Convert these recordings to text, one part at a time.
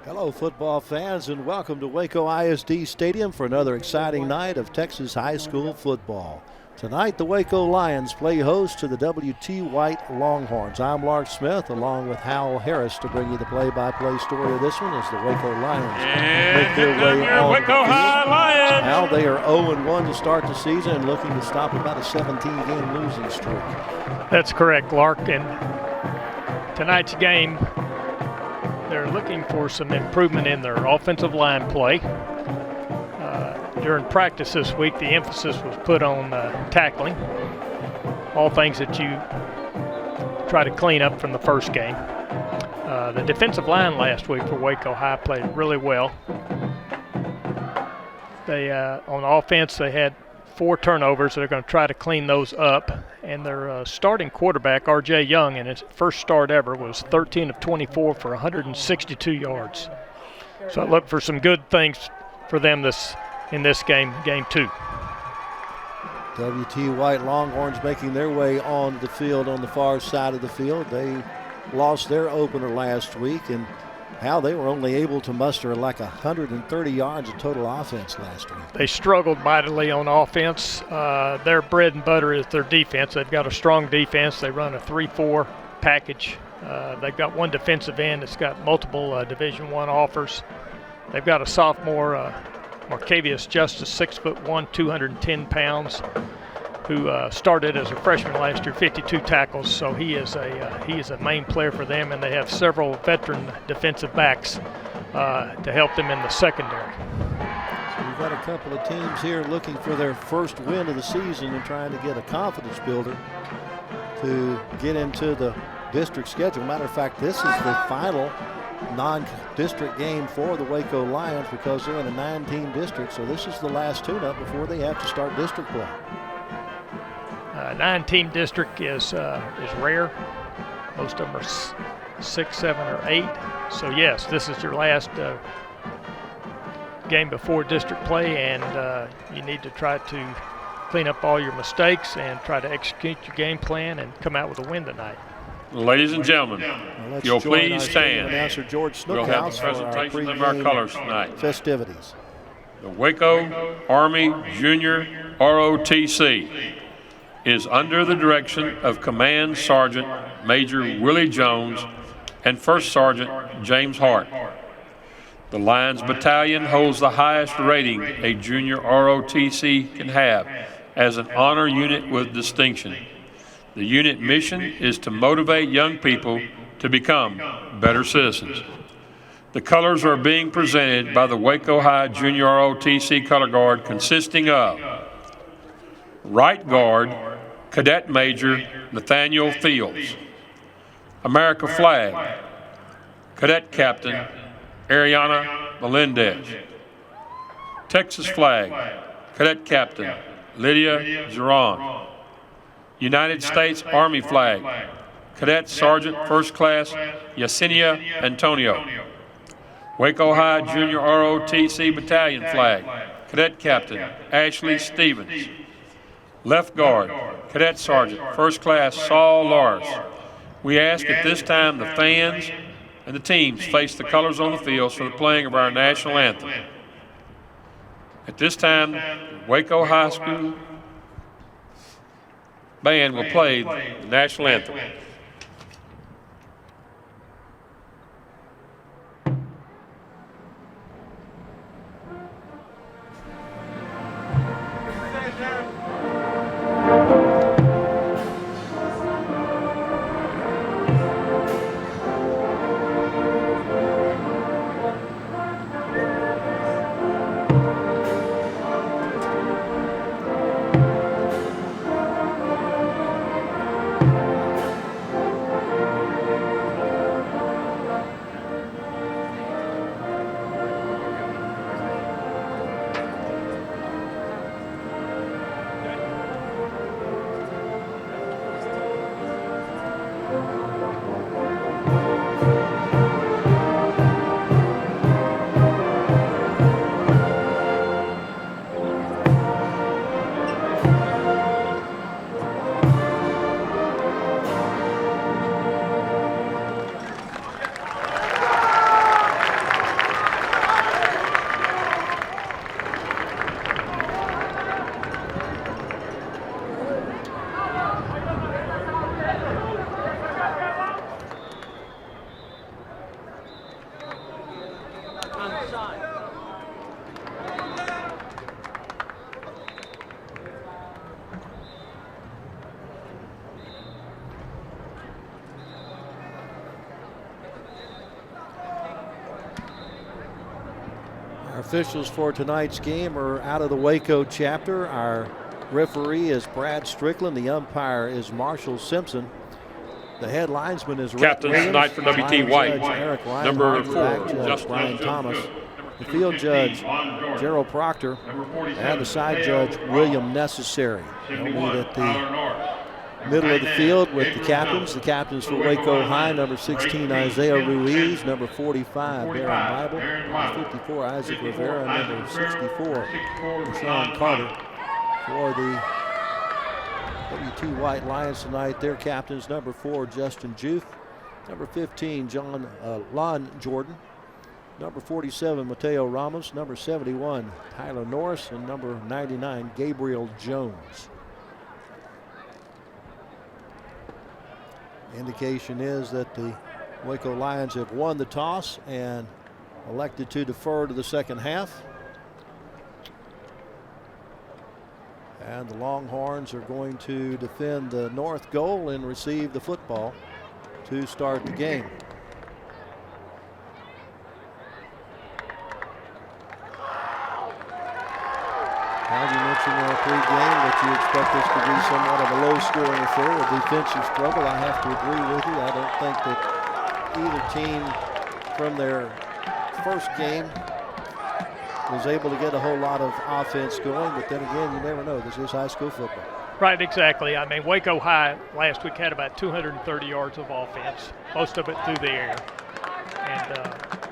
Hello, football fans, and welcome to Waco ISD Stadium for another exciting night of Texas high school football. Tonight, the Waco Lions play host to the W.T. White Longhorns. I'm Lark Smith, along with Hal Harris, to bring you the play-by-play story of this one as the Waco Lions make their way on Waco High Lions. Now they are 0-1 to start the season and looking to stop about a 17-game losing streak. That's correct, Lark. And tonight's game, they're looking for some improvement in their offensive line play. During practice this week, the emphasis was put on tackling, all things that you try to clean up from the first game. The defensive line last week for Waco High played really well. They on offense, they had 4 turnovers. They're going to try to clean those up. And their starting quarterback, R.J. Young, in his first start ever, was 13 of 24 for 162 yards. So I look for some good things for them in this game, game 2. W.T. White Longhorns making their way on the field on the far side of the field. They lost their opener last week, and how they were only able to muster like 130 yards of total offense last week. They struggled mightily on offense. Their bread and butter is their defense. They've got a strong defense. They run a 3-4 package. They've got one defensive end that's got multiple Division I offers. They've got a sophomore, Marcavius Justice, 6'1", 210 pounds, who started as a freshman last year, 52 tackles. So he is a main player for them, and they have several veteran defensive backs to help them in the secondary. So you've got a couple of teams here looking for their first win of the season and trying to get a confidence builder to get into the district schedule. Matter of fact, this is the final non-district game for the Waco Lions because they're in a 9-team district. So this is the last tune-up before they have to start district play. 9-team district is rare. Most of them are 6, 7, or 8. So yes, this is your last game before district play, and you need to try to clean up all your mistakes and try to execute your game plan and come out with a win tonight. Ladies and gentlemen, if you'll please stand. Announcer George We'll have a presentation of our colors tonight. Festivities. The Waco Army Junior ROTC is under the direction of Command Sergeant Major Willie Jones and First Sergeant James Hart. The Lions Battalion holds the highest rating a junior ROTC can have as an honor unit with distinction. The unit mission is to motivate young people to become better citizens. The colors are being presented by the Waco High Junior ROTC Color Guard, consisting of Right Guard, Cadet Major Nathaniel Fields. America Flag, Cadet Captain Ariana Melendez. Texas Flag, Cadet Captain Lydia Giron. United States Army Flag, Cadet Sergeant First Class Yesenia Antonio. Waco High Junior ROTC Battalion Flag, Cadet Captain Ashley Stevens. Left Guard, Cadet Sergeant First Class Saul Lars. We ask at this time the fans and the teams face the colors on the fields for the playing of our national anthem. At this time, the Waco High School band will play the national anthem. Our officials for tonight's game are out of the Waco chapter. Our referee is Brad Strickland. The umpire is Marshall Simpson. The head linesman is Rick Captains Williams. tonight for WT White, Eric Ryan, number back 4, judge Justin Brian Joseph. Thomas. The field judge, Gerald Proctor, and the side judge, William Necessary. They'll meet at the middle of the field with the captains. The captains for Waco High, number 16, Isaiah Ruiz, number 45, Baron Bible, number 54, Isaac Rivera, number 64, Sean Carter. For the WT White Lions tonight, their captains, number 4, Justin Juth, number 15, Lon Jordan, number 47, Mateo Ramos, number 71, Tyler Norris, and number 99, Gabriel Jones. Indication is that the Waco Lions have won the toss and elected to defer to the second half. And the Longhorns are going to defend the north goal and receive the football to start the game. As you mentioned in our pregame that you expect this to be somewhat of a low-scoring affair, a defensive struggle. I have to agree with you. I don't think that either team from their first game was able to get a whole lot of offense going, but then again, you never know. This is high school football. Right, exactly. I mean, Waco High last week had about 230 yards of offense, most of it through the air, and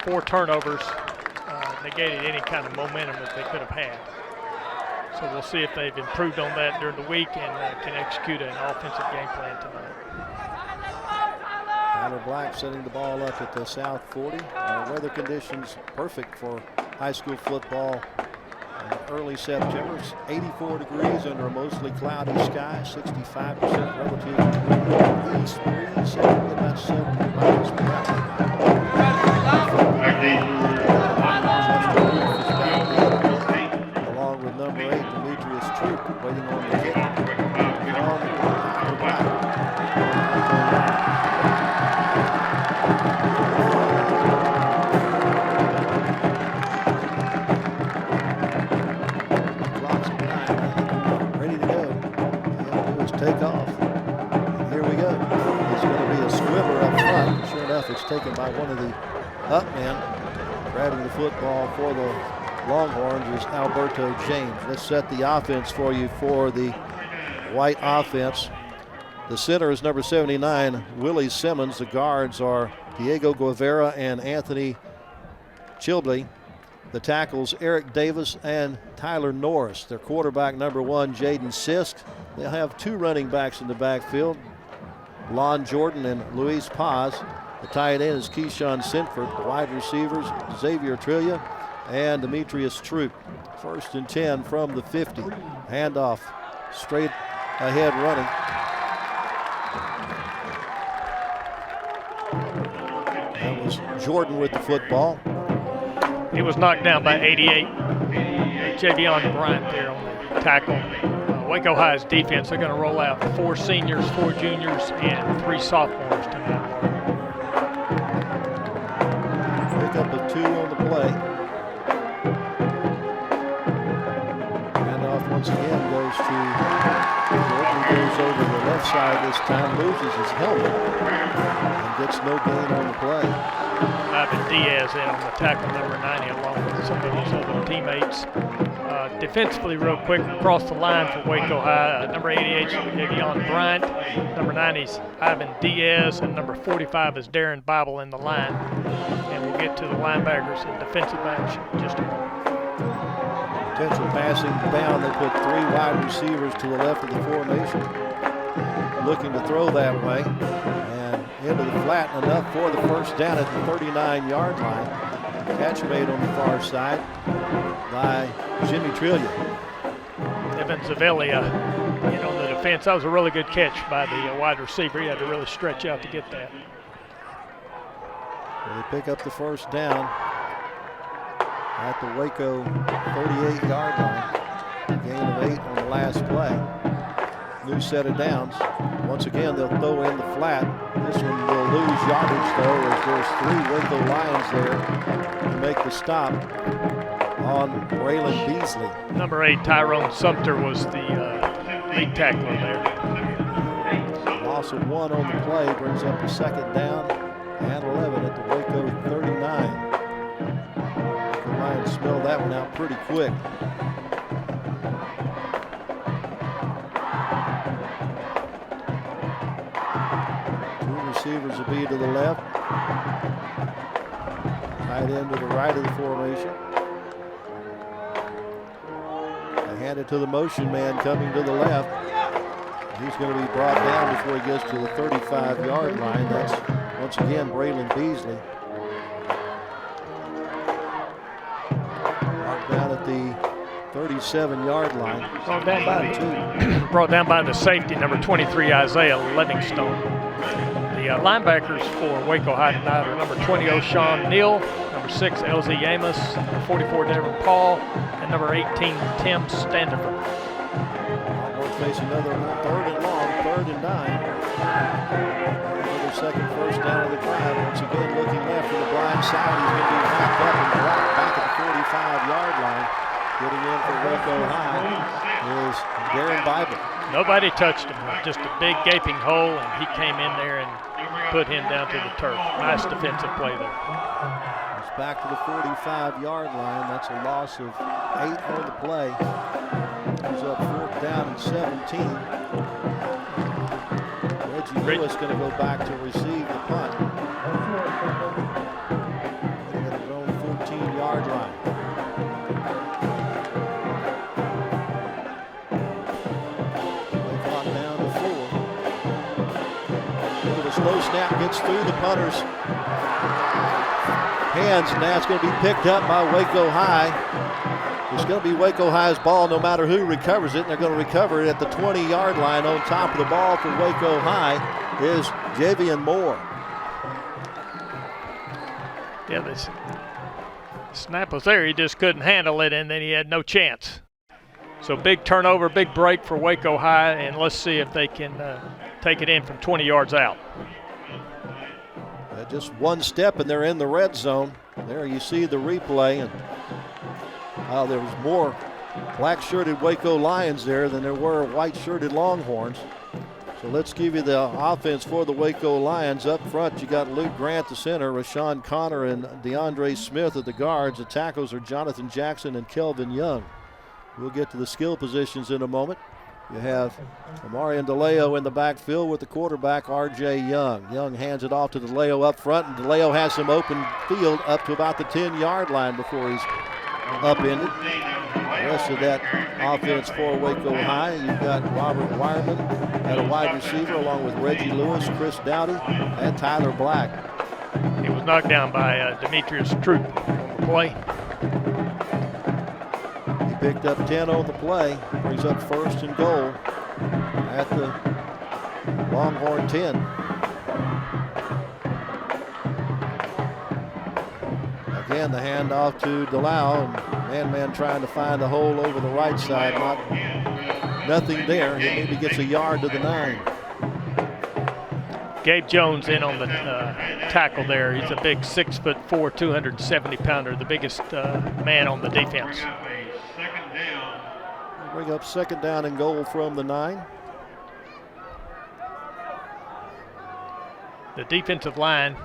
4 turnovers negated any kind of momentum that they could have had. So we'll see if they've improved on that during the week and can execute an offensive game plan tonight. Tyler Black setting the ball up at the south 40. Weather conditions perfect for high school football. Early September, it's 84 degrees under a mostly cloudy sky, 65% relative humidity, east breeze, about 70 miles per hour. Along with number 8, Demetrius Troop, waiting on the hit from Black. Take off. And here we go. It's going to be a swimmer up front. Sure enough, it's taken by one of the up men. Grabbing the football for the Longhorns is Alberto James. Let's set the offense for you for the White offense. The center is number 79, Willie Simmons. The guards are Diego Guevara and Anthony Chilbley. The tackles, Eric Davis and Tyler Norris. Their quarterback, number 1, Jaden Sisk. They'll have 2 running backs in the backfield, Lon Jordan and Luis Paz. The tight end is Keyshawn Sinford. The wide receivers, Xavier Trillia and Demetrius Troop. 1st and 10 from the 50. Handoff, straight ahead running. That was Jordan with the football. He was knocked down by 88. Javion Bryant there on the tackle. Waco High's defense, they're going to roll out 4 seniors, 4 juniors, and 3 sophomores tonight. Pick up a 2 on the play. Handoff once again goes to Jordan. He goes over the left side this time, loses his helmet, and gets no gain on the play. Ivan Diaz in on the tackle, number 90, along with some of his other teammates. Defensively, real quick, across the line for Waco High, number 88 is Javion Bryant, number 90 is Ivan Diaz, and number 45 is Darren Bible in the line. And we'll get to the linebackers and defensive backs in just a moment. Potential passing down. They put 3 wide receivers to the left of the formation, looking to throw that way. And into the flat enough for the first down at the 39-yard line. Catch made on the far side by Jimmy Trillia. Evan Zavelia in on the defense. That was a really good catch by the wide receiver. He had to really stretch out to get that. Well, they pick up the first down at the Waco 38-yard line. A gain of 8 on the last play. New set of downs. Once again, they'll throw in the flat. This one will lose yardage, though, as there's 3 Waco Lions there to make the stop on Braylon Beasley. Number 8, Tyrone Sumter, was the lead tackler there. Loss of 1 on the play brings up a second down and 11 at the Waco 39. The Lions smelled that one out pretty quick. Receivers will be to the left. Tight end to the right of the formation. They hand it to the motion man coming to the left. He's going to be brought down before he gets to the 35-yard line. That's once again Braylon Beasley. Brought down at the 37-yard line. Brought down by the safety, number 23, Isaiah Livingstone. The linebackers for Waco High tonight are number 20, O'Shawn Neal, number 6, LZ Amos, number 44, Devin Paul, and number 18, Tim Standoff. Longhorns face another 3rd and long, 3rd and 9. Another second first down of the drive. Once again, looking left from the blind side. He's going to be wrapped up and dropped back at the 45-yard line. Getting in for Waco High is Darren Bible. Nobody touched him. Just a big gaping hole, and he came in there and put him down to the turf. Nice defensive play there. It's back to the 45-yard line. That's a loss of 8 on the play. He's up 4th down and 17. Reggie Lewis going to go back to receive the punt. At his own 14-yard line. Slow snap gets through the punter's hands, and now it's going to be picked up by Waco High. It's going to be Waco High's ball no matter who recovers it, and they're going to recover it at the 20-yard line. On top of the ball for Waco High is Javian Moore. Yeah, this snap was there. He just couldn't handle it, and then he had no chance. So big turnover, big break for Waco High, and let's see if they can take it in from 20 yards out. Just one step and they're in the red zone. There you see the replay, and there was more black-shirted Waco Lions there than there were white-shirted Longhorns. So let's give you the offense for the Waco Lions. Up front, you got Luke Grant, the center, Rashawn Connor and DeAndre Smith at the guards. The tackles are Jonathan Jackson and Kelvin Young. We'll get to the skill positions in a moment. You have Amarian DeLeo in the backfield with the quarterback, R.J. Young. Young hands it off to DeLeo up front, and DeLeo has some open field up to about the 10-yard line before he's upended. The rest of that offense for Waco High, you've got Robert Wireman at a wide receiver along with Reggie Lewis, Chris Dowdy, and Tyler Black. He was knocked down by Demetrius Troop on the play. Picked up 10 on the play, brings up 1st and goal at the Longhorn 10. Again, the handoff to DeLau, and man trying to find a hole over the right side. Nothing there. He maybe gets a yard to the 9. Gabe Jones in on the tackle there. He's a big 6'4", 270-pounder, the biggest man on the defense. Bring up 2nd down and goal from the 9. The defensive line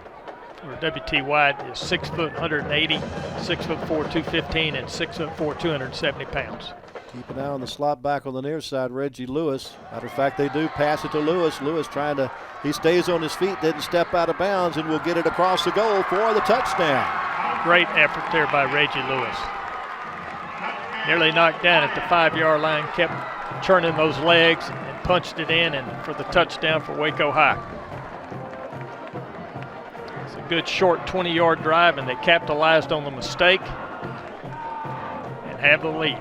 for WT White is 6 foot 180, 6'4", 215, and 6'4", 270 pounds. Keep an eye on the slot back on the near side, Reggie Lewis. Matter of fact, they do pass it to Lewis. Lewis he stays on his feet, didn't step out of bounds, and will get it across the goal for the touchdown. Great effort there by Reggie Lewis. Nearly knocked down at the 5-yard line, kept churning those legs and punched it in, and for the touchdown for Waco High. It's a good short 20-yard drive, and they capitalized on the mistake and have the lead.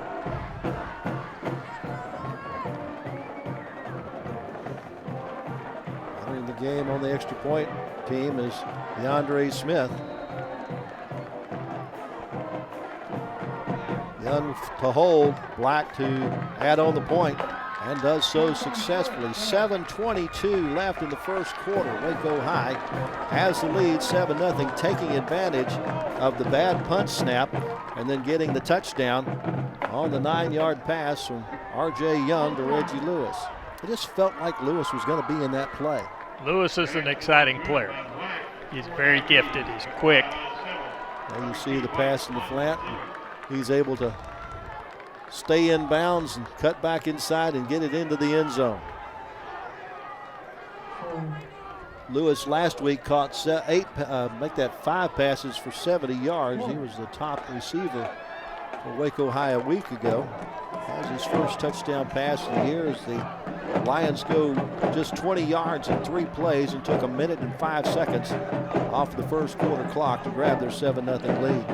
Entering the game on the extra point team is DeAndre Smith. Young to hold, Black to add on the point, and does so successfully. 7:22 left in the first quarter. Waco High has the lead 7-0, taking advantage of the bad punt snap and then getting the touchdown on the 9-yard pass from R.J. Young to Reggie Lewis. It just felt like Lewis was going to be in that play. Lewis is an exciting player. He's very gifted. He's quick. Now you see the pass in the flat. He's able to stay in bounds and cut back inside and get it into the end zone. Lewis last week caught 5 passes for 70 yards. He was the top receiver for Waco High a week ago. Has his first touchdown pass of the year as the Lions go just 20 yards in 3 plays and took 1 minute and 5 seconds off the first quarter clock to grab their 7-0 lead.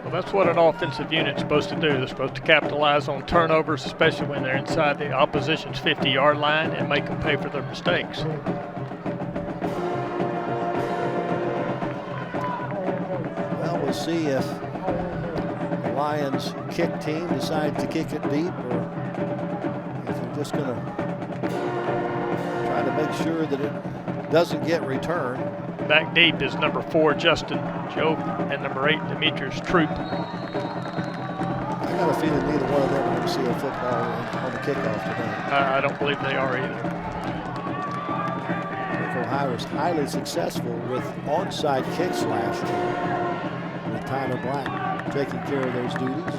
Well, that's what an offensive unit's supposed to do. They're supposed to capitalize on turnovers, especially when they're inside the opposition's 50-yard line, and make them pay for their mistakes. Well, we'll see if the Lions kick team decides to kick it deep, or if they're just going to try to make sure that it doesn't get returned. Back deep is number 4, Justin Job, and number 8, Demetrius Troop. I got a feeling neither one of them are going to see a football on the kickoff tonight. I don't believe they are either. Waco High was highly successful with onside kicks last year, with Tyler Black taking care of those duties.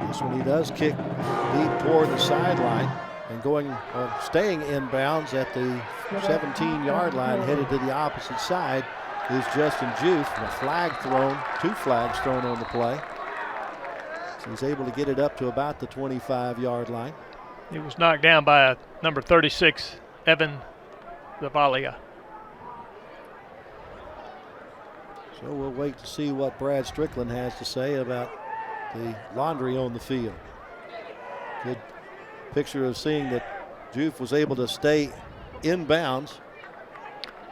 This one he does kick deep toward the sideline. And staying inbounds at the 17-yard line, headed to the opposite side, is Justin Juve. A flag thrown, 2 flags thrown on the play. So he's able to get it up to about the 25-yard line. He was knocked down by number 36, Evan Zavalia. So we'll wait to see what Brad Strickland has to say about the laundry on the field. Good picture of seeing that Juve was able to stay inbounds.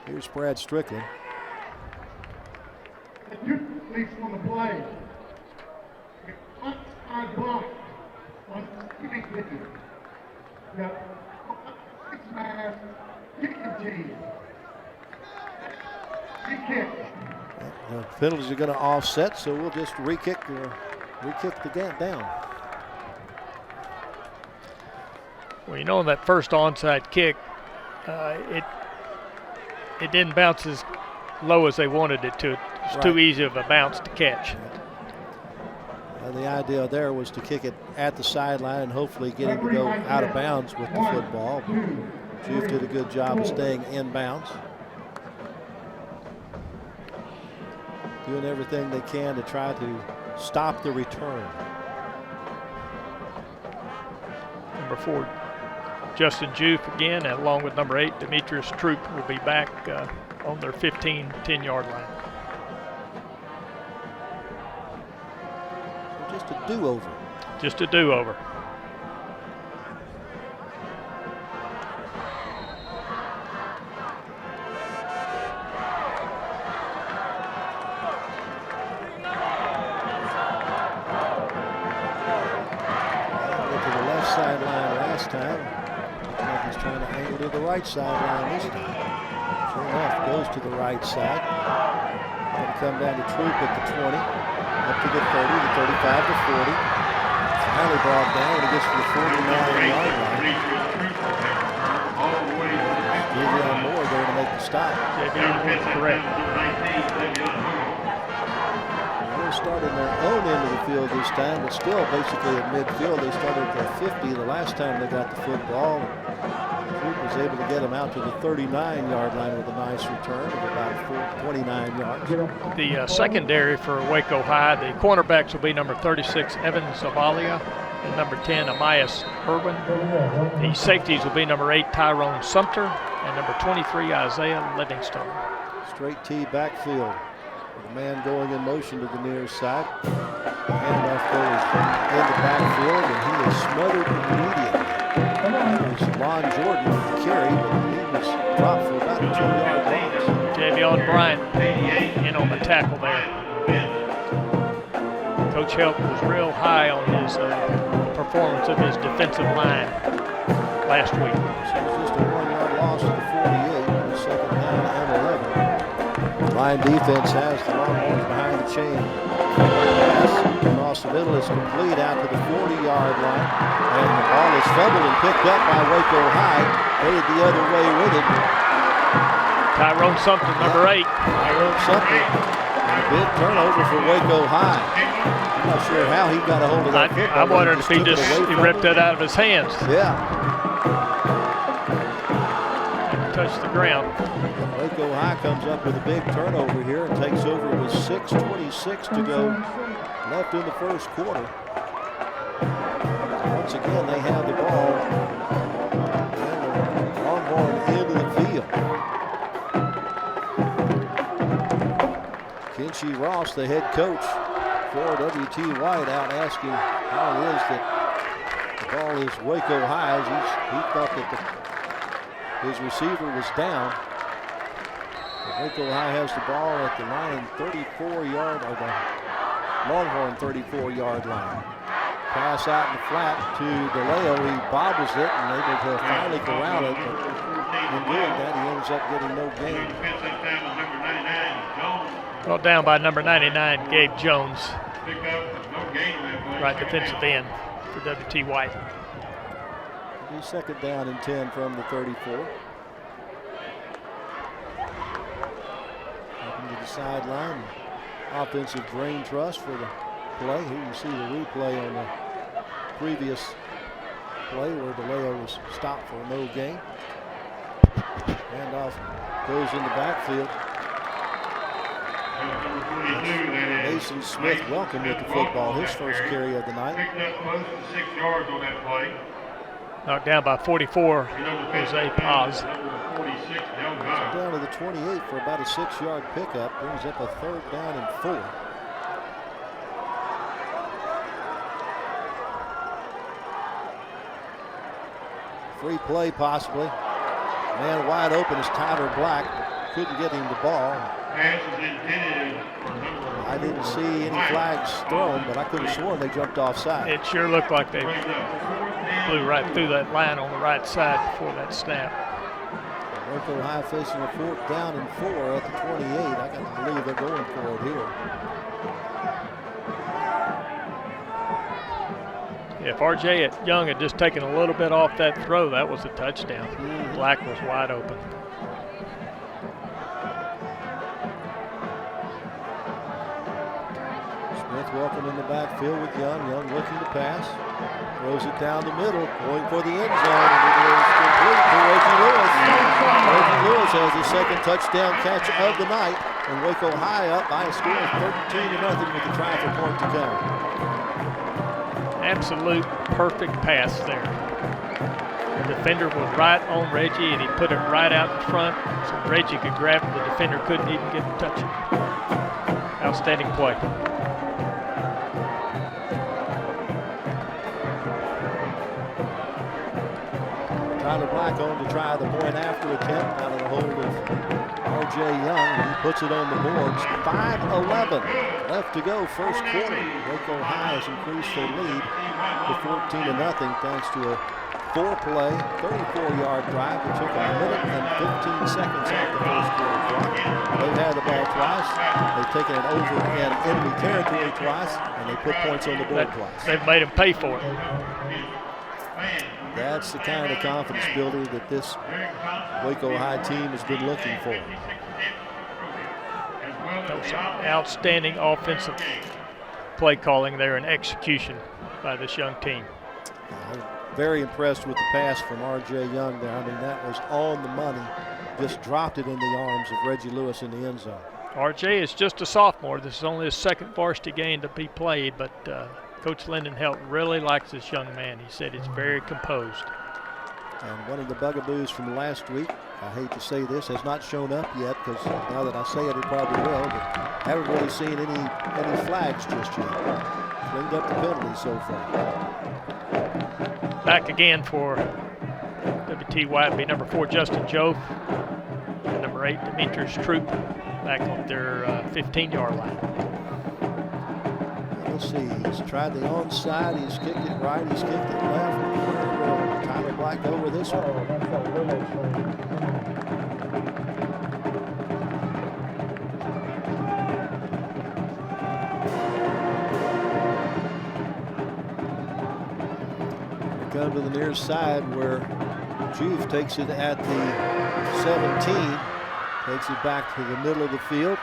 Here's Brad Strickland. Juve leads on the play. Outside block on kicking team. The 6-man kicking team. He kicked. The penalties are going to offset, so we'll just re-kick the gap down. Well, you know, on that first onside kick, it didn't bounce as low as they wanted it to. It's too easy of a bounce to catch. The idea there was to kick it at the sideline and hopefully get him to go out of bounds with the football. Juve did a good job of staying in bounds. Doing everything they can to try to stop the return. Number 4, Justin Juve again, along with number 8, Demetrius Troop, will be back on their 10-yard line. So just a do-over. Just a do-over. Right sideline this time. Sure enough, goes to the right side. Going to come down to Troop at the 20, up to the 30, the 35 to 40. Finally brought down when he gets to the 49-yard line. Javion Moore there to make the stop. Javion Moore, correct. They're starting their own end of the field this time, but still basically at midfield. They started at their 50 the last time they got the football. Troop was able to get him out to the 39-yard line with a nice return of about 29 yards. The secondary for Waco High, the cornerbacks will be number 36, Evan Zavalia, and number 10, Amias Irwin. The safeties will be number 8, Tyrone Sumter, and number 23, Isaiah Livingstone. Straight T backfield. With a man going in motion to the near side. The handoff goes in the backfield, and he is smothered immediately. It was Lon Jordan with the carry, but he was dropped for about a 2-yard loss. Javion Sean Bryant in on the tackle there. Coach Helton was real high on his performance of his defensive line last week. So it was just a 1-yard loss to the 48 on the second down and 11. Line defense has the Longhorns behind the chain. Pass across the middle is complete out to the 40-yard line. And the ball is fumbled and picked up by Waco High. Headed the other way with it. Tyrone Sumter, number 8. Tyrone Sumter. And a big turnover for Waco High. I'm not sure how he got a hold of that football. I wondered if he ripped it out of his hands. Yeah. Touched the ground. Waco High comes up with a big turnover here and takes over with 6:26 to go left in the first quarter. Once again, they have the ball and the Longhorn into the field. Kinsey Ross, the head coach for W.T. White, out asking how it is that the ball is Waco High's. He thought that his receiver was down. Waco High has the ball at the line 34-yard, or the Longhorn 34-yard line. Pass out in the flat to DeLeo. He bobbles it and able to finally corral it. But in doing that, he ends up getting no gain. Well, down by number 99, Gabe Jones. Right defensive end for W.T. White. It'll be second down and 10 from the 34. Up into the sideline. Offensive brain trust for the play. Here you see the replay on the previous play where DeLeo was stopped for no gain. Handoff goes in the backfield. Mason Smith welcome with the football, his first carry of the night. Knocked down by 44, Jose Paz. Down to the 28 for about a 6-yard pickup, brings up a third down and 4. Free play possibly. Man wide open is Tyler Black. Couldn't get him the ball. I didn't see any flags thrown, but I could have sworn they jumped offside. It sure looked like they flew right through that line on the right side before that snap. Waco High facing a 4th down and 4 at the 28. I got to believe they're going for it here. If R.J. Young had just taken a little bit off that throw, that was a touchdown. Black was wide open. Smith walking in the backfield with Young. Young looking to pass. Throws it down the middle, going for the end zone, and it is complete to Reggie Lewis. Reggie Lewis has his second touchdown catch of the night, and Waco High up by a score of 13-0 with the try for point to come. Absolute perfect pass there. The defender was right on Reggie, and he put it right out in front so Reggie could grab it. The defender couldn't even get to touch it. Outstanding play. Tyler Black on to try the point after attempt out of the hold of R.J. Young. He puts it on the boards. 5:11 left to go, first quarter. Waco High has increased their lead to 14-0 thanks to a 4-play, 34-yard drive that took a minute and 15 seconds off the first quarter clock. They've had the ball twice. They've taken it over in enemy territory twice, and they put points on the board twice. They've made him pay for it. That's the kind of confidence builder that this Waco High team has been looking for. That was outstanding offensive play calling there and execution by this young team. I'm very impressed with the pass from R.J. Young there. I mean, that was on the money. Just dropped it in the arms of Reggie Lewis in the end zone. R.J. is just a sophomore. This is only his second varsity game to be played, but Coach Lyndon Helton really likes this young man. He said he's very composed. And one of the bugaboos from last week, I hate to say this, has not shown up yet, because now that I say it, it probably will, but haven't really seen any flags just yet. Cleaned up the penalties so far. Back again for W.T. White, be number 4, Justin Jove. And number number 8, Demetrius Troop, back on their 15-yard line. Let's see, he's tried the onside, he's kicked it right, he's kicked it left. Where will Tyler Black go with this one? Come to the near side where Juve takes it at the 17, takes it back to the middle of the field,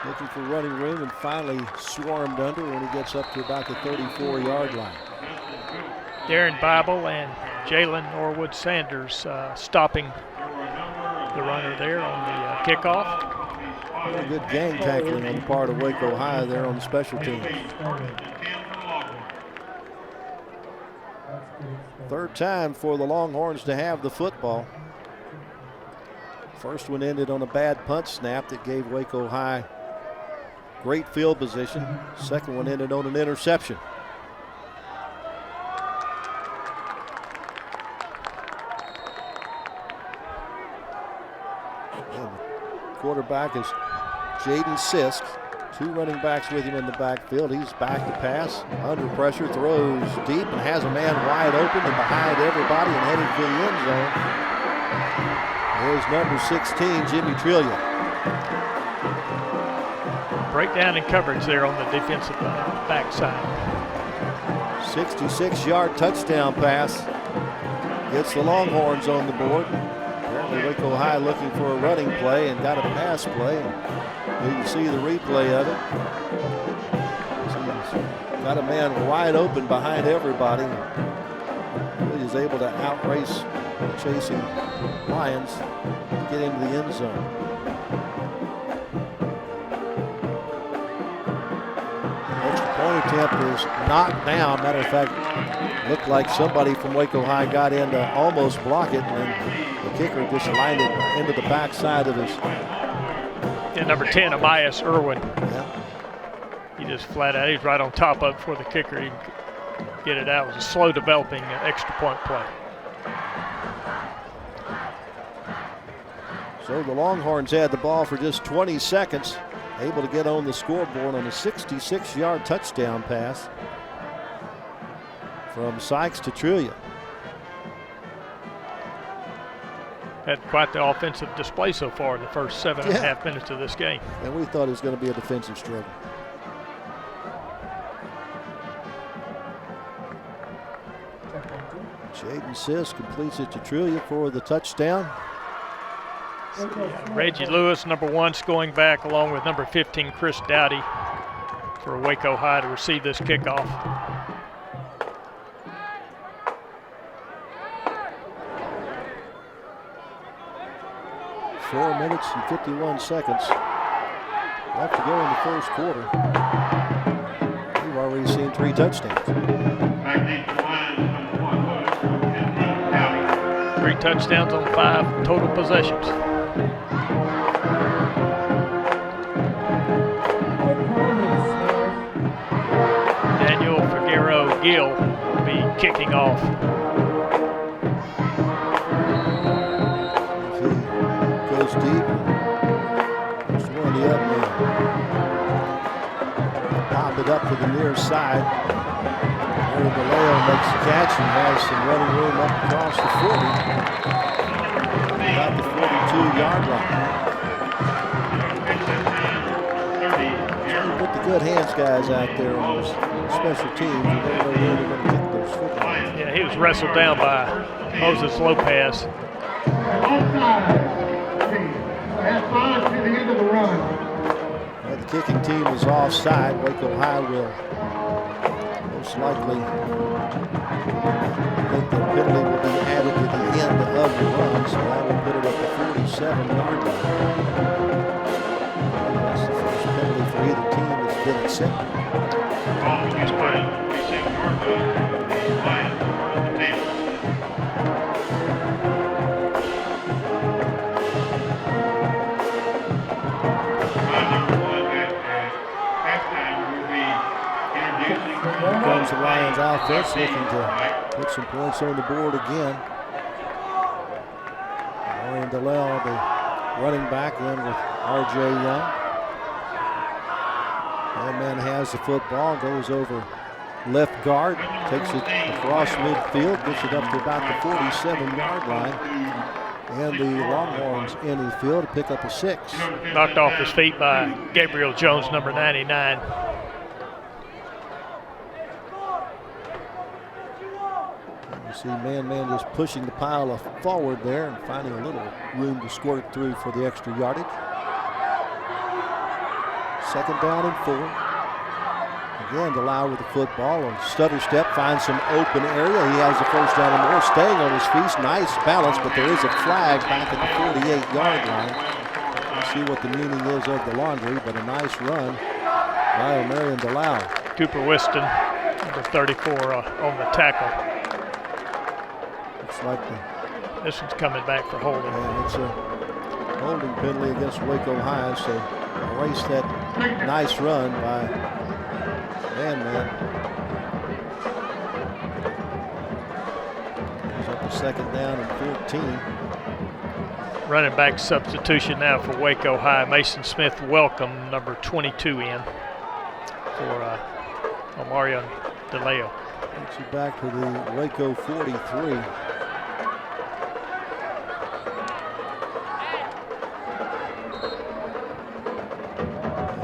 looking for running room, and finally swarmed under when he gets up to about the 34-yard line. Darren Bible and Jalen Norwood Sanders stopping the runner there on the kickoff. Very good gang tackling on the part of Waco High there on the special teams. Third time for the Longhorns to have the football. First one ended on a bad punt snap that gave Waco High great field position. Second one ended on an interception. And the quarterback is Jaden Sisk. 2 running backs with him in the backfield. He's back to pass, under pressure, throws deep and has a man wide open and behind everybody and heading for the end zone. Here's number 16, Jimmy Trillia. Breakdown in coverage there on the defensive backside. 66-yard touchdown pass. Gets the Longhorns on the board. Apparently Waco High looking for a running play and got a pass play. You can see the replay of it. He's got a man wide open behind everybody. He is able to outrace the chasing Lions to get into the end zone. Extra point attempt is knocked down. Matter of fact, looked like somebody from Waco High got in to almost block it, and then the kicker just lined it into the backside of his. And number 10, Amias Irwin. Yeah. He just flat out, he's right on top of it before the kicker even get it out. It was a slow developing extra point play. So the Longhorns had the ball for just 20 seconds, able to get on the scoreboard on a 66-yard touchdown pass from Sykes to Trillia. Had quite the offensive display so far in the first 7.5 minutes of this game. And we thought it was going to be a defensive struggle. Jaden Sisk completes it to Trillia for the touchdown. Reggie Lewis, number 1, going back along with number 15, Chris Dowdy, for Waco High to receive this kickoff. 4 minutes and 51 seconds left to go in the first quarter. We've already seen 3 touchdowns. 3 touchdowns on 5 total possessions. Daniel Figueroa Gill will be kicking off. Goes deep. Just one of the up man. Pop it up to the near side. Aaron DeLeo makes the catch and has some running room up across the 40. About the 42-yard line. So put the good hands guys out there on those special teams. You never know where they're going to kick those footballs. Yeah, he was wrestled down by Moses Lopez. Have 5 to the end of the run. Well, the kicking team is offside. Waco High will most likely think the penalty will be added to the end of the run, so that will put it at the 47-yard line. That's the first penalty for either team that's been accepted. Here comes the Lions offense looking to put some points on the board again. Ryan Dallell, the running back in with R.J. Young. That man has the football, goes over left guard, takes it across midfield, gets it up to about the 47-yard line. And the Longhorns in the field to pick up a 6. Knocked off his feet by Gabriel Jones, number 99. You see man just pushing the pile forward there and finding a little room to squirt through for the extra yardage. 2nd down and 4. Again, Delisle with the football on stutter step, finds some open area. He has the 1st down and more, staying on his feet. Nice balance, but there is a flag back at the 48-yard line. Let's see what the meaning is of the laundry, but a nice run by O'Marion Delisle. Cooper Whiston, number 34, on the tackle. Looks like this one's coming back for holding. And it's a holding penalty against Waco High, so erase that nice run by man. He's up to 2nd down and 14. Running back substitution now for Waco High. Mason Smith welcome, number 22 in for Omarion DeLeo. Takes it back to the Waco 43.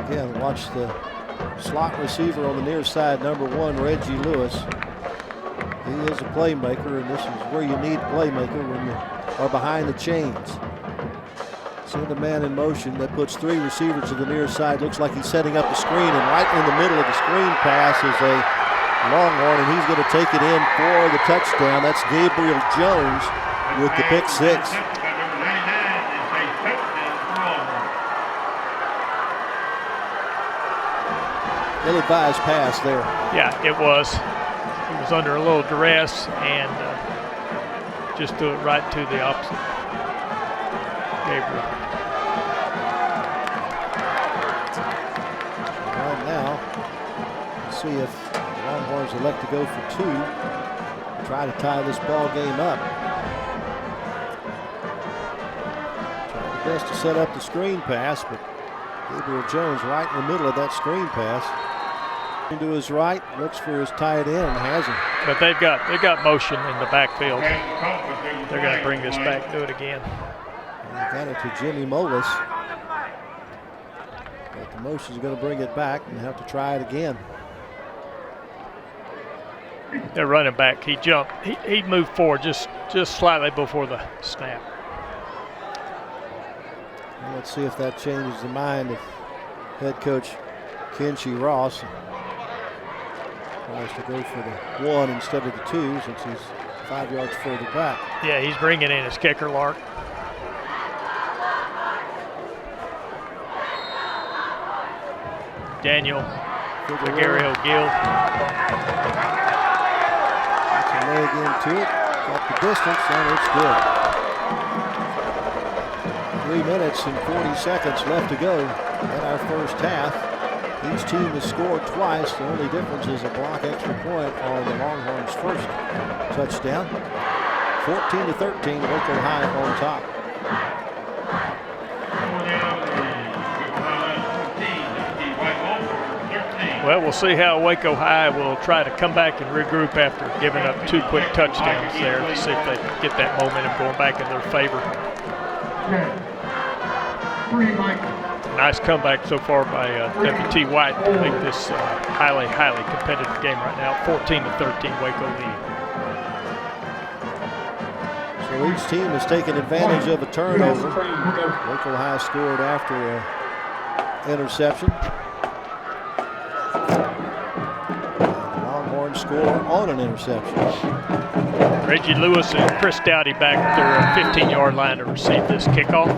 Again, watch the slot receiver on the near side, number 1, Reggie Lewis. He is a playmaker, and this is where you need a playmaker when you are behind the chains. Send a man in motion that puts 3 receivers to the near side. Looks like he's setting up the screen, and right in the middle of the screen pass is a Longhorn, and he's going to take it in for the touchdown. That's Gabriel Jones with the pick 6. Ill-advised pass there. Yeah, it was. He was under a little duress and just threw it right to the opposite. Gabriel. Well, now, let's see if the Longhorns elect to go for 2. Try to tie this ball game up. Trying their best to set up the screen pass, but Gabriel Jones right in the middle of that screen pass. To his right, looks for his tight end, has him. But they've got motion in the backfield. They're going to bring this back, do it again. And got it to Jimmy Molis. But the motion's going to bring it back and have to try it again. They're running back. He jumped. He moved forward just slightly before the snap. Well, let's see if that changes the mind of head coach Kenshi Ross. Tries to go for the 1 instead of the 2 since he's 5 yards further back. Yeah, he's bringing in his kicker, Lark. Daniel Figueroa Gill. Gets a leg into it, got the distance, and it's good. 3 minutes and 40 seconds left to go in our first half. Each team has scored twice. The only difference is a block extra point on the Longhorns' first touchdown. 14-13, Waco High on top. Well, we'll see how Waco High will try to come back and regroup after giving up 2 quick touchdowns there to see if they can get that momentum going back in their favor. Nice comeback so far by W.T. White to make this highly competitive game right now. 14-13, Waco lead. So each team has taken advantage of a turnover. Waco High scored after an interception. Score on an interception. Reggie Lewis and Chris Dowdy back at their 15-yard line to receive this kickoff.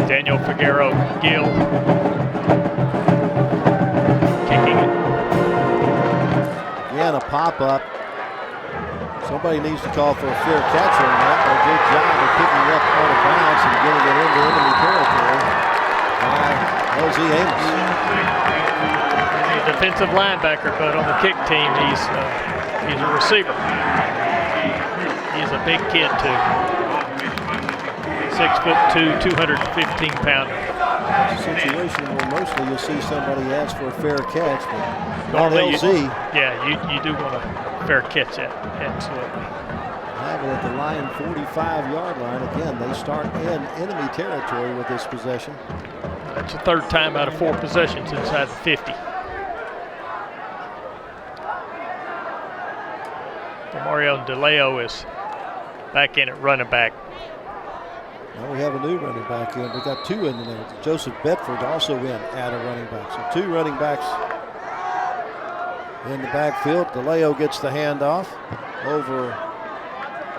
Daniel Figueroa Gill kicking it. Again, a pop-up. Somebody needs to call for a fair catch on that. A good job of picking up on a bounce and getting it into enemy territory by LZ Amos. Defensive linebacker, but on the kick team, he's a receiver. He's a big kid too. 6'2", 215-pounder. It's a situation where mostly you'll see somebody ask for a fair catch, but on Normally LZ, you do want a fair catch at, absolutely. have it at the Lion 45-yard line. Again, they start in enemy territory with this possession. That's the third time out of 4 possessions inside the 50. Mario DeLeo is back in at running back. Now we have a new running back in. We got 2 in there. Joseph Bedford also in at a running back. So 2 running backs in the backfield. DeLeo gets the handoff over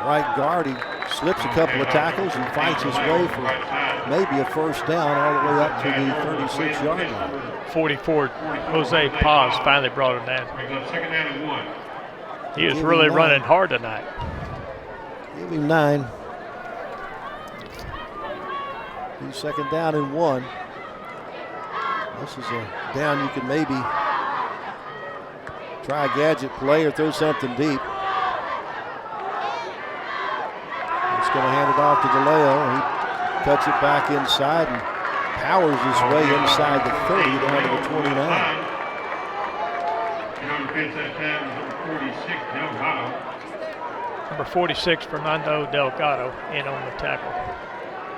right guard. He slips a couple of tackles and fights his way for maybe a first down all the way up to the 36-yard line. 44, Jose Paz finally brought him down. Second down and 1. He was really running hard tonight. Give him 9. He's second down and 1. This is a down you can maybe try a gadget play or throw something deep. He's going to hand it off to DeLeo. He cuts it back inside and powers his way inside the 30 down to the 29. On defense that time is number 46, Delgado. Number 46, Fernando Delgado, in on the tackle.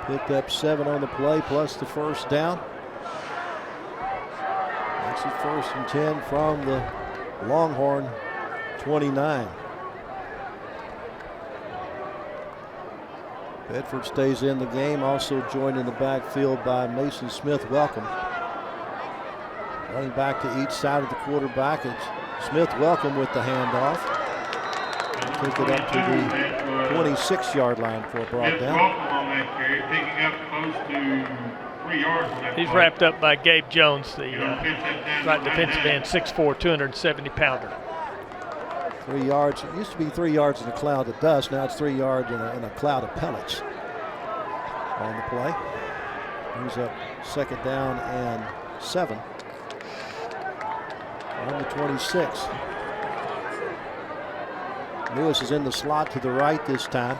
Picked up 7 on the play plus the first down. Makes it 1st and 10 from the Longhorn 29. Bedford stays in the game, also joined in the backfield by Mason Smith Welcome. Running back to each side of the quarterback. It's Smith Welcome with the handoff. Take it up to the 26-yard line for a brought down. Picking up close to 3 yards on that He's play. wrapped up by Gabe Jones, the right defensive end, 6'4", 270-pounder. 3 yards. It used to be 3 yards in a cloud of dust. Now it's 3 yards in a cloud of pellets on the play. Brings up second down and 7 on the 26. Lewis is in the slot to the right this time.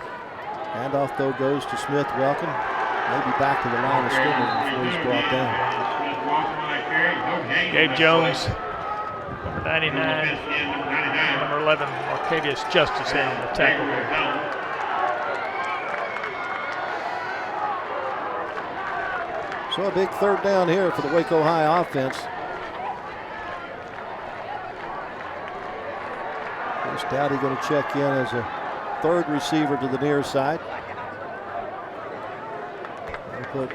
Handoff, though, goes to Smith Welcome. Maybe back to the line of scrimmage before he's brought down. Gabe Jones, number 99, number 11, Marcavius Justice in on the tackle there. So a big third down here for the Waco High offense. Chris Dowdy going to check in as a 3rd receiver to the near side. They'll put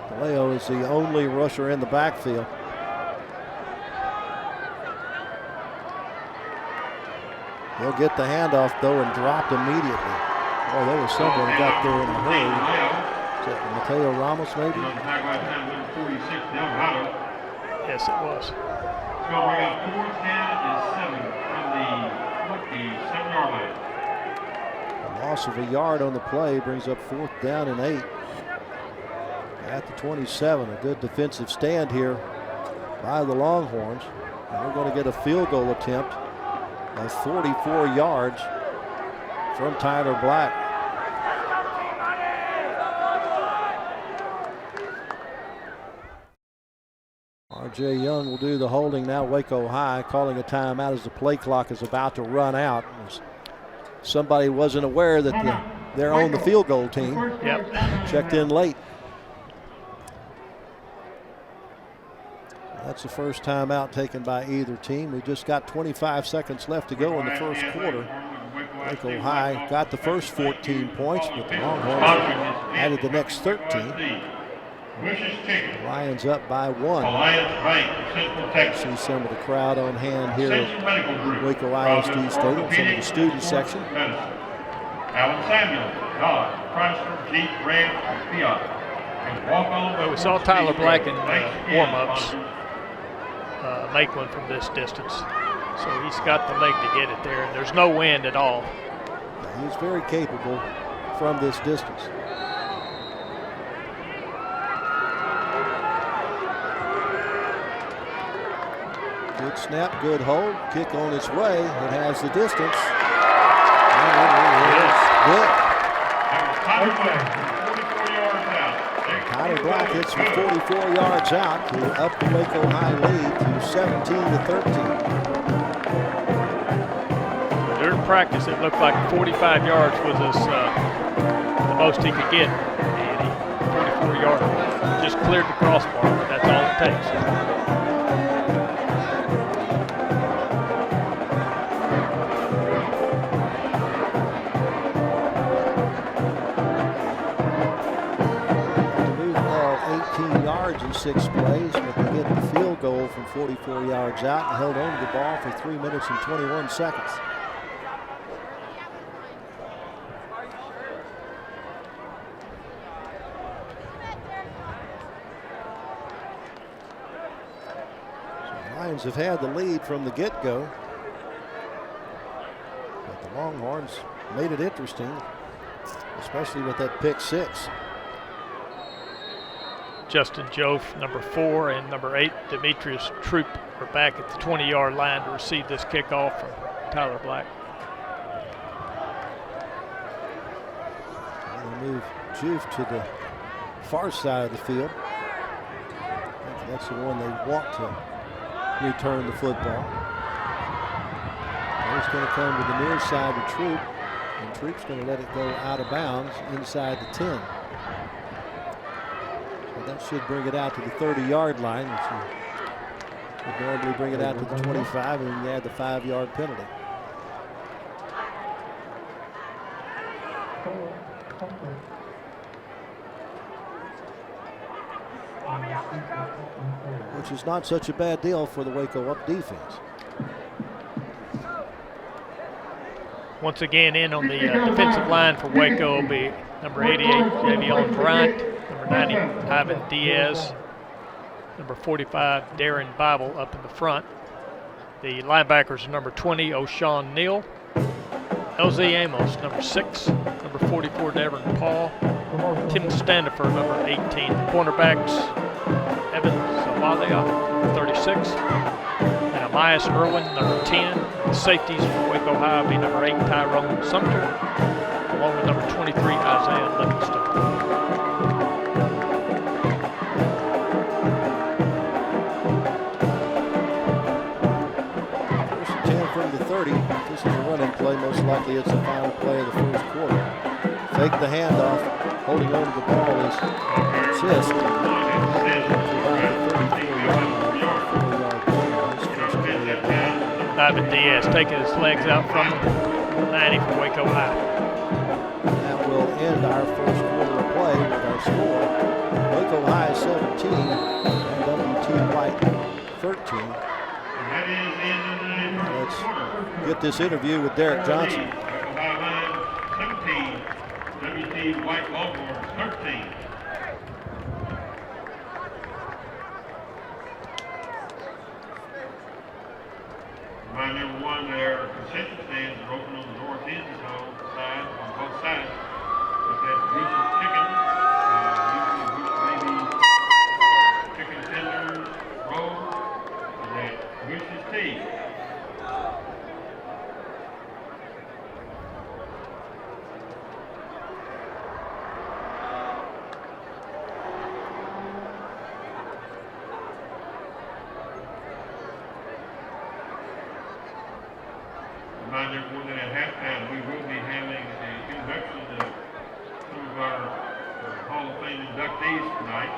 DeLeo as the only rusher in the backfield. He'll get the handoff though and dropped immediately. Oh, there was someone who got there in a hurry. Is that Mateo Ramos maybe? Yes, it was. So we got 4th down and 7 from the 7-yard line. A loss of a yard on the play brings up 4th down and 8. At the 27, a good defensive stand here by the Longhorns. And we're going to get a field goal attempt of 44 yards from Tyler Black. R.J. Young will do the holding now. Waco High calling a timeout as the play clock is about to run out. Somebody wasn't aware that they're on the field goal team. Yep. Checked in late. That's the first timeout taken by either team. We just got 25 seconds left to go in the first quarter. Waco High got the first 14 points, but the Longhorns added the next 13. The Lions up by 1. See some of the crowd on hand here at Waco ISD Stadium, some of the student section. Alan Samuel, Dodge, Chrysler, Jeep, Ram, and Fiat. Well, we saw Tyler Black in warm-ups make one from this distance. So he's got the leg to get it there, and there's no wind at all. He's very capable from this distance. Good snap, good hold, kick on its way. It has the distance. And it is good. Tyler Black hits from 44 yards out to up the Waco High lead to 17-13. During practice, it looked like 45 yards was the most he could get. And he 44 yards just cleared the crossbar, but that's all it takes. In 6 plays, but they get the field goal from 44 yards out and held on to the ball for 3 minutes and 21 seconds. So the Lions have had the lead from the get-go, but the Longhorns made it interesting, especially with that pick 6. Justin Jof, number 4, and number 8, Demetrius Troop, are back at the 20-yard line to receive this kickoff from Tyler Black. And they move Jof to the far side of the field. I think that's the one they want to return the football. He's going to come to the near side to Troop, and Troop's going to let it go out of bounds inside the 10. That should bring it out to the 30-yard line, which would normally bring it out to the 25, and you add the 5-yard penalty. Which is not such a bad deal for the Waco up defense. Once again, in on the defensive line for Waco will be number 88, Javion Bryant, number 90, Ivan Diaz, number 45, Darren Bible up in the front. The linebackers are number 20, O'Shawn Neal, LZ Amos, number 6, number 44, Devin Paul, Tim Standifer, number 18. Cornerbacks, Evan Zawalia, number 36, and Amias Irwin, number 10. The safeties for Waco High will be number 8, Tyrone Sumter, along with number 23, Isaiah Livingstone. First and 10 from the 30. This is a running play. Most likely it's the final play of the first quarter. Fake the handoff. Holding on to the ball is Sisk. Ivan Diaz taking his legs out from him. 90 for Waco High. That will end our first quarter of play with our score. Waco High 17 and WT White 13. Now let's get this interview with Derek Johnson. Waco High 17, WT White Longhorns 13. Remind everyone their concession stands are open on the north end side, on both sides. If that's Bruce's Chicken, usually Bruce maybe chicken tenders, rolls, and that Bruce's Tea. Remind everyone that at halftime we will be having the induction of some of our Hall of Fame inductees tonight.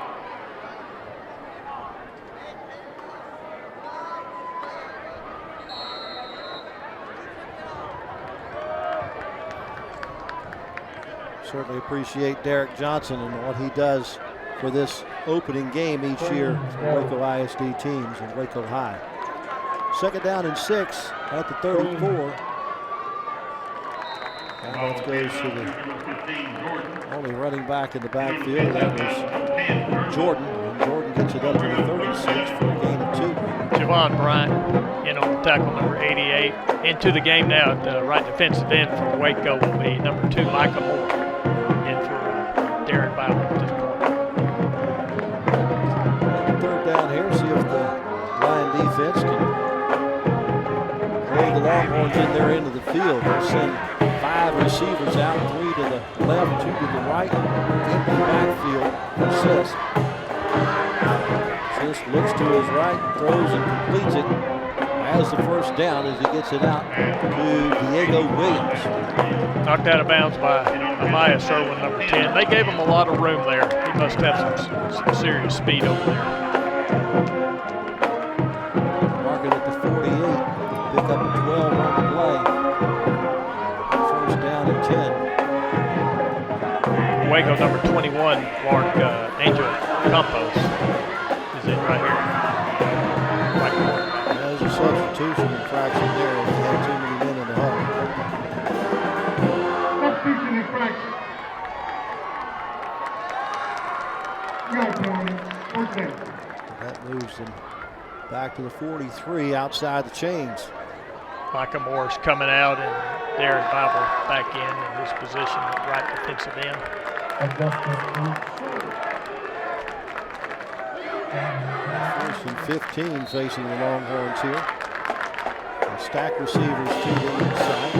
Certainly appreciate Derek Johnson and what he does for this opening game each year for Waco ISD teams and Waco High. Second down and 6 at the 34. Handoff goes to the only running back in the backfield. That was Jordan. And Jordan gets it up to the 36 for a gain of 2. Javon Bryant in on the tackle, number 88. Into the game now at the right defensive end for Waco will be number 2, Micah Moore. In for Darren Bible at this point. Third down here. See if the Lion defense can hold the Longhorns in their end of the field. They'll send 5 receivers out, 3 to the left, 2 to the right, in the backfield. assist. Assist looks to his right, throws and completes it. Has the first down as he gets it out to Diego Williams. Knocked out of bounds by Elias Irwin, number 10. They gave him a lot of room there. He must have some serious speed over there. Mark it at the 48. Pick up a 12 on the play. First down and 10. Waco number 21, Mark Angel Campos, is in right here. Right corner. There's a substitution infraction there. They had too many men in the huddle. Substitution infraction. That moves them back to the 43 outside the chains. Micah Moore's coming out and Darren Bible back in his position at right defensive end. First and 15 facing the Longhorns here. The stack receivers to the inside.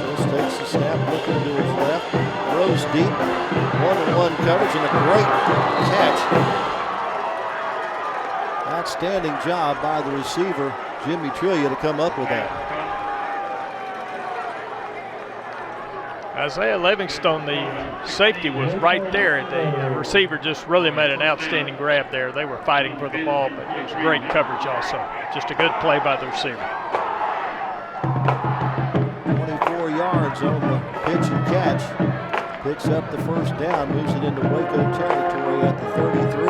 This takes the snap, looking to his left, throws deep, one-on-one coverage and a great catch. Outstanding job by the receiver, Jimmy Trillia, to come up with that. Isaiah Livingstone, the safety, was right there. The receiver just really made an outstanding grab there. They were fighting for the ball, but it was great coverage also. Just a good play by the receiver. 24 yards on the pitch and catch. Picks up the first down, moves it into Waco territory at the 33.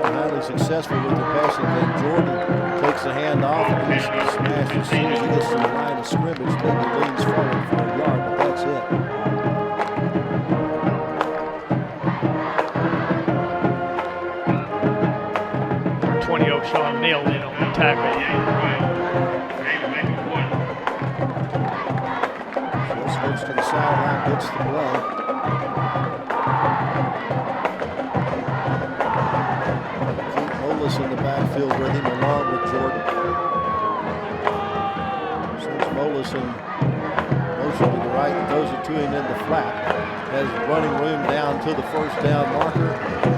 Highly successful with the passing game. Jordan takes the hand off and he's smashed as soon as he gets to the line of scrimmage. Maybe leans forward for a yard, but that's it. Number 20, O'Shawn Neal in on the tackle. Just looks to the sideline, gets the play. In the backfield with him along with Jordan. Since Mollison motion to the right and throws it to him in the flat. Has running room down to the first down marker.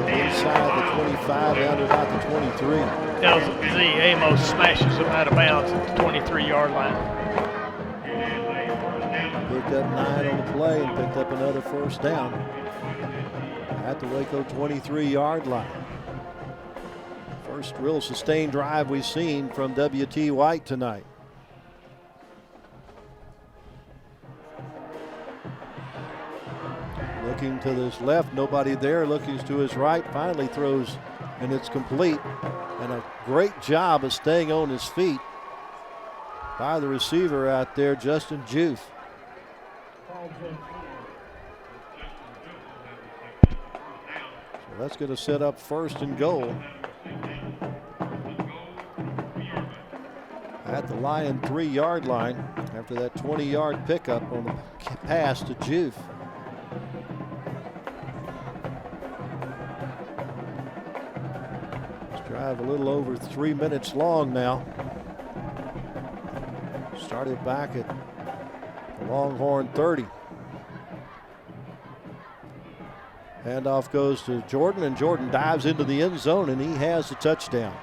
Inside the 25 down to about the 23. LZ Amos smashes him out of bounds at the 23-yard line. Picked up 9 on the play and picked up another first down at the Waco 23-yard line. First real sustained drive we've seen from W.T. White tonight. Looking to his left, nobody there. Looking to his right, finally throws, and it's complete. And a great job of staying on his feet by the receiver out there, Justin Juve. So that's going to set up first and goal at the Lion 3-yard line after that 20-yard pickup on the pass to Juve. This drive a little over 3 minutes long now. Started back at the Longhorn 30. Handoff goes to Jordan, and Jordan dives into the end zone, and he has the touchdown.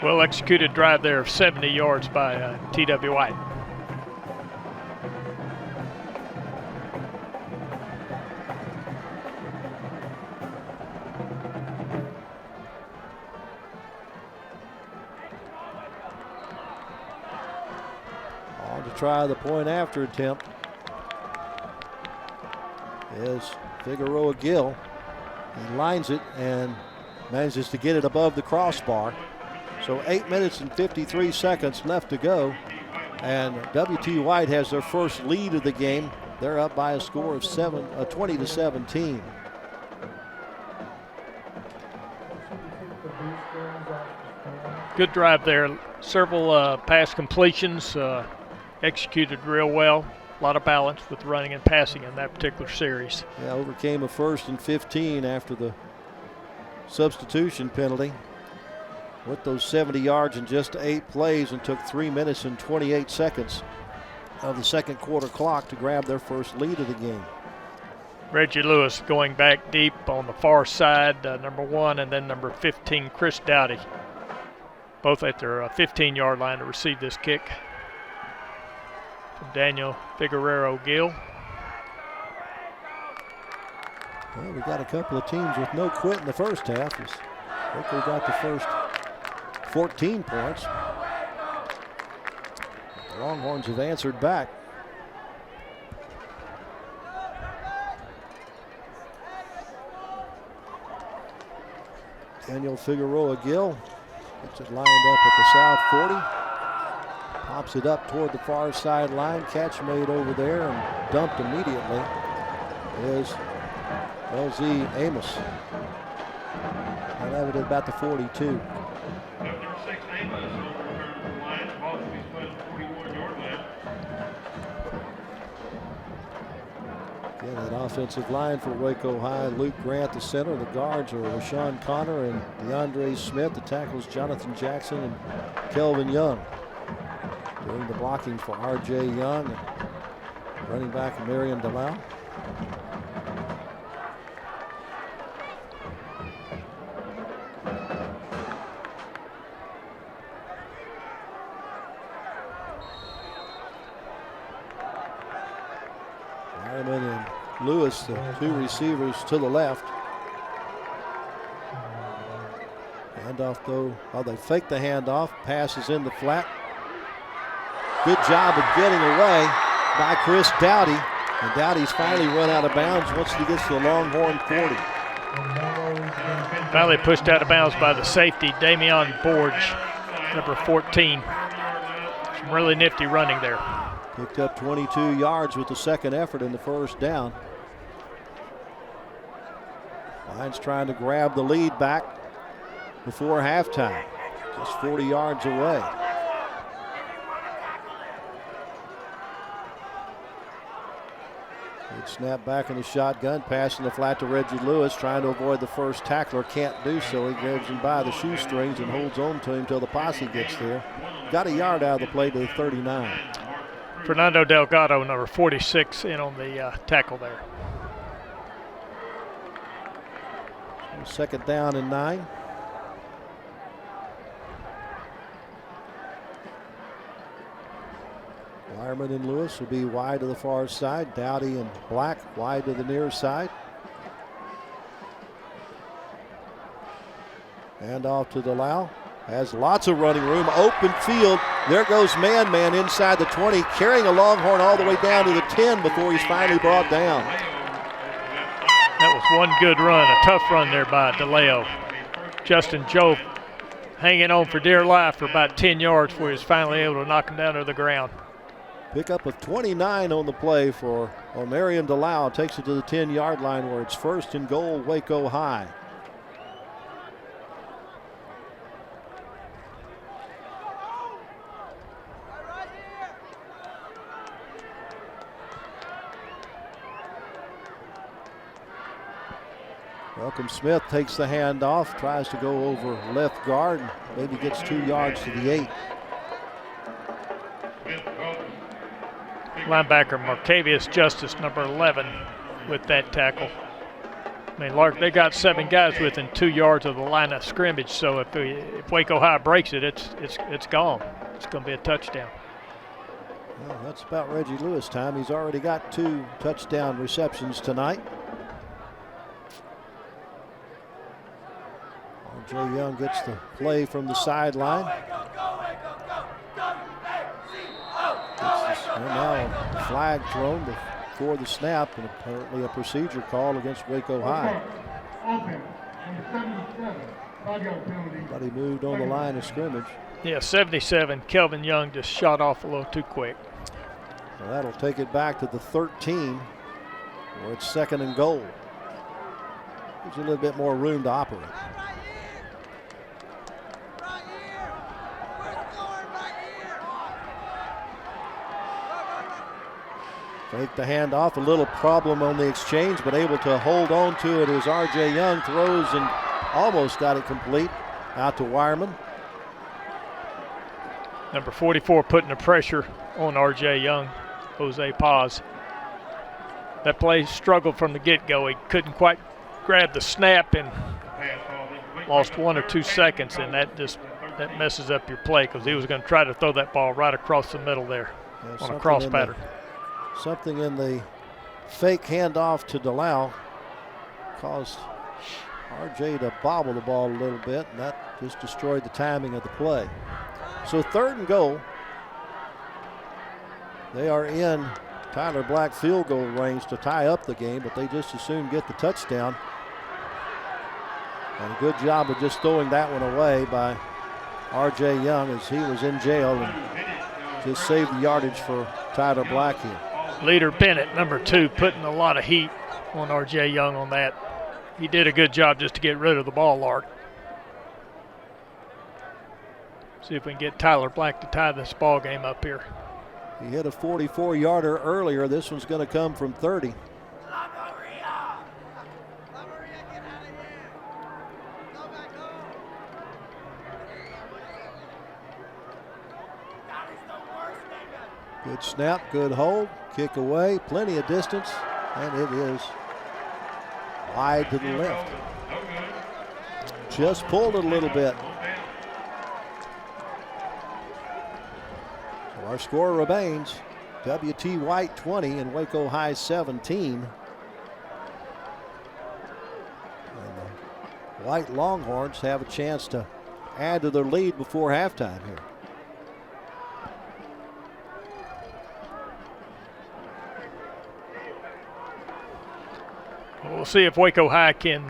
Well executed drive there of 70 yards by T.W. White. On to try the point after attempt is Figueroa Gill. He lines it and manages to get it above the crossbar. So 8 minutes and 53 seconds left to go. And W.T. White has their first lead of the game. They're up by a score of 20-17. Good drive there. Several pass completions, executed real well. A lot of balance with running and passing in that particular series. Yeah, overcame a 1st and 15 after the substitution penalty. with those 70 yards in just 8 plays and took 3 minutes and 28 seconds of the second quarter clock to grab their first lead of the game. Reggie Lewis going back deep on the far side, number 1, and then number 15, Chris Dowdy, both at their 15-yard line to receive this kick from Daniel Figueroa Gill. Well, we got a couple of teams with no quit in the first half. I think we got the first 14 points. The Longhorns have answered back. Daniel Figueroa Gill gets it lined up at the south 40. Pops it up toward the far sideline. Catch made over there and dumped immediately is LZ Amos. And that at about the 42. Number 6, Amos, on the return to the line. The ball will be split at the 41-yard line. Again, that offensive line for Waco High. Luke Grant, the center. The guards are Rashawn Connor and DeAndre Smith. The tackles, Jonathan Jackson and Kelvin Young. Doing the blocking for R.J. Young. Running back Marion DeLau. Lyman and Lewis, the two receivers to the left. Handoff though, they fake the handoff. Passes in the flat. Good job of getting away by Chris Dowdy. And Dowdy's finally run out of bounds once he gets to the Longhorn 40. Finally pushed out of bounds by the safety, Damian Borge, number 14. Some really nifty running there. Picked up 22 yards with the second effort in the first down. Lions trying to grab the lead back before halftime. Just 40 yards away. Good snap back in the shotgun, passing the flat to Reggie Lewis, trying to avoid the first tackler. Can't do so. He grabs him by the shoestrings and holds on to him until the posse gets there. Got a yard out of the play to the 39. Fernando Delgado, number 46, in on the tackle there. Second down and 9. Wireman and Lewis will be wide to the far side. Dowdy and Black wide to the near side. Hand off to DeLau. Has lots of running room. Open field. There goes man inside the 20, carrying a Longhorn all the way down to the 10 before he's finally brought down. That was one good run, a tough run there by DeLeo. Justin Joe hanging on for dear life for about 10 yards before he was finally able to knock him down to the ground. Pickup of 29 on the play for Omarion DeLau. Takes it to the 10-yard line where it's first and goal, Waco High. Malcolm Smith takes the handoff, tries to go over left guard, maybe gets 2 yards to the 8. Linebacker Marcavius Justice, number 11, with that tackle. I mean, Lark, they got 7 guys within 2 yards of the line of scrimmage, so if Waco High breaks it, it's gone. It's going to be a touchdown. Well, that's about Reggie Lewis time. He's already got 2 touchdown receptions tonight. Jay Young gets the play from the sideline. Now a flag thrown before the snap, and apparently a procedure call against Waco High. But he moved on the line of scrimmage. Yeah, 77. Kelvin Young just shot off a little too quick. So that'll take it back to the 13, where it's second and goal. Gives you a little bit more room to operate. Fake the handoff, a little problem on the exchange, but able to hold on to it as R.J. Young throws and almost got it complete out to Wireman. Number 44 putting the pressure on R.J. Young, Jose Paz. That play struggled from the get-go. He couldn't quite grab the snap and lost 1 or 2 seconds, and that messes up your play because he was going to try to throw that ball right across the middle there on a cross pattern. Something in the fake handoff to Delau caused RJ to bobble the ball a little bit, and that just destroyed the timing of the play. So 3rd and goal. They are in Tyler Black field goal range to tie up the game, but they just as soon get the touchdown. And a good job of just throwing that one away by R.J. Young as he was in jail and just saved the yardage for Tyler Black here. Leader Bennett, number 2, putting a lot of heat on R.J. Young on that. He did a good job just to get rid of the ball arc. See if we can get Tyler Black to tie this ball game up here. He hit a 44-yarder earlier. This one's going to come from 30. Good snap, good hold, kick away, plenty of distance, and it is wide to the left. Just pulled it a little bit. So our score remains W.T. White 20 and Waco High 17. And the White Longhorns have a chance to add to their lead before halftime here. We'll see if Waco High can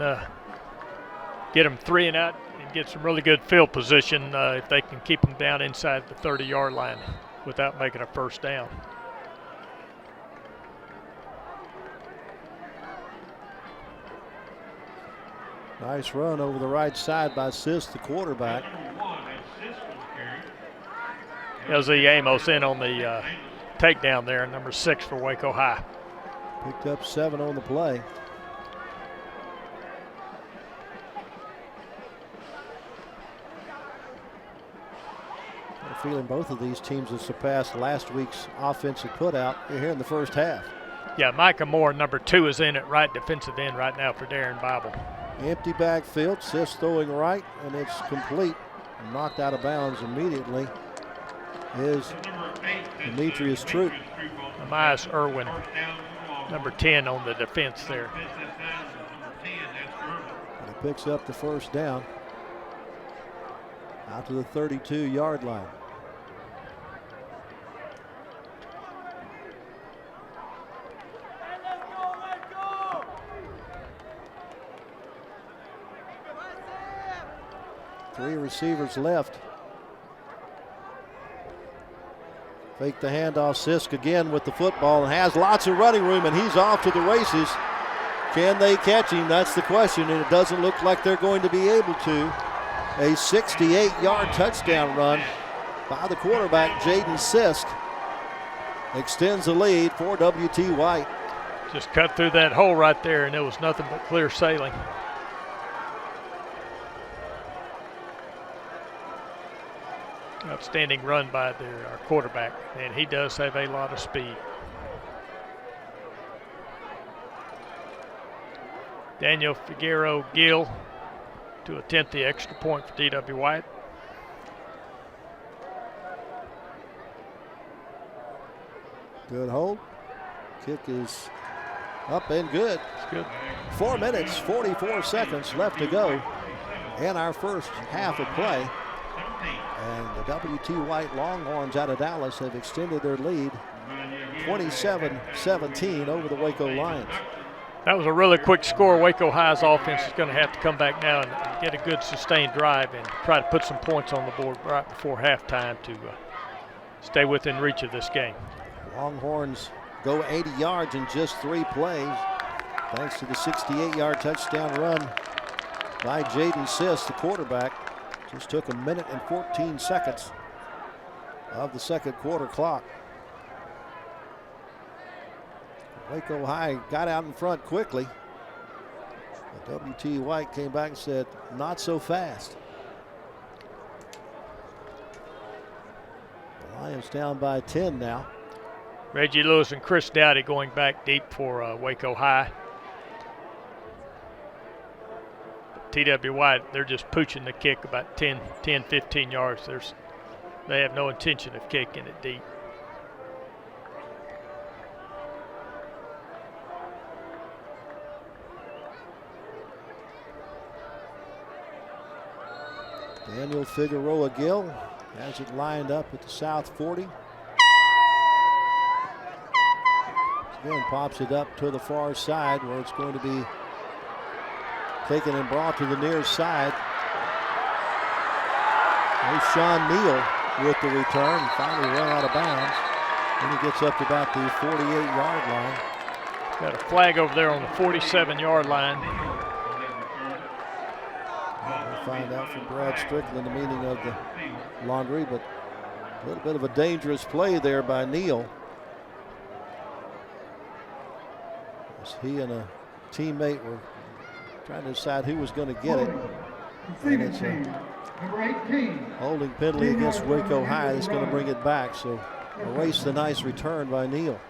get them 3 and out and get some really good field position if they can keep them down inside the 30-yard line without making a first down. Nice run over the right side by Sis, the quarterback. L.Z. Amos in on the takedown there, number 6 for Waco High. Picked up 7 on the play. I'm feeling both of these teams have surpassed last week's offensive putout here in the first half. Yeah, Micah Moore, number 2, is in at right defensive end right now for Darren Bible. Empty backfield, Sis throwing right, and it's complete. Knocked out of bounds immediately is Demetrius Troop. Amias Irwin, number 10 on the defense there. And he picks up the first down out to the 32-yard line. Three receivers left. Fake the handoff. Sisk again with the football and has lots of running room, and he's off to the races. Can they catch him? That's the question, and it doesn't look like they're going to be able to. A 68-yard touchdown run by the quarterback, Jaden Sisk, extends the lead for W.T. White. Just cut through that hole right there, and it was nothing but clear sailing. Outstanding run by our quarterback, and he does have a lot of speed. Daniel Figueroa Gill to attempt the extra point for D.W. White. Good hold. Kick is up and good. It's good. 4 minutes, 44 seconds left to go in our first half of play. And the W.T. White Longhorns out of Dallas have extended their lead 27-17 over the Waco Lions. That was a really quick score. Waco High's offense is going to have to come back now and get a good sustained drive and try to put some points on the board right before halftime to stay within reach of this game. Longhorns go 80 yards in just 3 plays thanks to the 68-yard touchdown run by Jaden Sisk, the quarterback. Just took a minute and 14 seconds of the second quarter clock. Waco High got out in front quickly. But W.T. White came back and said, not so fast. Lions down by 10 now. Reggie Lewis and Chris Dowdy going back deep for Waco High. TWY, they're just pooching the kick about 10, 15 yards. They have no intention of kicking it deep. Daniel Figueroa Gill has it lined up at the South 40. Again, pops it up to the far side where it's going to be taken and brought to the near side. There's Sean Neal with the return. Finally run out of bounds. Then he gets up to about the 48-yard line. Got a flag over there on the 47-yard line. We'll find out from Brad Strickland the meaning of the laundry, but a little bit of a dangerous play there by Neal. As he and a teammate were trying to decide who was going to get it. And it's a holding penalty against Waco High that's going to bring it back. So erase the nice return by Neal.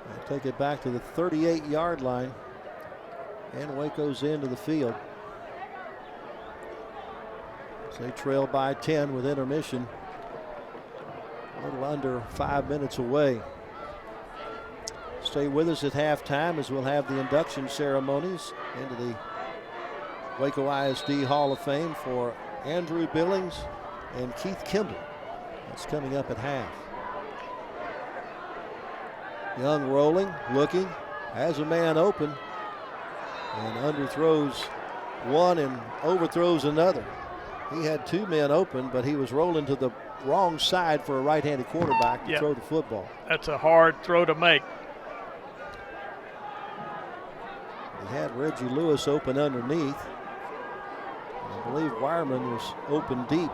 They'll take it back to the 38-yard line. And Waco's into the field. They trail by 10 with intermission. A little under 5 minutes away. Stay with us at halftime as we'll have the induction ceremonies into the Waco ISD Hall of Fame for Andrew Billings and Keith Kimball. That's coming up at half. Young rolling, looking, has a man open, and underthrows one and overthrows another. He had two men open, but he was rolling to the wrong side for a right-handed quarterback to throw the football. That's a hard throw to make. He had Reggie Lewis open underneath. I believe Wireman was open deep.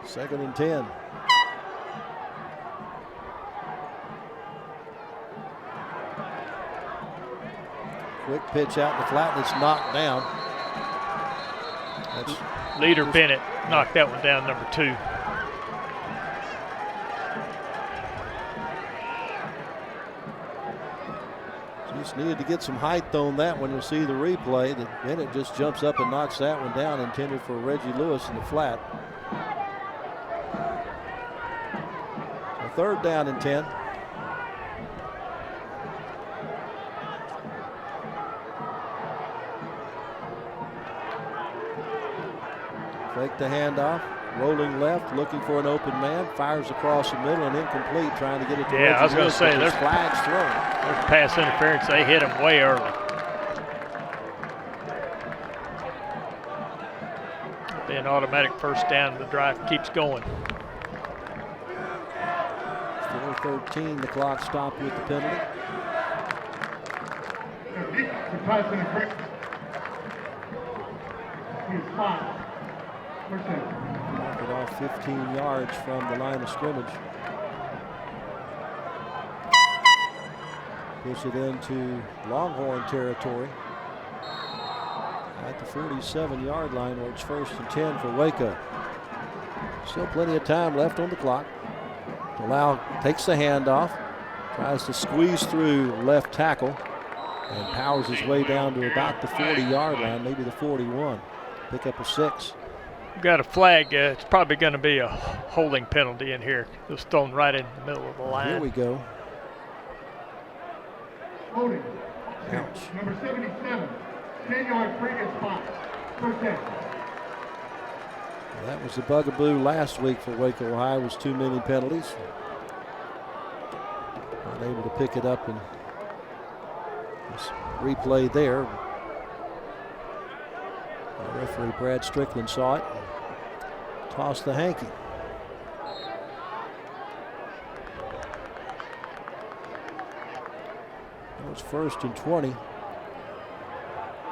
Second and 10. Quick pitch out in the flat, and it's knocked down. Leader Bennett knocked that one down, number 2. Just needed to get some height on that one. You'll see the replay that Bennett just jumps up and knocks that one down, intended for Reggie Lewis in the flat. So third down and 10. Fake the handoff, rolling left, looking for an open man, fires across the middle and incomplete, trying to get it to Reggie I was going to say, there's flags thrown. There's pass interference. They hit him way early. It'll be an automatic first down. The drive keeps going. 4:13, the clock stopped with the penalty. Knock it off 15 yards from the line of scrimmage. Push it into Longhorn territory at the 47-yard line where it's 1st and 10 for Waco. Still plenty of time left on the clock. Delau takes the handoff, tries to squeeze through left tackle, and powers his way down to about the 40-yard line, maybe the 41. Pick up a 6. Got a flag. It's probably going to be a holding penalty in here. It was thrown right in the middle of the line. Here we go. Holding. Ouch. Number 77, 10-yard previous spot. First down. Well, that was the bugaboo last week for Waco High, was too many penalties. Not able to pick it up and just replay there. The referee Brad Strickland saw it. Tossed the hanky. It was 1st and 20.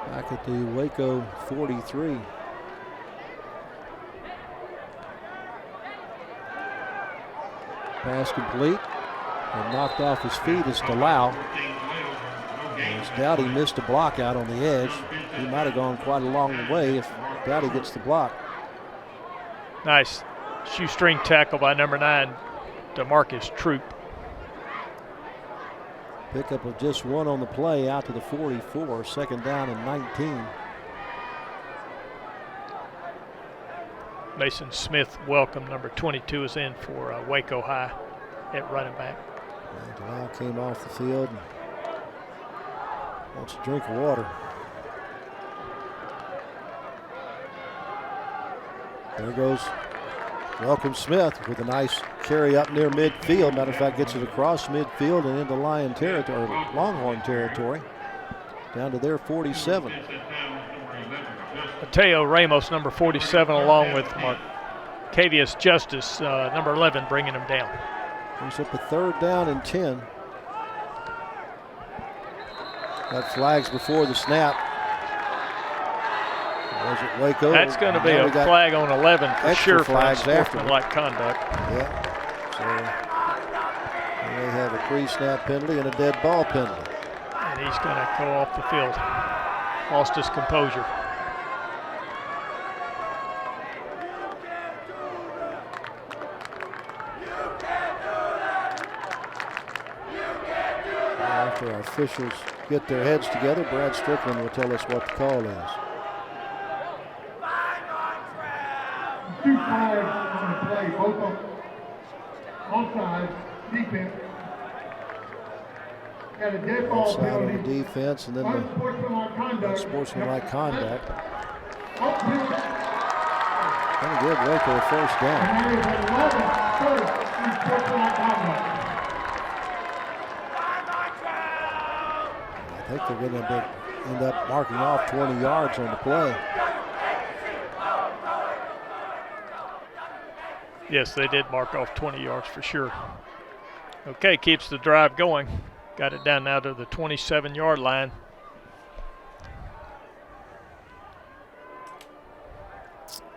Back at the Waco 43. Pass complete. And knocked off his feet is Delau. As Dowdy missed a block out on the edge. He might have gone quite a long way if Dowdy gets the block. Nice shoestring tackle by number 9, DeMarcus Troop. Pickup of just one on the play out to the 44, second down and 19. Mason Smith, welcome. Number 22 is in for Waco High at running back. Delau came off the field and wants a drink of water. There goes Welcome Smith with a nice carry up near midfield. Matter of fact, gets it across midfield and into Lion territory, Longhorn territory, down to their 47. Mateo Ramos, number 47, along with Marcavius Justice, number 11, bringing him down. He's up a third down and 10. Got flags before the snap. Was it Waco? That's going to be a flag on 11 for sure for unsportsmanlike conduct. Yeah. So they have a pre-snap penalty and a dead ball penalty. And he's going to go off the field. Lost his composure. After our officials get their heads together, Brad Strickland will tell us what the call is. 2 flags on the play, both onside, defense. Got a dead ball Offside on penalty. the defense and then the unsportsmanlike conduct. Going to give Waco a first down. And there is 11 first unsportsmanlike conduct. I think they're going to end up marking off 20 yards on the play. Yes, they did mark off 20 yards for sure. Okay, keeps the drive going. Got it down now to the 27-yard line.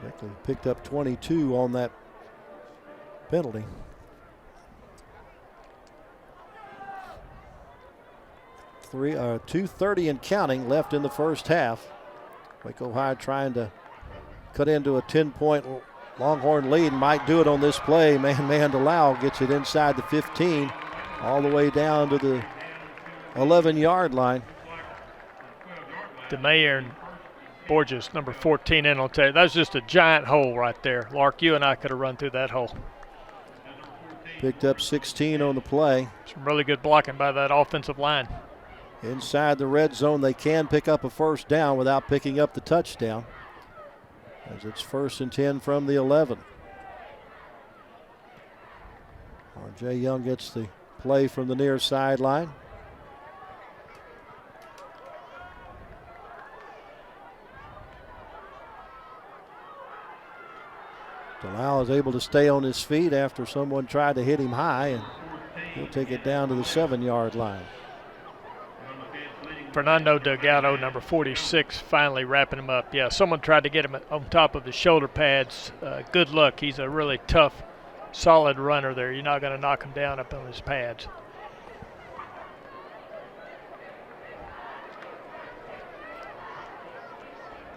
They picked up 22 on that penalty. 2:30 and counting left in the first half. Waco High trying to cut into a 10-point Longhorn lead. Might do it on this play. Man Delau gets it inside the 15, all the way down to the 11-yard line. DeMayer and Borges, number 14, in on tape. That's just a giant hole right there. Lark, you and I could have run through that hole. Picked up 16 on the play. Some really good blocking by that offensive line. Inside the red zone, they can pick up a first down without picking up the touchdown, as it's 1st and 10 from the 11. R.J. Young gets the play from the near sideline. Delau is able to stay on his feet after someone tried to hit him high, and he'll take it down to the 7-yard line. Fernando Delgado, number 46, finally wrapping him up. Yeah, someone tried to get him on top of the shoulder pads. Good luck. He's a really tough, solid runner there. You're not going to knock him down up on his pads.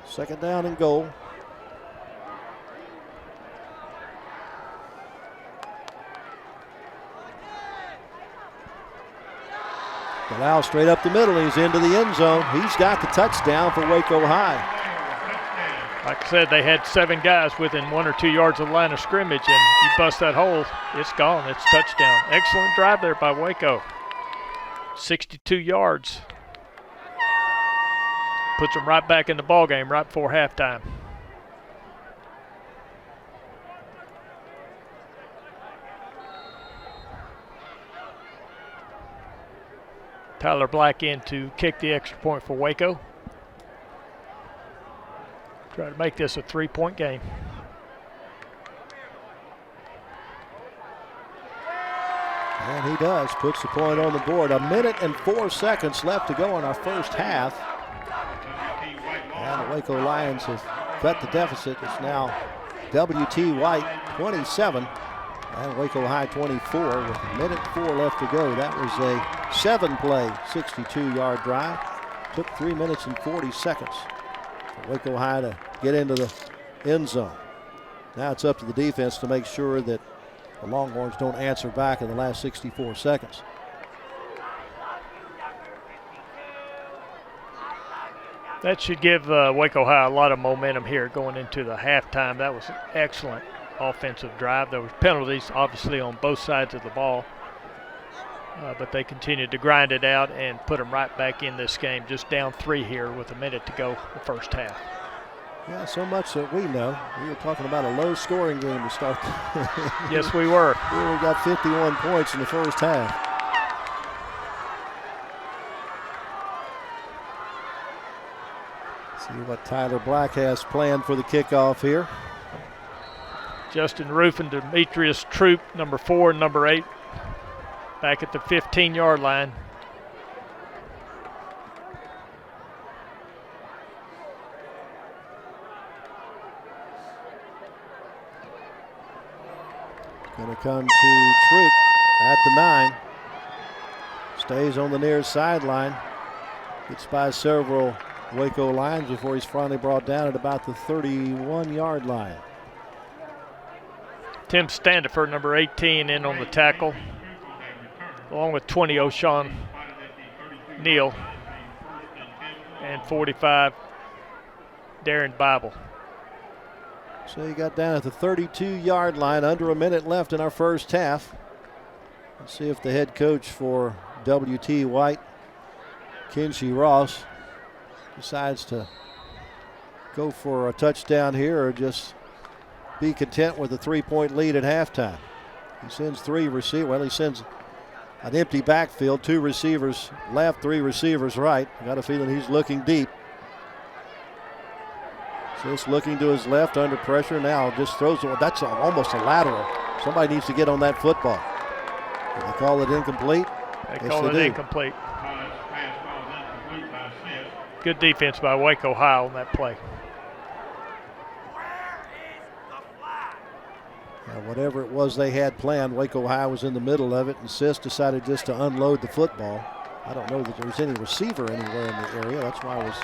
Second down and goal. Delau straight up the middle. He's into the end zone. He's got the touchdown for Waco High. Like I said, they had 7 guys within 1 or 2 yards of the line of scrimmage, and you bust that hole, it's gone. It's touchdown. Excellent drive there by Waco. 62 yards. Puts them right back in the ballgame right before halftime. Tyler Black in to kick the extra point for Waco. Try to make this a 3-point game. And he does. Puts the point on the board. 1 minute and 4 seconds left to go in our first half. And the Waco Lions have cut the deficit. It's now W.T. White 27, And Waco High 24 with 1:04 left to go. That was a 7-play, 62-yard drive. Took 3 minutes and 40 seconds for Waco High to get into the end zone. Now it's up to the defense to make sure that the Longhorns don't answer back in the last 64 seconds. That should give Waco High a lot of momentum here going into the halftime. That was an excellent offensive drive. There was penalties, obviously, on both sides of the ball. But they continued to grind it out and put them right back in this game, just down 3 here with a minute to go the first half. Yeah, so much that we know. We were talking about a low-scoring game to start. Yes, we were. We only got 51 points in the first half. See what Tyler Black has planned for the kickoff here. Justin Roof and Demetrius Troop, number 4 and number 8, back at the 15-yard line. Going to come to Troop at the 9. Stays on the near sideline. Gets by several Waco lines before he's finally brought down at about the 31-yard line. Tim Standifer, number 18, in on the tackle, along with 20, O'Shawn Neal, and 45, Darren Bible. So he got down at the 32-yard line, under a minute left in our first half. Let's see if the head coach for WT White, Kinsey Ross, decides to go for a touchdown here or just be content with a 3-point lead at halftime. He sends 3 receivers. Well, he sends an empty backfield, 2 receivers left, 3 receivers right. I got a feeling he's looking deep. Just looking to his left under pressure now. Just throws it. That's almost a lateral. Somebody needs to get on that football. Did they call it incomplete? They call it incomplete. Good defense by Waco High on that play. Whatever it was they had planned, Waco High was in the middle of it, and Sis decided just to unload the football. I don't know that there was any receiver anywhere in the area. That's why I was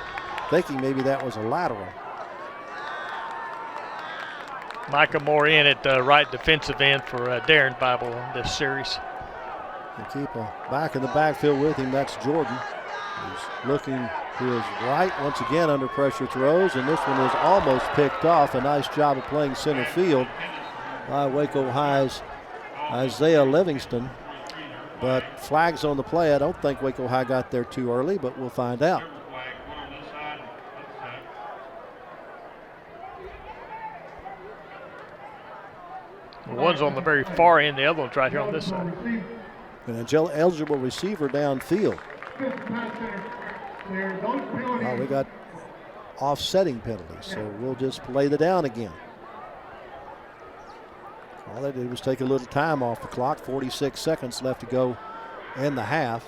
thinking maybe that was a lateral. Micah Moore in at the right defensive end for Darren Bible on this series. They keep a back in the backfield with him. That's Jordan. He's looking to his right once again under pressure throws, and this one is almost picked off. A nice job of playing center field by Waco High's Isaiah Livingston. But flags on the play. I don't think Waco High got there too early, but we'll find out. One's on the very far end, the other one's right here on this side. An eligible receiver downfield. Oh, we got offsetting penalties, so we'll just play the down again. All they did was take a little time off the clock. 46 seconds left to go in the half.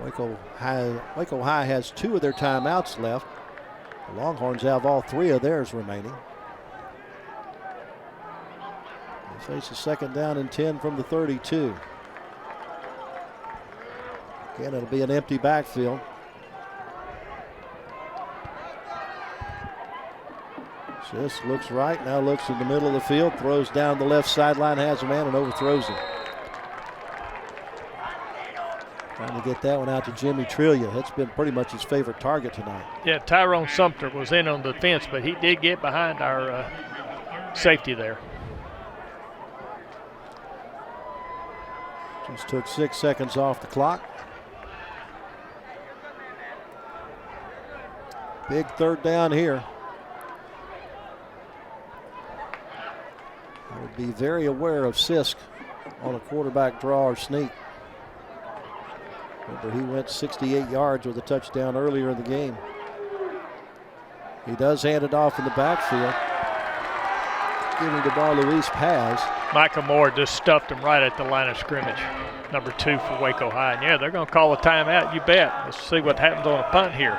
Waco High has 2 of their timeouts left. The Longhorns have all 3 of theirs remaining. They face a second down and 10 from the 32. Again, it'll be an empty backfield. Just looks right, now looks in the middle of the field, throws down the left sideline, has a man and overthrows him. Trying to get that one out to Jimmy Trillia. That's been pretty much his favorite target tonight. Yeah, Tyrone Sumter was in on the fence, but he did get behind our safety there. Just took 6 seconds off the clock. Big third down here. I would be very aware of Sisk on a quarterback draw or sneak. Remember, he went 68 yards with a touchdown earlier in the game. He does hand it off in the backfield. Giving the ball Luis Paz. Micah Moore just stuffed him right at the line of scrimmage. Number 2 for Waco High. And yeah, they're going to call a timeout, you bet. Let's see what happens on a punt here.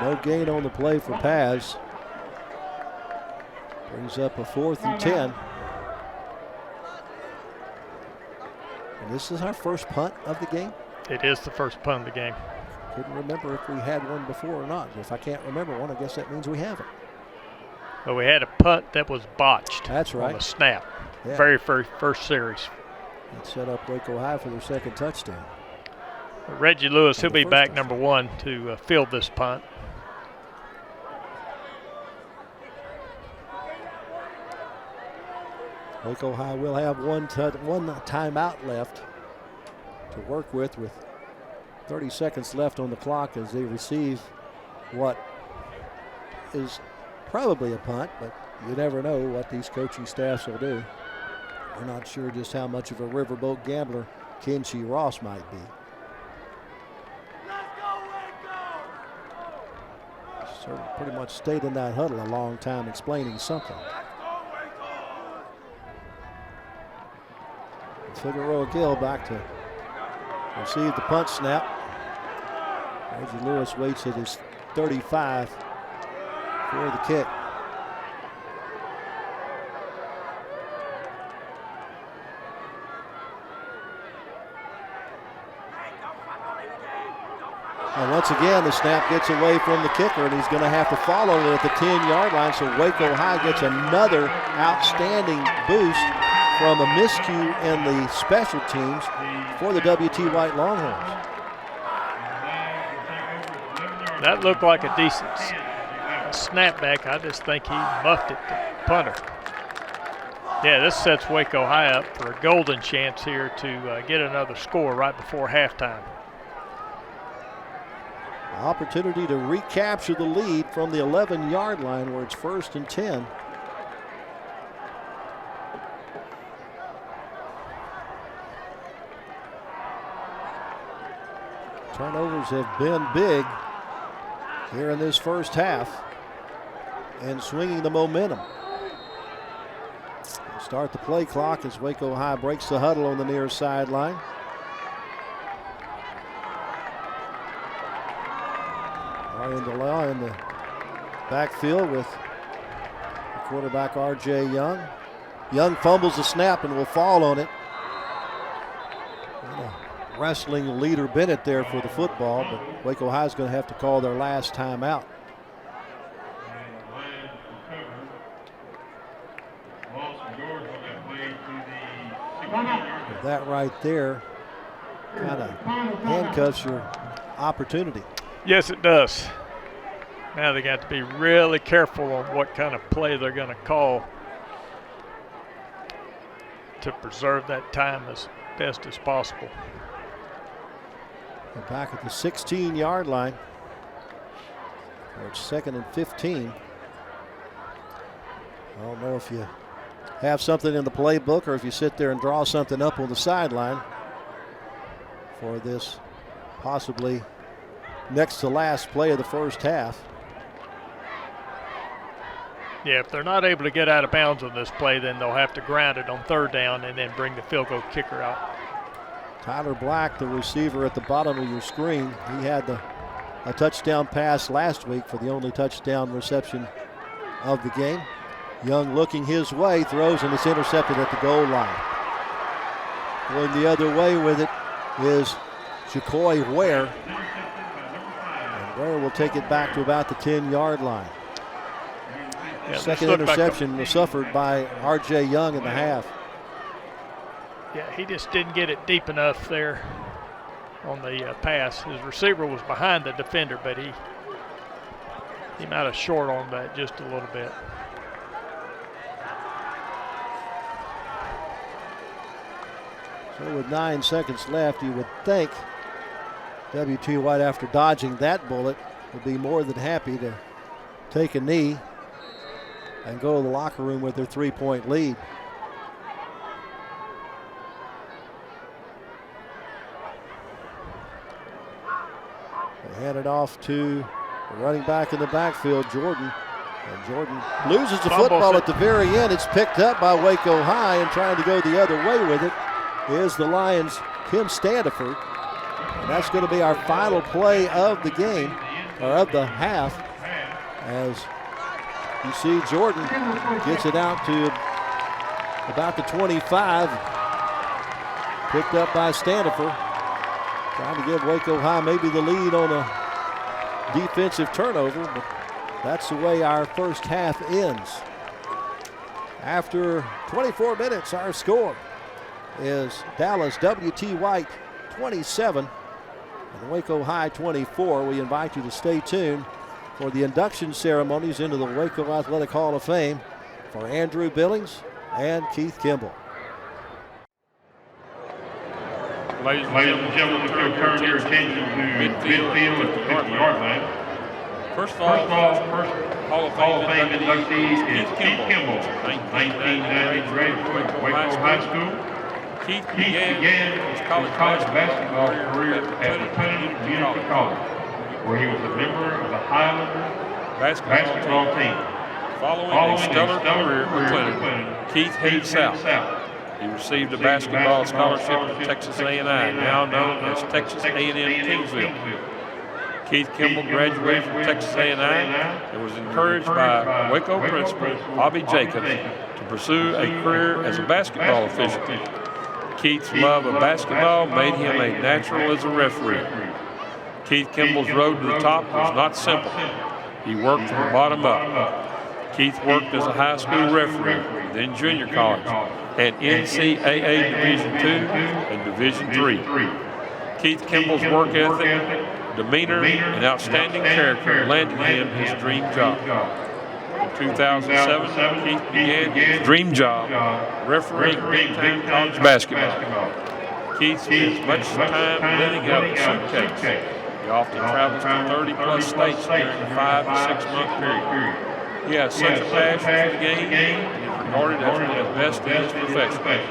No gain on the play for Paz. Brings up a 4th and 10. And this is our first punt of the game. It is the first punt of the game. Couldn't remember if we had one before or not. If I can't remember one, I guess that means we haven't. But we had a punt that was botched. That's right. On the snap. Yeah. Very first series. It set up Waco High for their second touchdown. Reggie Lewis, he'll be back touchdown. number 1 to field this punt. Waco High will have one timeout left to work with 30 seconds left on the clock as they receive what is probably a punt, but you never know what these coaching staffs will do. We're not sure just how much of a riverboat gambler Kenshi Ross might be. So pretty much stayed in that huddle a long time explaining something. Figueroa Gill back to receive the punt snap. Reggie Lewis waits at his 35 for the kick. And once again, the snap gets away from the kicker, and he's going to have to follow it at the 10-yard line. So Waco High gets another outstanding boost from a miscue in the special teams for the W.T. White Longhorns. That looked like a decent snapback. I just think he muffed it to punter. Yeah, this sets Waco High up for a golden chance here to get another score right before halftime. Opportunity to recapture the lead from the 11-yard line where it's 1st and 10. Turnovers have been big here in this first half and swinging the momentum. Start the play clock as Waco High breaks the huddle on the near sideline. Ryan DeLaw in the backfield with the quarterback R.J. Young. Young fumbles the snap and will fall on it. Wrestling leader Bennett there for the football, but Waco High is going to have to call their last timeout. That right there kind of handcuffs your opportunity. Yes, it does. Now they got to be really careful on what kind of play they're going to call to preserve that time as best as possible. And back at the 16-yard line. It's 2nd and 15. I don't know if you have something in the playbook or if you sit there and draw something up on the sideline for this possibly next to last play of the first half. Yeah, if they're not able to get out of bounds on this play, then they'll have to ground it on 3rd down and then bring the field goal kicker out. Tyler Black, the receiver at the bottom of your screen, he had a touchdown pass last week for the only touchdown reception of the game. Young looking his way, throws, and it's intercepted at the goal line. Going the other way with it is Jacoy Ware. And Ware will take it back to about the 10-yard line. Yeah, second interception was suffered by R.J. Young in the half. Yeah, he just didn't get it deep enough there on the pass. His receiver was behind the defender, but he might have short on that just a little bit. So with 9 seconds left, you would think W.T. White, after dodging that bullet, would be more than happy to take a knee and go to the locker room with their 3-point lead. They hand it off to the running back in the backfield, Jordan. And Jordan loses the football at the very end. It's picked up by Waco High, and trying to go the other way with it is the Lions' Kim Standiford. And that's going to be our final play of the game, or of the half, as You see Jordan gets it out to about the 25. Picked up by Standifer. Trying to give Waco High maybe the lead on a defensive turnover, but that's the way our first half ends. After 24 minutes, our score is Dallas W.T. White 27 and Waco High 24. We invite you to stay tuned for the induction ceremonies into the Waco Athletic Hall of Fame for Andrew Billings and Keith Kimball. Ladies and gentlemen, if you'll turn your attention to midfield at the 50-yard line. First of all, Hall of Fame inductee is Keith Kimball, 1998 graduate of Waco High School. Keith began his college basketball career at Lieutenant Community College, where he was a member of the Highlanders basketball team. Following a stellar career at Lieutenant, Keith headed south. He received a basketball scholarship at Texas A&I, now known as Texas A&M Kingsville. Keith Kimball graduated from Texas A&I and was encouraged by Waco principal Bobby Jacobs to pursue a career as a basketball official. Keith's love of basketball made him a natural as a referee. Keith Kimball's road to the top was not simple. He worked from the bottom up. Keith worked as a high school referee, then junior college, and NCAA Division II and Division III. Keith Kimball's work ethic, demeanor, and outstanding character landed him his dream job. In 2007, Keith began his dream job refereeing big-time college basketball. Keith spends much time living out of the suitcase. He often travels to 30-plus states during a 5 to 6 month period. He has such a passion for the game and is regarded as one of the best in his profession.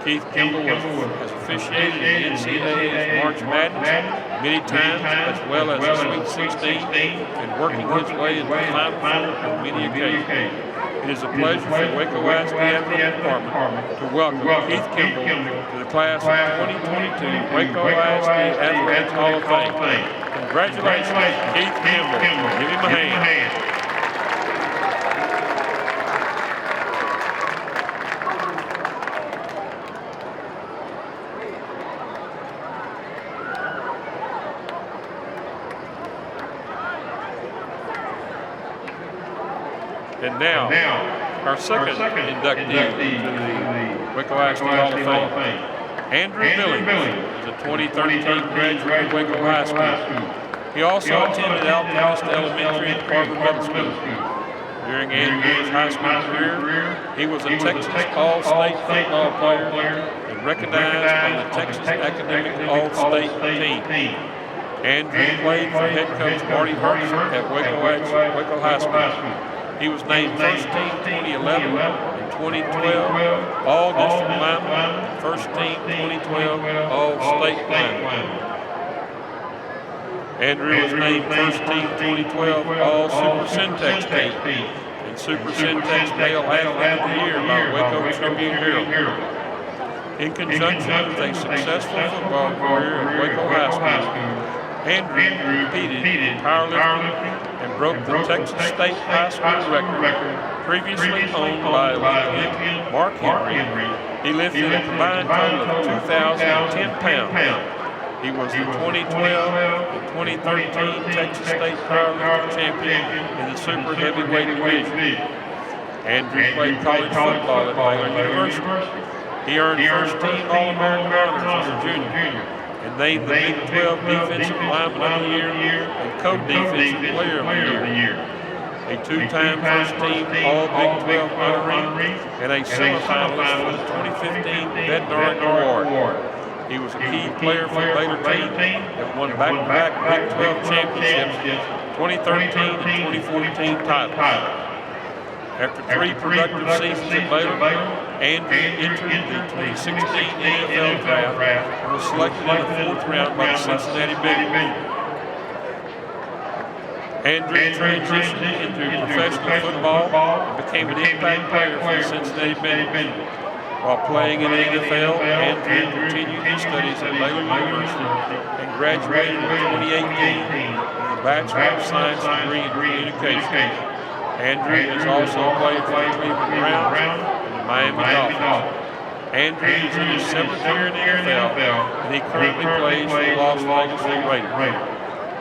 Keith Kimball has officiated in the NCAA's March Madness many times, as well as the Sweet 16, and working his way into the Final Four on many occasions. It is a pleasure for Waco ISD Athletic Department to welcome Keith Kimball to the class of 2022 Waco ISD Athletic Hall of Fame. Congratulations, Keith Kimball. Give him a hand. And now, our second inductee to the Waco ISD Hall of Fame, Andrew Billings is a 2013 graduate of Waco High School. He also attended Alpinist Elementary and Carver Middle School. During Andrew's high school career, he was a Texas All-State football player and recognized on the Texas Academic All-State team. Andrew played for head coach Marty Hurst at Waco High School. He was named first team 2011 and 2012 All-District lineman, first team 2012 All-State lineman. Andrew was named first team 2012 All-Super Syntax team and Super Syntax Male Athlete of the Year by Waco Tribune Herald. In conjunction with a successful football career at Waco High School, Andrew competed in powerlifting and broke the Texas State High School record previously owned by Olympian Mark Henry. He lifted a combined total of 2,010 pounds. He was the 2012 and 2013 Texas State Powerlifting Champion in the super heavyweight division. Andrew played college football at Baylor University. He earned first team All-American honors as a junior and named the Big 12 Defensive Lineman of the Year and Co-Defensive Player of the Year. A two-time first team All-Big 12 honoree and a semifinalist for the 2015 Bednarik Award. He was a key player for the Baylor team that won back-to-back Big 12 championships, 2013 and 2014 titles. After 3 productive seasons at Baylor, Andrew entered the 2016 NFL Draft and was selected in the 4th round by the Cincinnati Bengals. Andrew transitioned into professional football and became an impact player for the Cincinnati Bengals. While playing in the NFL, Andrew continued his studies at Baylor University and graduated in 2018 with a Bachelor of Science degree in Communication. Andrew has also played for the Cleveland Browns and the Miami Dolphins. Andrew is in his 7th year in the NFL, and he currently plays for the Las Vegas Raiders.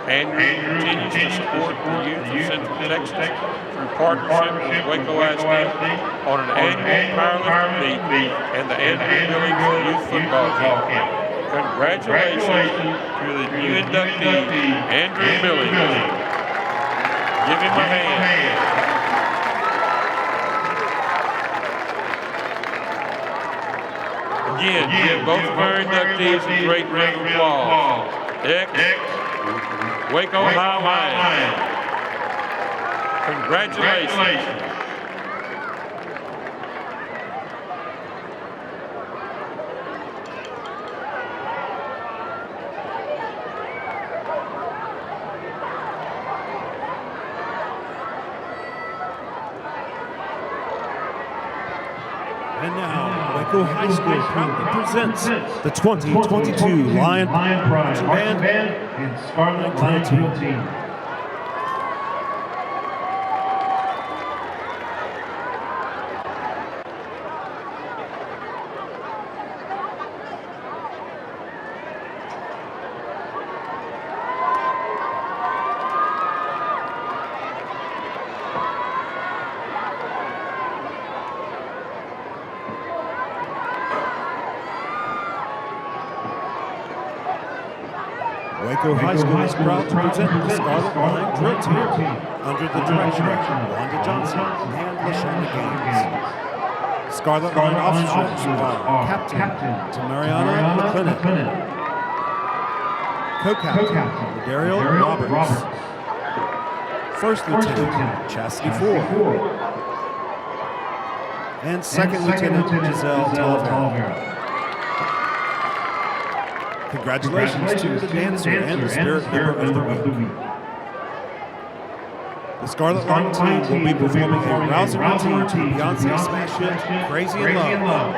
Andrew continues to support the youth of Central Texas through partnership with Waco ISD on an annual powerlifting meet and the Andrew Billings Youth Football Camp. Congratulations to the new inductee, Andrew Billings. Give him a hand. Again, give both of our inductees a great round of applause. Waco High Lions. Congratulations. And now, Waco High School proudly presents the 2022 Lion Pride Band and Scarlet Lion Field Team. Waco High School is proud to present the Scarlet Line Drill Team under the direction of Wanda Johnson and LaShawna Gaines. Scarlet Line officers are Captain Tamariana McClintock, Co-Captain Daryl Roberts, First Lieutenant Chastity Ford, and Second Lieutenant Giselle Talavera. Congratulations to the dancer and the spirit member of the week. The Scarlet Line team will be performing a rousing routine to the Beyonce smash hit Crazy in Love.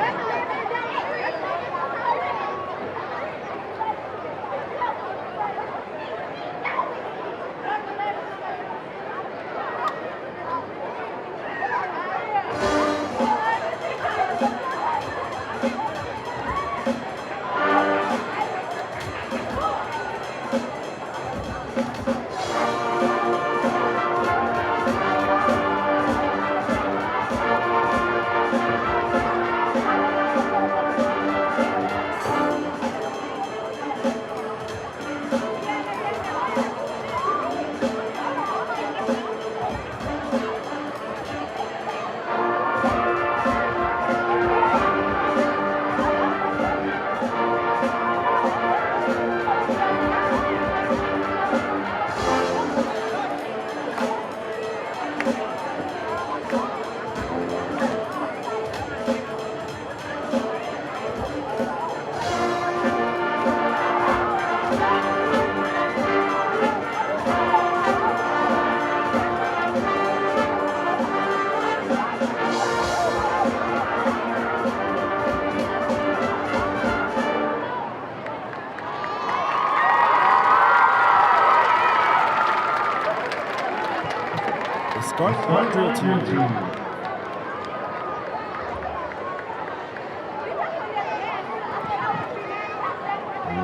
Scarlet Line Drill Team.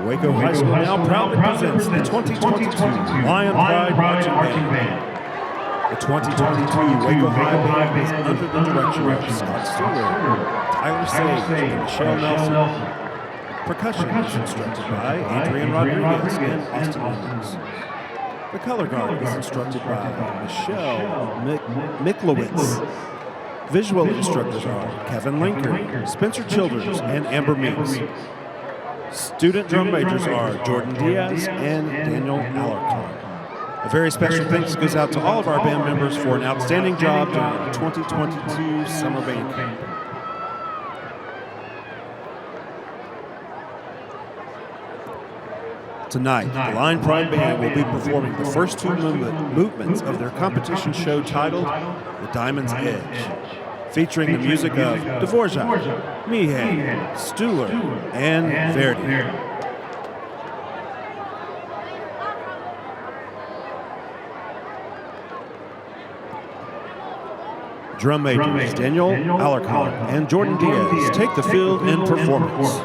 Waco High School now proudly presents the 2022 Lion Pride Marching Band. The 2022 Waco High Band is under the direction of Scott Stewart, Tyler Sage, and Michelle Nelson. Percussion is instructed by Adrian Rodriguez and Austin Williams. The color guard is instructed by Michelle Miklowitz. Visual instructors are Kevin Linker, Spencer Childers, and Amber Meeks. Student drum majors are Jordan Diaz and Daniel Alarcon. A very special thanks goes out to all of our band members for an outstanding job during the 2022 Summer Band Camp. Tonight, the Lion Pride Band will be performing the first two movements of their competition show titled The Diamond's Edge, featuring the music of Dvorak, Mihai, Stuhler, and Verdi. Drum majors Daniel Alarcon and Jordan Diaz take the field in performance.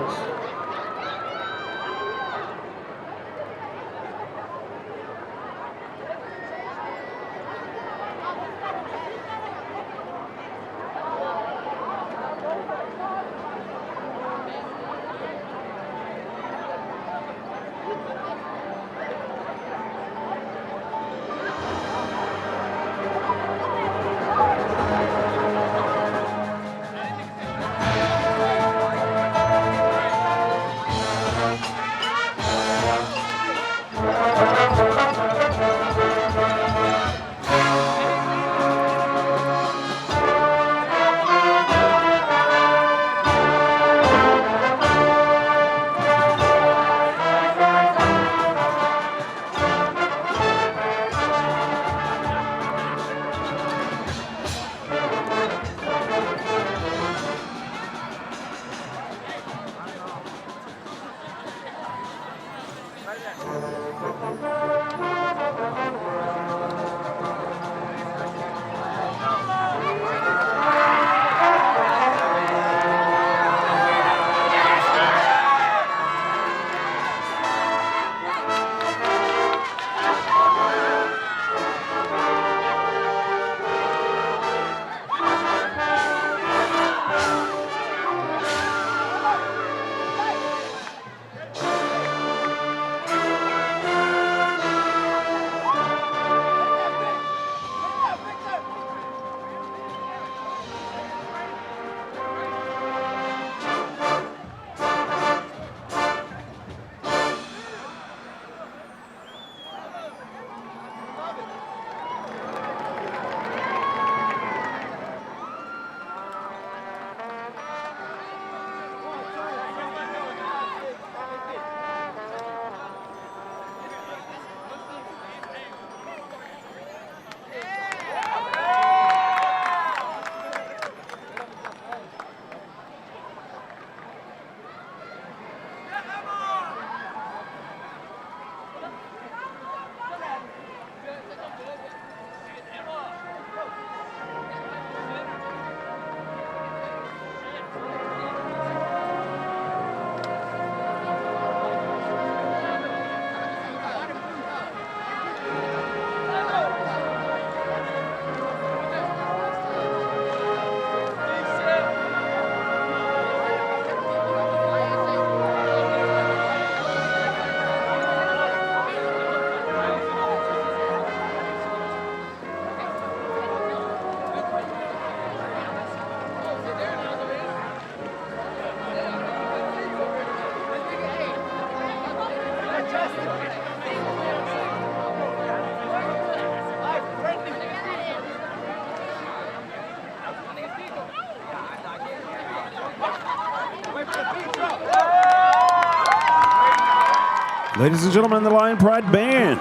Ladies and gentlemen, the Lion Pride Band.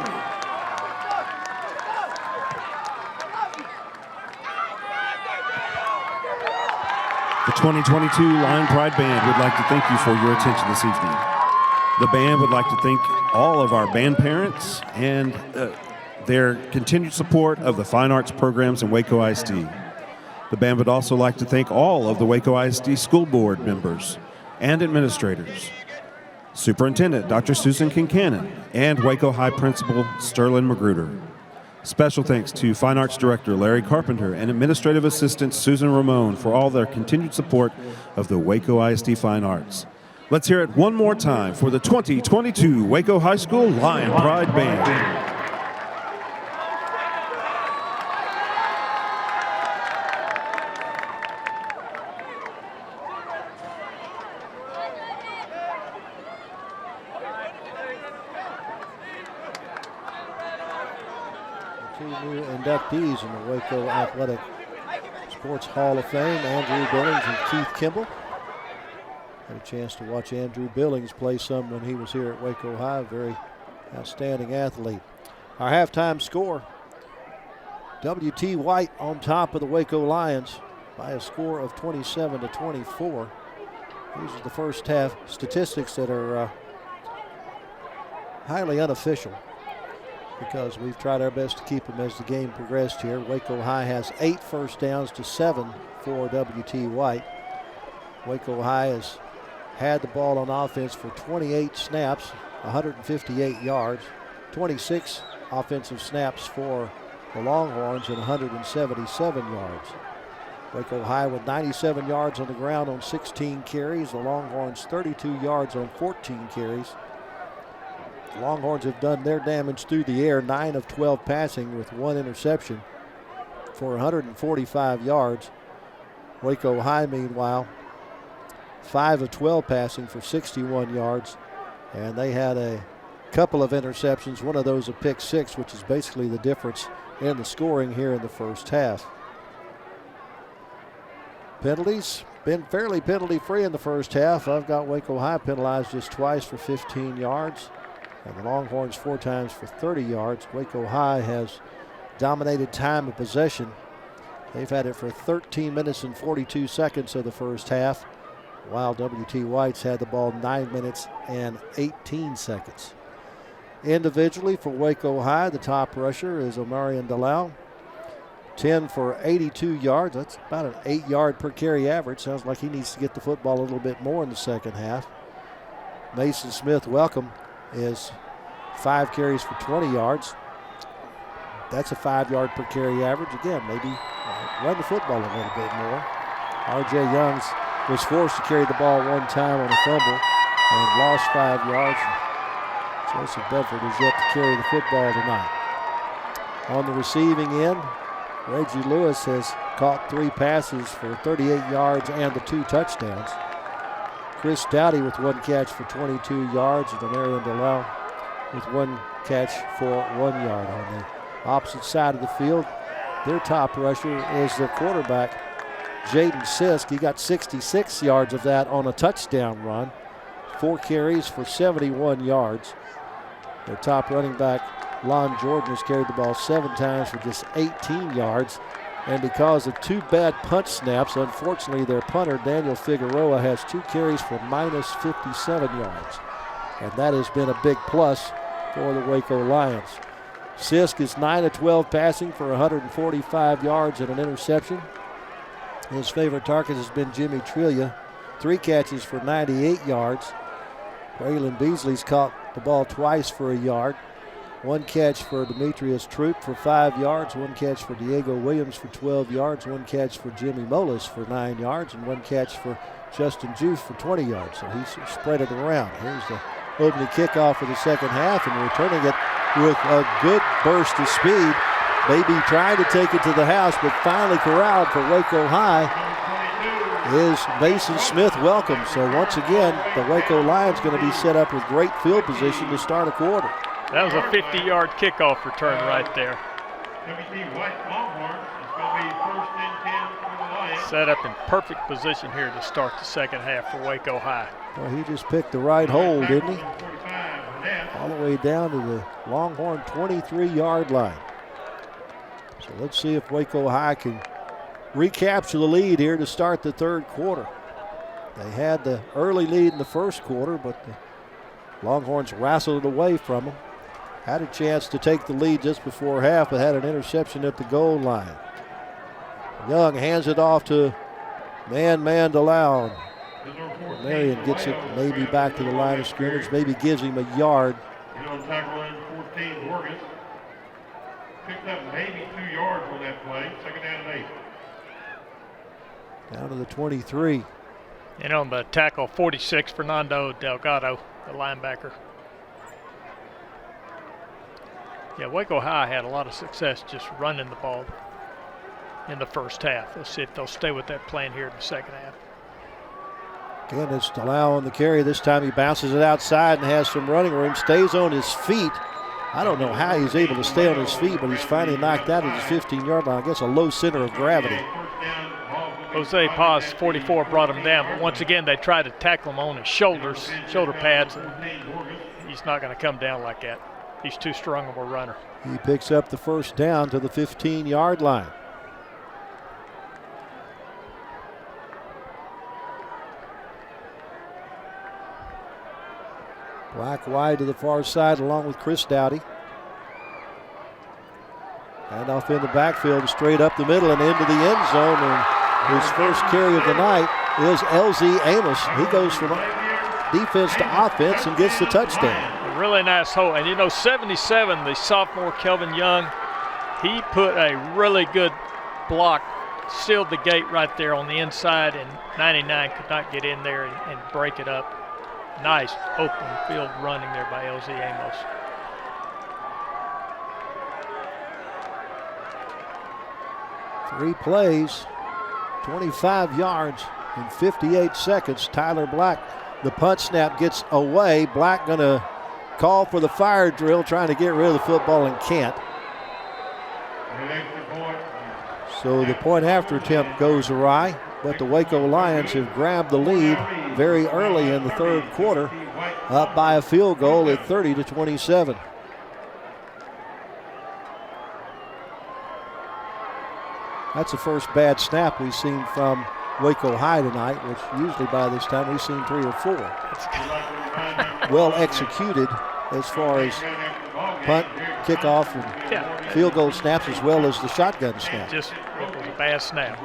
The 2022 Lion Pride Band would like to thank you for your attention this evening. The band would like to thank all of our band parents and their continued support of the fine arts programs in Waco ISD. The band would also like to thank all of the Waco ISD school board members and administrators, Superintendent Dr. Susan Kincannon, and Waco High Principal Sterling Magruder. Special thanks to Fine Arts Director Larry Carpenter and Administrative Assistant Susan Ramon for all their continued support of the Waco ISD Fine Arts. Let's hear it one more time for the 2022 Waco High School Lion Pride Band. Two new inductees in the Waco Athletic Sports Hall of Fame, Andrew Billings and Keith Kimball. Had a chance to watch Andrew Billings play some when he was here at Waco High. Very outstanding athlete. Our halftime score, W.T. White on top of the Waco Lions by a score of 27-24. These are the first half statistics that are highly unofficial. because we've tried our best to keep them as the game progressed here. Waco High has 8 first downs to 7 for W.T. White. Waco High has had the ball on offense for 28 snaps, 158 yards, 26 offensive snaps for the Longhorns and 177 yards. Waco High with 97 yards on the ground on 16 carries. The Longhorns 32 yards on 14 carries. The Longhorns have done their damage through the air, 9 of 12 passing with 1 interception for 145 yards. Waco High, meanwhile, 5 of 12 passing for 61 yards. And they had a couple of interceptions, one of those a pick six, which is basically the difference in the scoring here in the first half. Penalties, been fairly penalty free in the first half. I've got Waco High penalized just twice for 15 yards and the Longhorns 4 times for 30 yards. Waco High has dominated time of possession. They've had it for 13 minutes and 42 seconds of the first half, while W.T. White's had the ball 9 minutes and 18 seconds. Individually for Waco High, the top rusher is Omarion Delau. 10 for 82 yards. That's about an 8-yard per carry average. Sounds like he needs to get the football a little bit more in the second half. Mason Smith Welcome is 5 carries for 20 yards. That's a 5-yard per carry average. Again, maybe run the football a little bit more. R.J. Youngs was forced to carry the ball one time on a fumble and lost 5 yards. Joseph Bedford is yet to carry the football tonight. On the receiving end, Reggie Lewis has caught 3 passes for 38 yards and the 2 touchdowns. Chris Dowdy with 1 catch for 22 yards, and Omarion Delau with 1 catch for 1 yard. On the opposite side of the field, their top rusher is their quarterback, Jaden Sisk. He got 66 yards of that on a touchdown run, 4 carries for 71 yards. Their top running back, Lon Jordan, has carried the ball 7 times for just 18 yards. And because of 2 bad punt snaps, unfortunately, their punter, Daniel Figueroa, has 2 carries for minus 57 yards. And that has been a big plus for the Waco Lions. Sisk is 9 of 12 passing for 145 yards and an interception. His favorite target has been Jimmy Trillia, 3 catches for 98 yards. Waylon Beasley's caught the ball twice for a yard. 1 catch for Demetrius Troop for 5 yards, 1 catch for Diego Williams for 12 yards, 1 catch for Jimmy Molas for 9 yards, and 1 catch for Justin Juice for 20 yards. So he's spread it around. Here's the opening kickoff for the second half, and returning it with a good burst of speed. Maybe trying to take it to the house, but finally corralled for Waco High is Mason Smith Welcome. So once again, the Waco Lions going to be set up with great field position to start a quarter. That was a 50-yard kickoff return right there. W.T. White Longhorns is going to be first and 10 for the Lions. Set up in perfect position here to start the second half for Waco High. Well, he just picked the right hole, didn't he? All the way down to the Longhorn 23-yard line. So let's see if Waco High can recapture the lead here to start the third quarter. They had the early lead in the first quarter, but the Longhorns wrestled it away from them. Had a chance to take the lead just before half, but had an interception at the goal line. Young hands it off to Delau. Marion gets it maybe back to the line of scrimmage, maybe gives him a yard. On tackle line 14, Morgan. Picked up maybe 2 yards on that play. Second down and 8. Down to the 23. And on the tackle, 46, Fernando Delgado, the linebacker. Yeah, Waco High had a lot of success just running the ball in the first half. Let's see if they'll stay with that plan here in the second half. Again, it's Delau on the carry. This time he bounces it outside and has some running room, stays on his feet. I don't know how he's able to stay on his feet, but he's finally knocked out at the 15-yard line. I guess a low center of gravity. Jose Paz, 44, brought him down, but once again they tried to tackle him on his shoulders, shoulder pads, and he's not going to come down like that. He's too strong of a runner. He picks up the first down to the 15-yard line. Black wide to the far side along with Chris Dowdy. And off in the backfield, straight up the middle and into the end zone. And his first carry of the night is LZ Amos. He goes from defense to offense and gets the touchdown. A really nice hole. And you know, 77, the sophomore Kelvin Young, he put a really good block, sealed the gate right there on the inside, and 99 could not get in there and break it up. Nice open field running there by LZ Amos. Three plays, 25 yards in 58 seconds. Tyler Black, the punt snap gets away. Black going to call for the fire drill, trying to get rid of the football and can't. So the point after attempt goes awry, but the Waco Lions have grabbed the lead very early in the third quarter, up by a field goal at 30-27. That's the first bad snap we've seen from Waco High tonight, which usually by this time we've seen 3 or 4. Well executed as far as punt, kickoff, and field goal snaps, as well as the shotgun snap. Just it was a bad snap.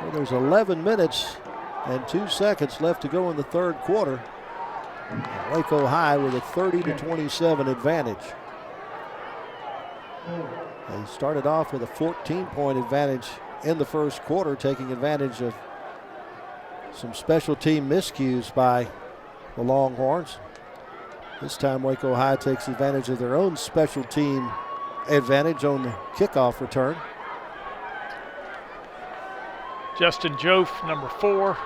So there's 11 minutes and 2 seconds left to go in the third quarter. Waco High with a 30-27 advantage. They started off with a 14-point advantage in the first quarter, taking advantage of some special team miscues by the Longhorns. This time Waco High takes advantage of their own special team advantage on the kickoff return. Justin Jofe, number 4,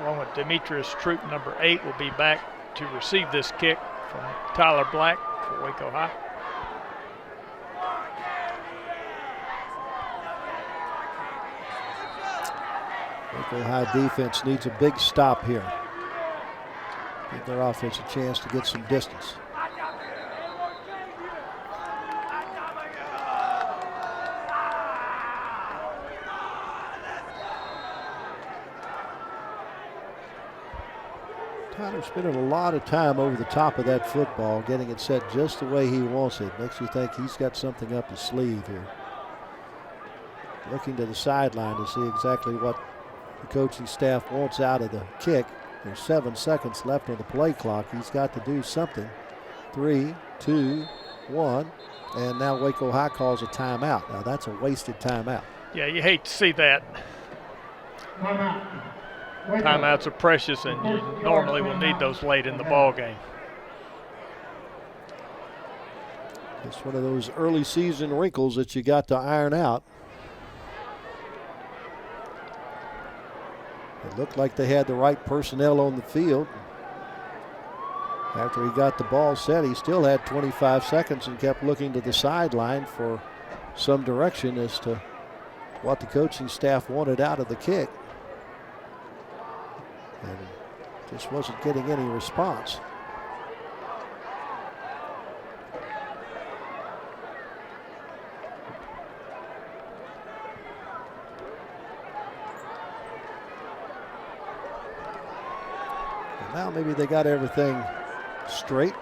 along with Demetrius Troop, number 8, will be back to receive this kick from Tyler Black for Waco High. Waco High defense needs a big stop here. Give their offense a chance to get some distance. Tyler's spending a lot of time over the top of that football, getting it set just the way he wants it. Makes you think he's got something up his sleeve here. Looking to the sideline to see exactly what the coaching staff wants out of the kick. There's 7 seconds left on the play clock. He's got to do something. 3, 2, 1, and now Waco High calls a timeout. Now that's a wasted timeout. Yeah, you hate to see that. Timeouts are precious, and you normally will need those late in the ball game. It's one of those early season wrinkles that you got to iron out. It looked like they had the right personnel on the field. After he got the ball set, he still had 25 seconds and kept looking to the sideline for some direction as to what the coaching staff wanted out of the kick. And just wasn't getting any response. Now maybe they got everything straight.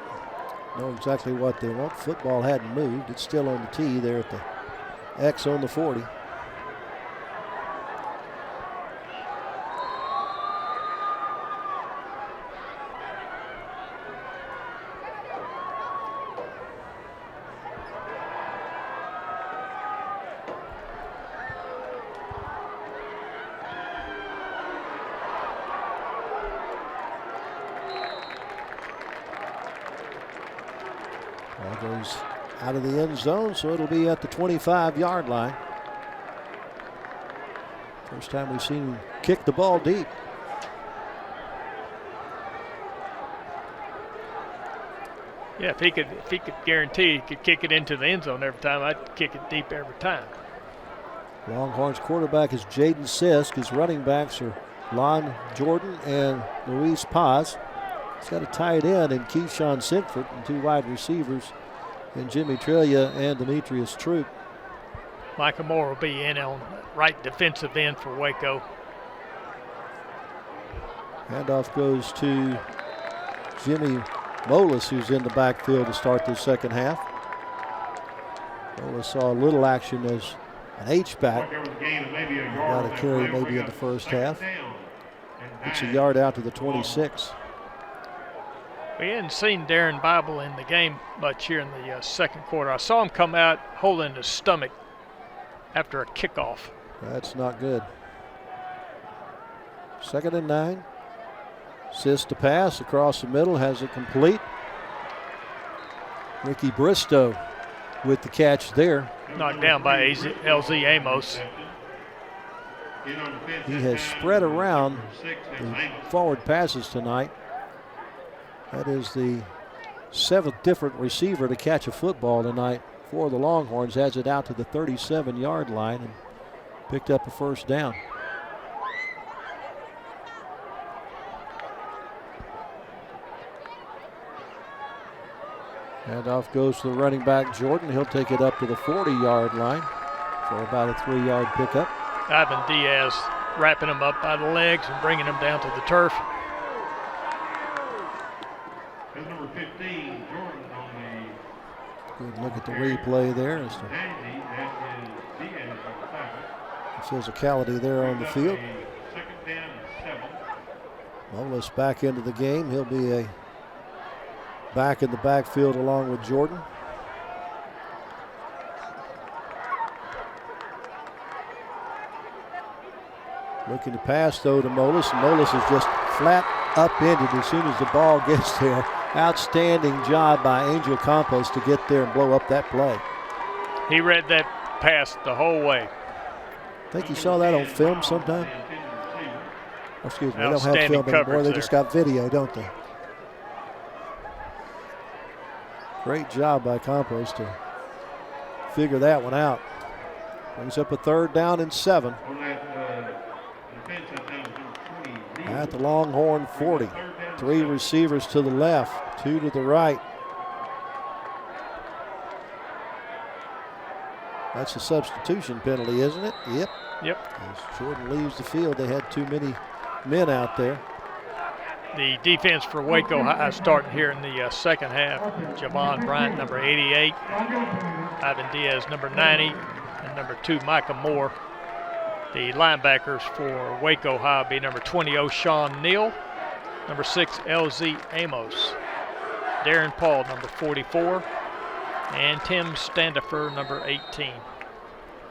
Know exactly what they want. Football hadn't moved. It's still on the tee there at the X on the 40. Goes out of the end zone, so it'll be at the 25-yard line. First time we've seen him kick the ball deep. Yeah, if he could guarantee he could kick it into the end zone every time, I'd kick it deep every time. Longhorns quarterback is Jaden Sisk. His running backs are Lon Jordan and Luis Paz. He's got a tight end in Keyshawn Sinford and 2 wide receivers in Jimmy Trillia and Demetrius Troop. Micah Moore will be in on right defensive end for Waco. Handoff goes to Jimmy Molis, who's in the backfield to start the second half. Molis saw a little action as an H-back. Got a carry maybe in the first half. It's a yard out to the 26. We hadn't seen Darren Bible in the game much here in the second quarter. I saw him come out holding his stomach after a kickoff. That's not good. 2nd and 9. Assist to pass across the middle, has it complete. Ricky Bristow with the catch there. Knocked down by LZ Amos. He has spread around the forward passes tonight. That is the 7th different receiver to catch a football tonight for the Longhorns. Has it out to the 37-yard line and picked up a first down. Handoff goes to the running back, Jordan. He'll take it up to the 40-yard line for about a 3-yard pickup. Ivan Diaz wrapping him up by the legs and bringing him down to the turf. That's number 15, Jordan on the. Good look at the replay there as to the physicality there on the field. 2nd down and 7. Molis back into the game. He'll be a back in the backfield along with Jordan. Looking to pass though to Molis, and Molis is just flat upended as soon as the ball gets there. Outstanding job by Angel Campos to get there and blow up that play. He read that pass the whole way. I think you saw that on film sometime. Oh, excuse me, they don't have Outstanding film anymore. coverage They there. just got video, don't they? Great job by Campos to figure that one out. Brings up a 3rd down and 7. On that defense, that was number 20. At the Longhorn 40. 3 receivers to the left, 2 to the right. That's a substitution penalty, isn't it? Yep. Yep. As Jordan leaves the field, they had too many men out there. The defense for Waco High starting here in the second half. Javon Bryant, number 88. Ivan Diaz, number 90. And number 2, Micah Moore. The linebackers for Waco High will be number 20, O'Shawn Neal. Number 6, LZ Amos. Darren Paul, number 44. And Tim Standifer, number 18.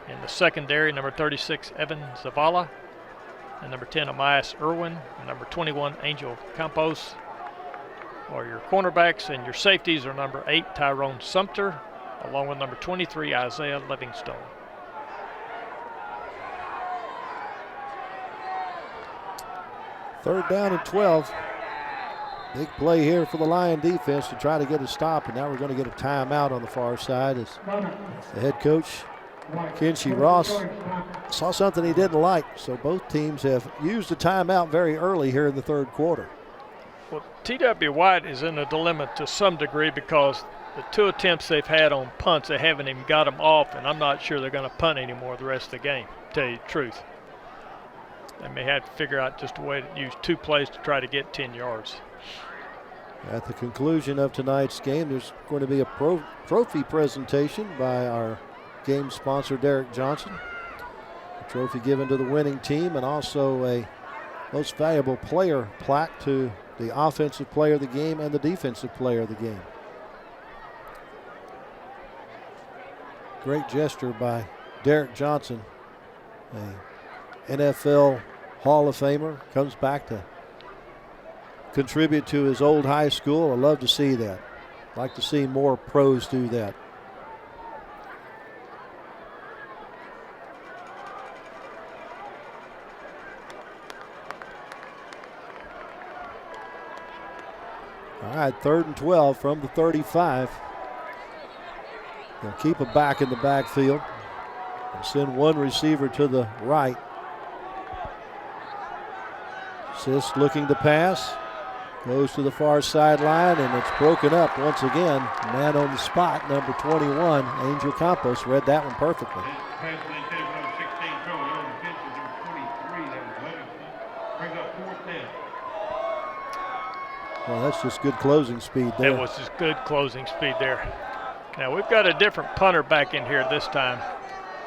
In the secondary, number 36, Evan Zavala. And number 10, Amias Irwin. And number 21, Angel Campos. Or your cornerbacks, and your safeties are number 8, Tyrone Sumter, along with number 23, Isaiah Livingstone. Third down and 12. Big play here for the Lion defense to try to get a stop, and now we're going to get a timeout on the far side as the head coach, Kenshi Ross, saw something he didn't like. So both teams have used a timeout very early here in the third quarter. Well, T.W. White is in a dilemma to some degree because the 2 attempts they've had on punts, they haven't even got them off, and I'm not sure they're going to punt anymore the rest of the game, to tell you the truth. They may have to figure out just a way to use 2 plays to try to get 10 yards. At the conclusion of tonight's game, there's going to be a trophy presentation by our game sponsor, Derek Johnson. A trophy given to the winning team, and also a most valuable player plaque to the offensive player of the game and the defensive player of the game. Great gesture by Derek Johnson, a NFL Hall of Famer, comes back to contribute to his old high school. I love to see that. Like to see more pros do that. All right, 3rd and 12 from the 35. They'll keep it back in the backfield and send 1 receiver to the right. Sis looking to pass. Goes to the far sideline, and it's broken up once again. Man on the spot, number 21, Angel Campos, read that one perfectly. Pass intended for number 16, throw on the defense is number 23, that was Livingston. Brings up 4th down. Well, that's just good closing speed there. That was just good closing speed there. Now we've got a different punter back in here this time.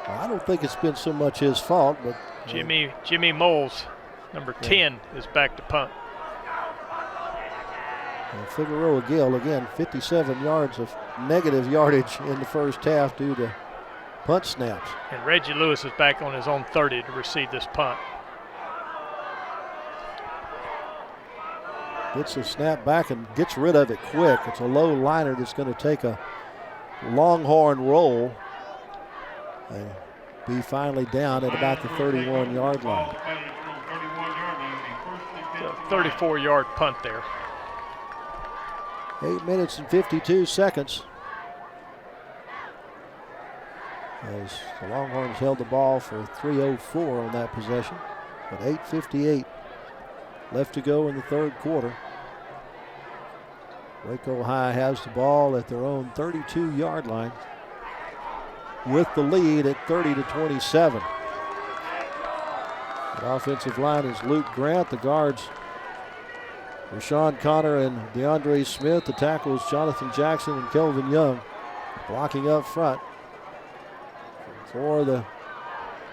Well, I don't think it's been so much his fault, but Jimmy Moles, number 10, is back to punt. Figueroa Gill, again, 57 yards of negative yardage in the first half due to punt snaps. And Reggie Lewis is back on his own 30 to receive this punt. Gets a snap back and gets rid of it quick. It's a low liner that's going to take a Longhorn roll and be finally down at about the 31-yard line. It's a 34-yard punt there. 8 minutes and 52 seconds. As the Longhorns held the ball for 3:04 on that possession, but 8:58 left to go in the third quarter. Waco High has the ball at their own 32-yard line with the lead at 30-27. The offensive line is Luke Grant. The guards, Rashawn Connor and DeAndre Smith. The tackles, Jonathan Jackson and Kelvin Young. Blocking up front for the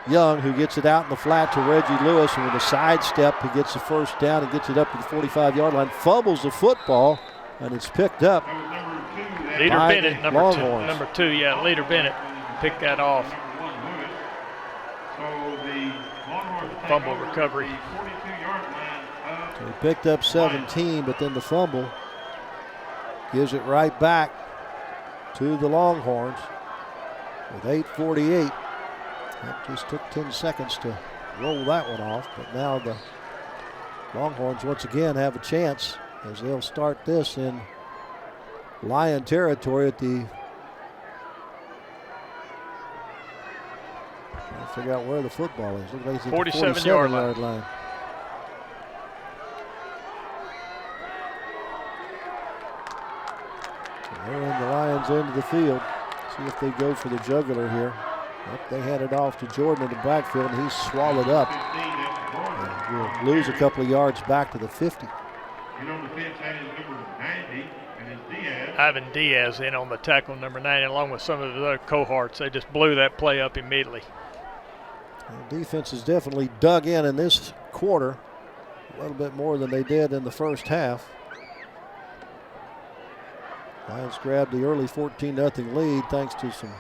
Young, who gets it out in the flat to Reggie Lewis, and with a sidestep, he gets the first down and gets it up to the 45-yard line. Fumbles the football, and it's picked up. Leader Bennett, number two, Leader Bennett picked that off. Fumble recovery. So he picked up 17, but then the fumble gives it right back to the Longhorns with 8:48. That just took 10 seconds to roll that one off, but now the Longhorns once again have a chance as they'll start this in Lion territory at the, trying to figure out where the football is. Looks like it's at the 47-yard line. They're in the Lions' end of the field. See if they go for the jugular here. Yep, they hand it off to Jordan in the backfield, and he's swallowed up. And will lose a couple of yards back to the 50. Ivan Diaz in on the tackle, number 9, along with some of his other cohorts. They just blew that play up immediately. The defense has definitely dug in this quarter a little bit more than they did in the first half. Lions grabbed the early 14-0 lead thanks to some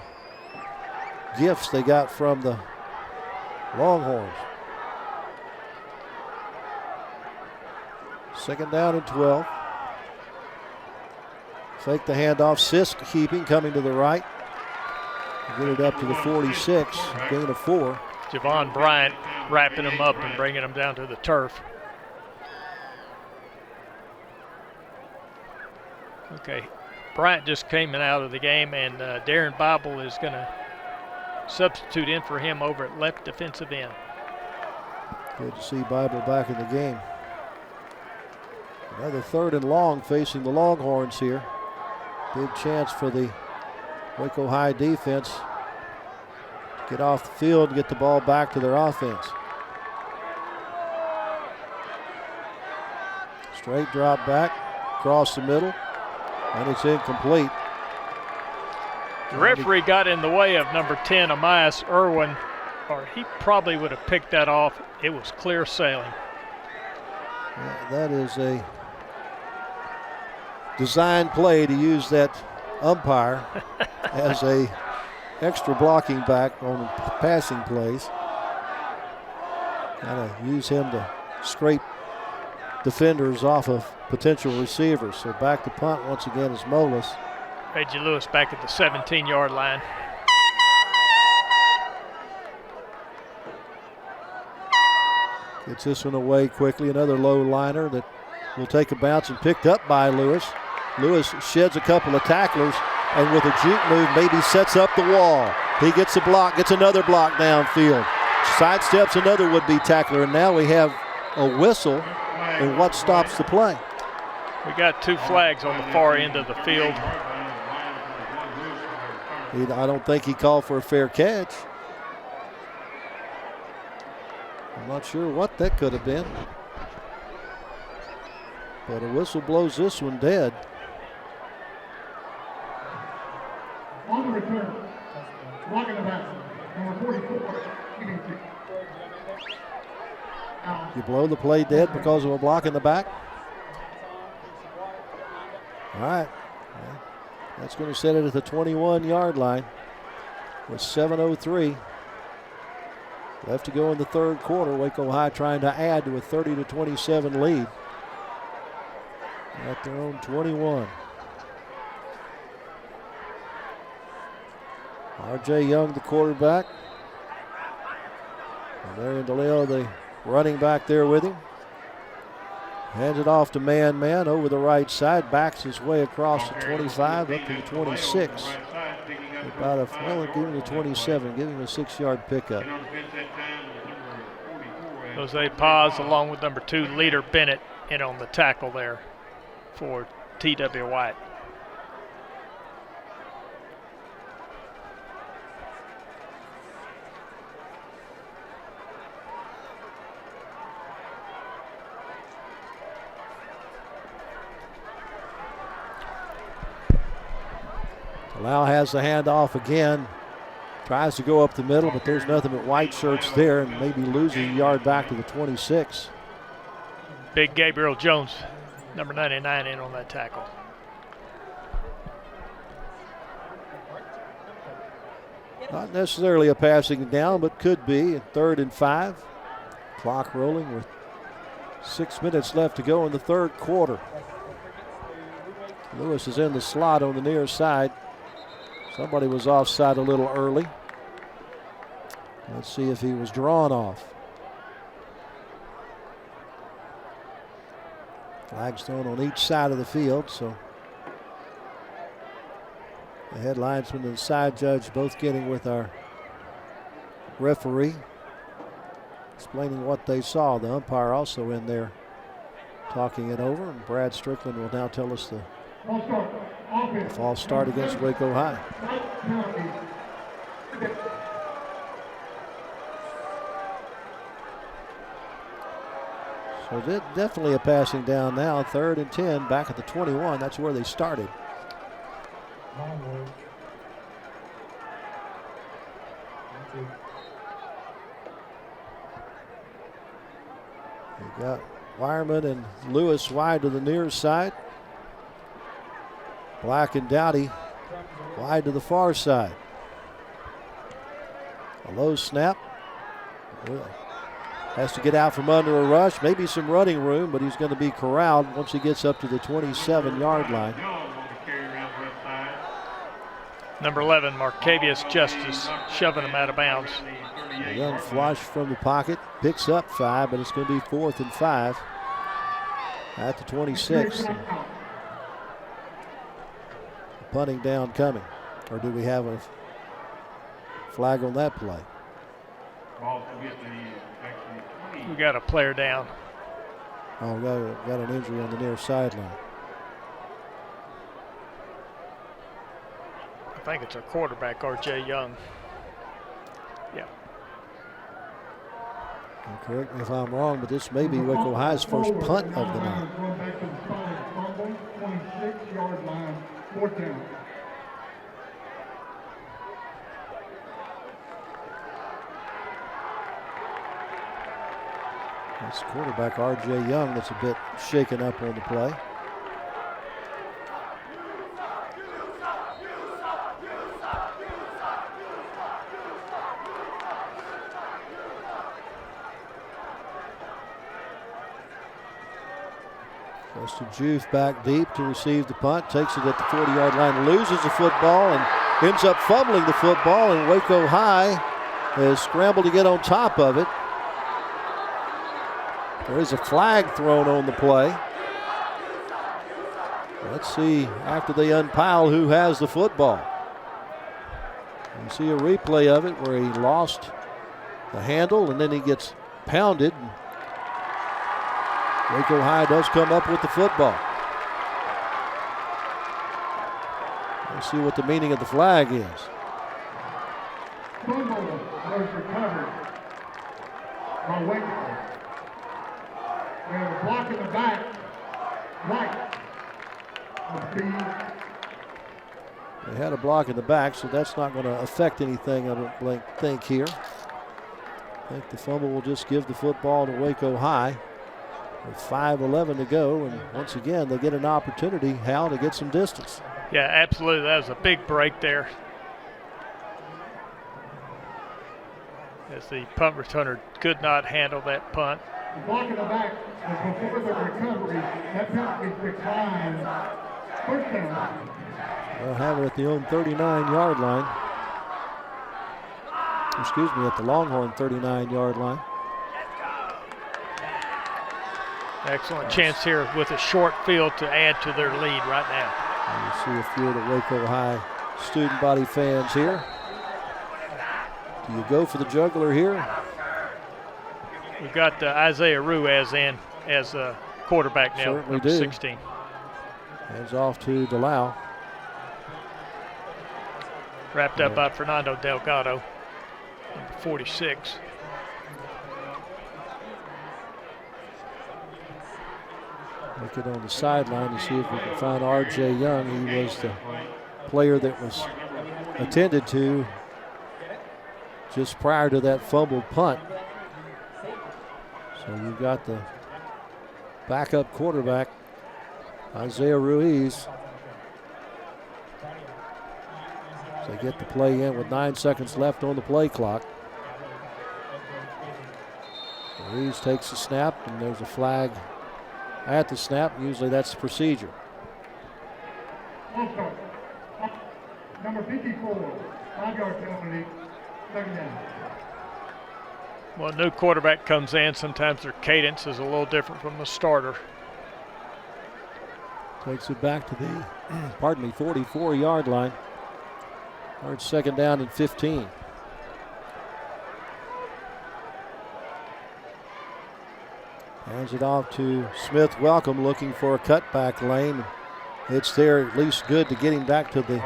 gifts they got from the Longhorns. Second down and 12. Fake the handoff. Sisk keeping, coming to the right. Get it up to the 46, gain of 4. Javon Bryant wrapping him up and bringing him down to the turf. Okay, Bryant just came out of the game, and Darren Bible is going to substitute in for him over at left defensive end. Good to see Bible back in the game. Another 3rd and long facing the Longhorns here. Big chance for the Waco High defense to get off the field and get the ball back to their offense. Straight drop back, across the middle, and it's incomplete. The referee got in the way of number 10, Amias Irwin, or he probably would have picked that off. It was clear sailing. Yeah, that is a design play to use that umpire as a extra blocking back on passing plays. Gotta use him to scrape defenders off of potential receivers. So back to punt once again is Molas. Reggie Lewis back at the 17-yard line. Gets this one away quickly. Another low liner that will take a bounce and picked up by Lewis. Lewis sheds a couple of tacklers, and with a juke move maybe sets up the wall. He gets a block, gets another block downfield. Sidesteps another would-be tackler, and now we have a whistle, and what stops the play? We got 2 flags on the far end of the field. I don't think he called for a fair catch. I'm not sure what that could have been. But a whistle blows this one dead. On the return, blocking the back, number 44, giving kick. Out. You blow the play dead because of a block in the back. All right. That's going to set it at the 21-yard line with 7:03 left to go in the third quarter. Waco High trying to add to a 30-27 lead at their own 21. R.J. Young, the quarterback. And Marion DeLeo, the running back there with him. Hands it off to man over the right side. Backs his way across the 25 up to the 26. About give him the 27. Give him a 6-yard pickup. Jose Paz along with number 2, Leader Bennett, in on the tackle there for T.W. White. Lau has the handoff again. Tries to go up the middle, but there's nothing but white shirts there, and maybe loses a yard back to the 26. Big Gabriel Jones, number 99, in on that tackle. Not necessarily a passing down, but could be. 3rd and 5. Clock rolling with 6 minutes left to go in the third quarter. Lewis is in the slot on the near side. Somebody was offside a little early. Let's see if he was drawn off. Flags thrown on each side of the field, so the head linesman and the side judge both getting with our referee, explaining what they saw. The umpire also in there talking it over, and Brad Strickland will now tell us the false start against Waco High. So definitely a passing down now. 3rd and 10 back at the 21. That's where they started. We got Wireman and Lewis wide to the near side. Black and Dowdy wide to the far side. A low snap. Has to get out from under a rush. Maybe some running room, but he's going to be corralled once he gets up to the 27-yard line. Number 11, Marcavius Justice, shoving him out of bounds. A young flush from the pocket. Picks up 5, but it's going to be 4th and 5 at the 26. Punting down coming. Or do we have a flag on that play? We got a player down. Oh, got an injury on the near sideline. I think it's a quarterback, R.J. Young. Yeah. And correct me if I'm wrong, but this may be Waco High's first punt of the night. 26-yard line, 4th down. It's quarterback R.J. Young that's a bit shaken up on the play. Justin Juve back deep to receive the punt. Takes it at the 40-yard line. Loses the football and ends up fumbling the football. And Waco High has scrambled to get on top of it. There is a flag thrown on the play. Let's see after they unpile who has the football. You see a replay of it where he lost the handle and then he gets pounded. Waco High does come up with the football. Let's see what the meaning of the flag is. Fumble was recovered by Waco. We have a block in the back They had a block in the back, so that's not going to affect anything, I don't think here. I think the fumble will just give the football to Waco High with 5:11 to go. And once again, they get an opportunity, Hal, to get some distance. Yeah, absolutely. That was a big break there. As the punt returner could not handle that punt. The block in the back was before the recovery. That penalty declined. First down. They'll have it at the own 39-yard line. Excuse me, at the Longhorn 39-yard line. Excellent chance here with a short field to add to their lead right now. And you see a few of the Waco High student body fans here. Do you go for the juggler here? We've got Isaiah Ruiz in as a quarterback now, Certainly number do. 16. Hands off to Delau. Wrapped up by Fernando Delgado, number 46. Look it on the sideline to see if we can find R.J. Young. He was the player that was attended to just prior to that fumbled punt. So you've got the backup quarterback, Isaiah Ruiz. They get the play in with 9 seconds left on the play clock. Ruiz takes the snap, and there's a flag at the snap. Usually that's the procedure. Also, number 54, 5-yard penalty, second down. Well, a new quarterback comes in. Sometimes their cadence is a little different from the starter. Takes it back to the, 44-yard line. Or it's second down and 15. Hands it off to Smith Welcome, looking for a cutback lane. It's there, at least good to get him back to the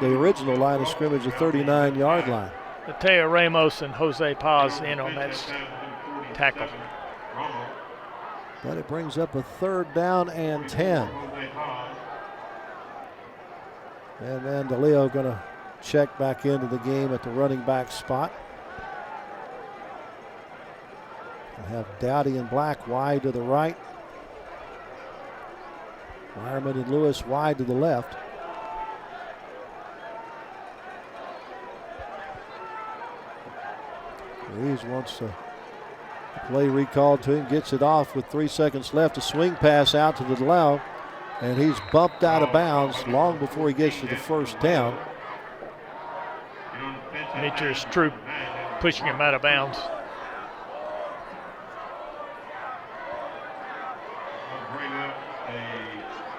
original line of scrimmage, the 39-yard line. Mateo Ramos and Jose Paz in on that tackle. But it brings up a third down and 10. And Mandaleo going to check back into the game at the running back spot. We'll have Dowdy and Black wide to the right. Wireman and Lewis wide to the left. Ruiz wants to play recalled to him, gets it off with 3 seconds left. A swing pass out to the Delau, and he's bumped out of bounds long before he gets to the first down. Demetrius Troop pushing him out of bounds.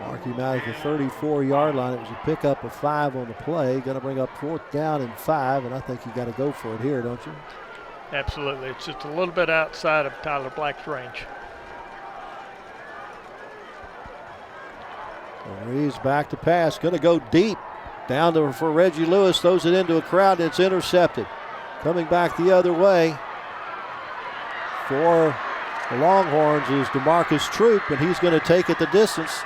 Mark him out at the 34-yard line. It was a pickup of 5 on the play. Going to bring up 4th down and 5, and I think you got to go for it here, don't you? Absolutely. It's just a little bit outside of Tyler Black's range. Ruiz back to pass. Going to go deep. Down to for Reggie Lewis. Throws it into a crowd, and it's intercepted. Coming back the other way for the Longhorns is DeMarcus Troop, and he's going to take it the distance.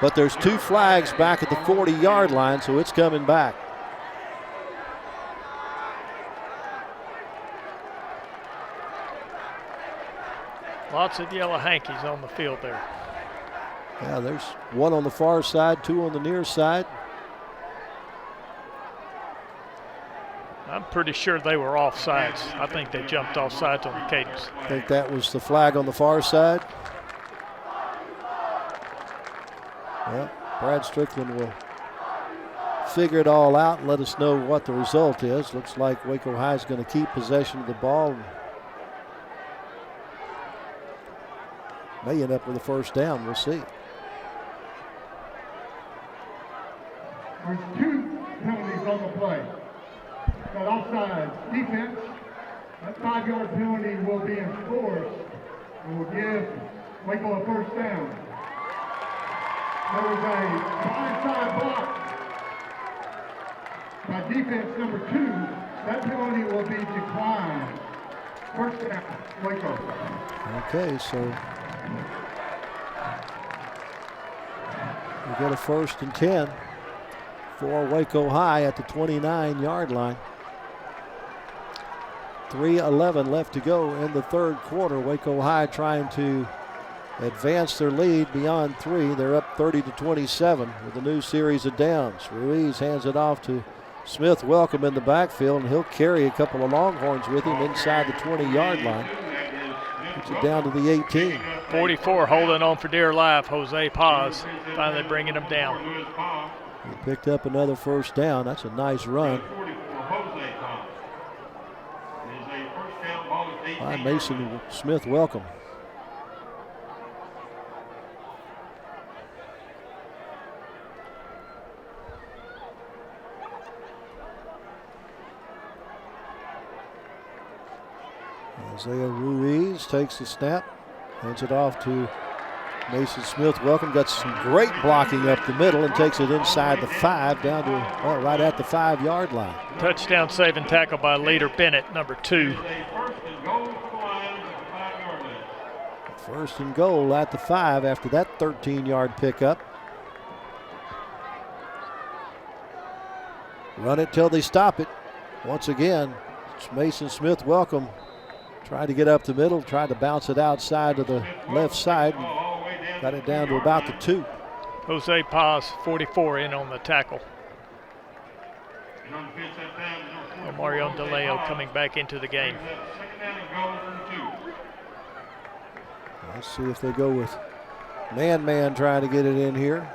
But there's 2 flags back at the 40-yard line, so it's coming back. Lots of yellow hankies on the field there. Yeah, there's 1 on the far side, 2 on the near side. I'm pretty sure they were offsides. I think they jumped offsides on the cadence. I think that was the flag on the far side. Well, Brad Strickland will figure it all out and let us know what the result is. Looks like Waco High is going to keep possession of the ball. May end up with a first down. We'll see. There's 2 penalties on the play. That offside defense, that 5-yard penalty will be enforced and will give Waco a first down. There was a blindside block by defense number 2. That penalty will be declined. First down, Waco. Okay, so We get a 1st and 10 for Waco High at the 29-yard line. 3:11 left to go in the third quarter. Waco High trying to advance their lead beyond 3. They're up 30-27 with a new series of downs. Ruiz hands it off to Smith Welcome in the backfield, and he'll carry a couple of Longhorns with him inside the 20-yard line. Gets it down to the 18. 44 holding on for dear life. Jose Paz finally bringing him down. He picked up another 1st down. That's a nice run by Mason Smith Welcome. Isaiah Ruiz takes the snap, hands it off to Mason Smith Welcome. Got some great blocking up the middle and takes it inside the 5 down to, well, right at the 5-yard line. Touchdown saving tackle by Leader Bennett, number 2. 1st and goal at the 5 after that 13-yard pickup. Run it till they stop it. Once again, it's Mason Smith Welcome. Tried to get up the middle, tried to bounce it outside to the left side. Got it down to about the 2. Jose Paz, 44, in on the tackle. Mario DeLeo coming back into the game. Let's see if they go with man trying to get it in here.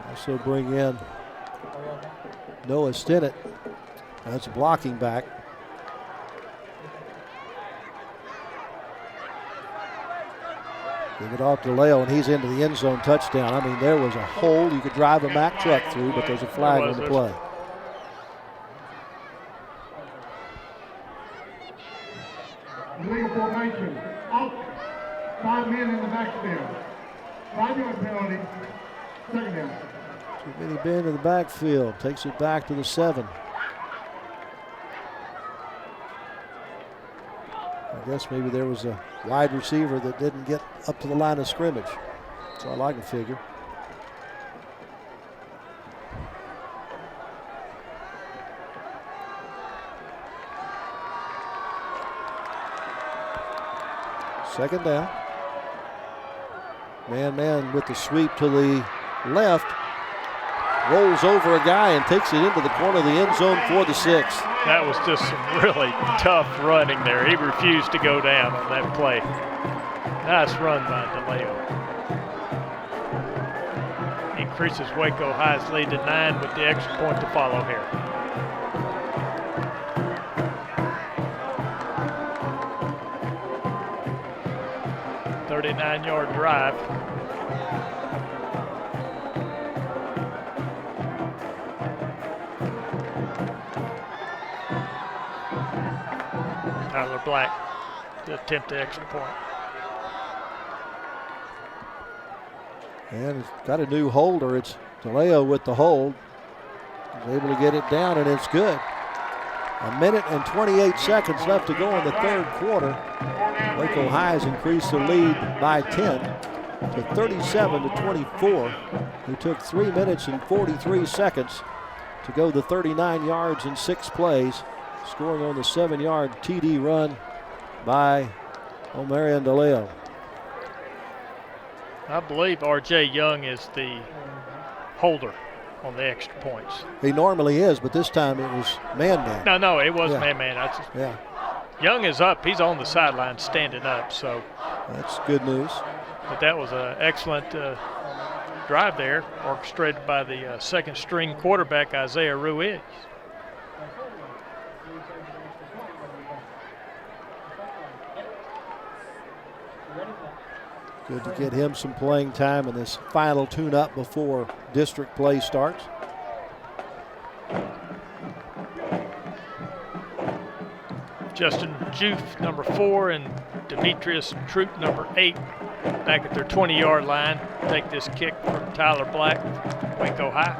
Also bring in Noah Stinnett. That's blocking back. Give it off to Leo, and he's into the end zone touchdown. I mean, there was a hole you could drive a Mack truck through, but there's a flag on the play. Illegal formation. Out. 5 men in the backfield. 5-yard penalty. 2nd down. Too many men in the backfield. Takes it back to the 7. I guess maybe there was a wide receiver that didn't get up to the line of scrimmage. That's all I can figure. Second down. Man with the sweep to the left. Rolls over a guy and takes it into the corner of the end zone for the 6. That was just some really tough running there. He refused to go down on that play. Nice run by DeLeo. Increases Waco High's lead to 9 with the extra point to follow here. A 39-yard drive. Tyler Black to attempt the extra point. And it's got a new holder. It's DeLeo with the hold. He's able to get it down, and it's good. 1 minute and 28 seconds left to go in the third quarter. Waco High has increased the lead by 10 to 37-24. It took 3 minutes and 43 seconds to go the 39 yards in 6 plays, scoring on the 7-yard TD run by Omarion DeLeo. I believe R.J. Young is the holder on the extra points. He normally is, but this time it was man-man. No, it was Yeah. man-man. Yeah, Young is up. He's on the sideline standing up. So, that's good news. but that was an excellent drive there, orchestrated by the second-string quarterback, Isaiah Ruiz. Good to get him some playing time in this final tune-up before district play starts. Justin Joof, number 4, and Demetrius Troop, number 8, back at their 20-yard line. Take this kick from Tyler Black, Waco High.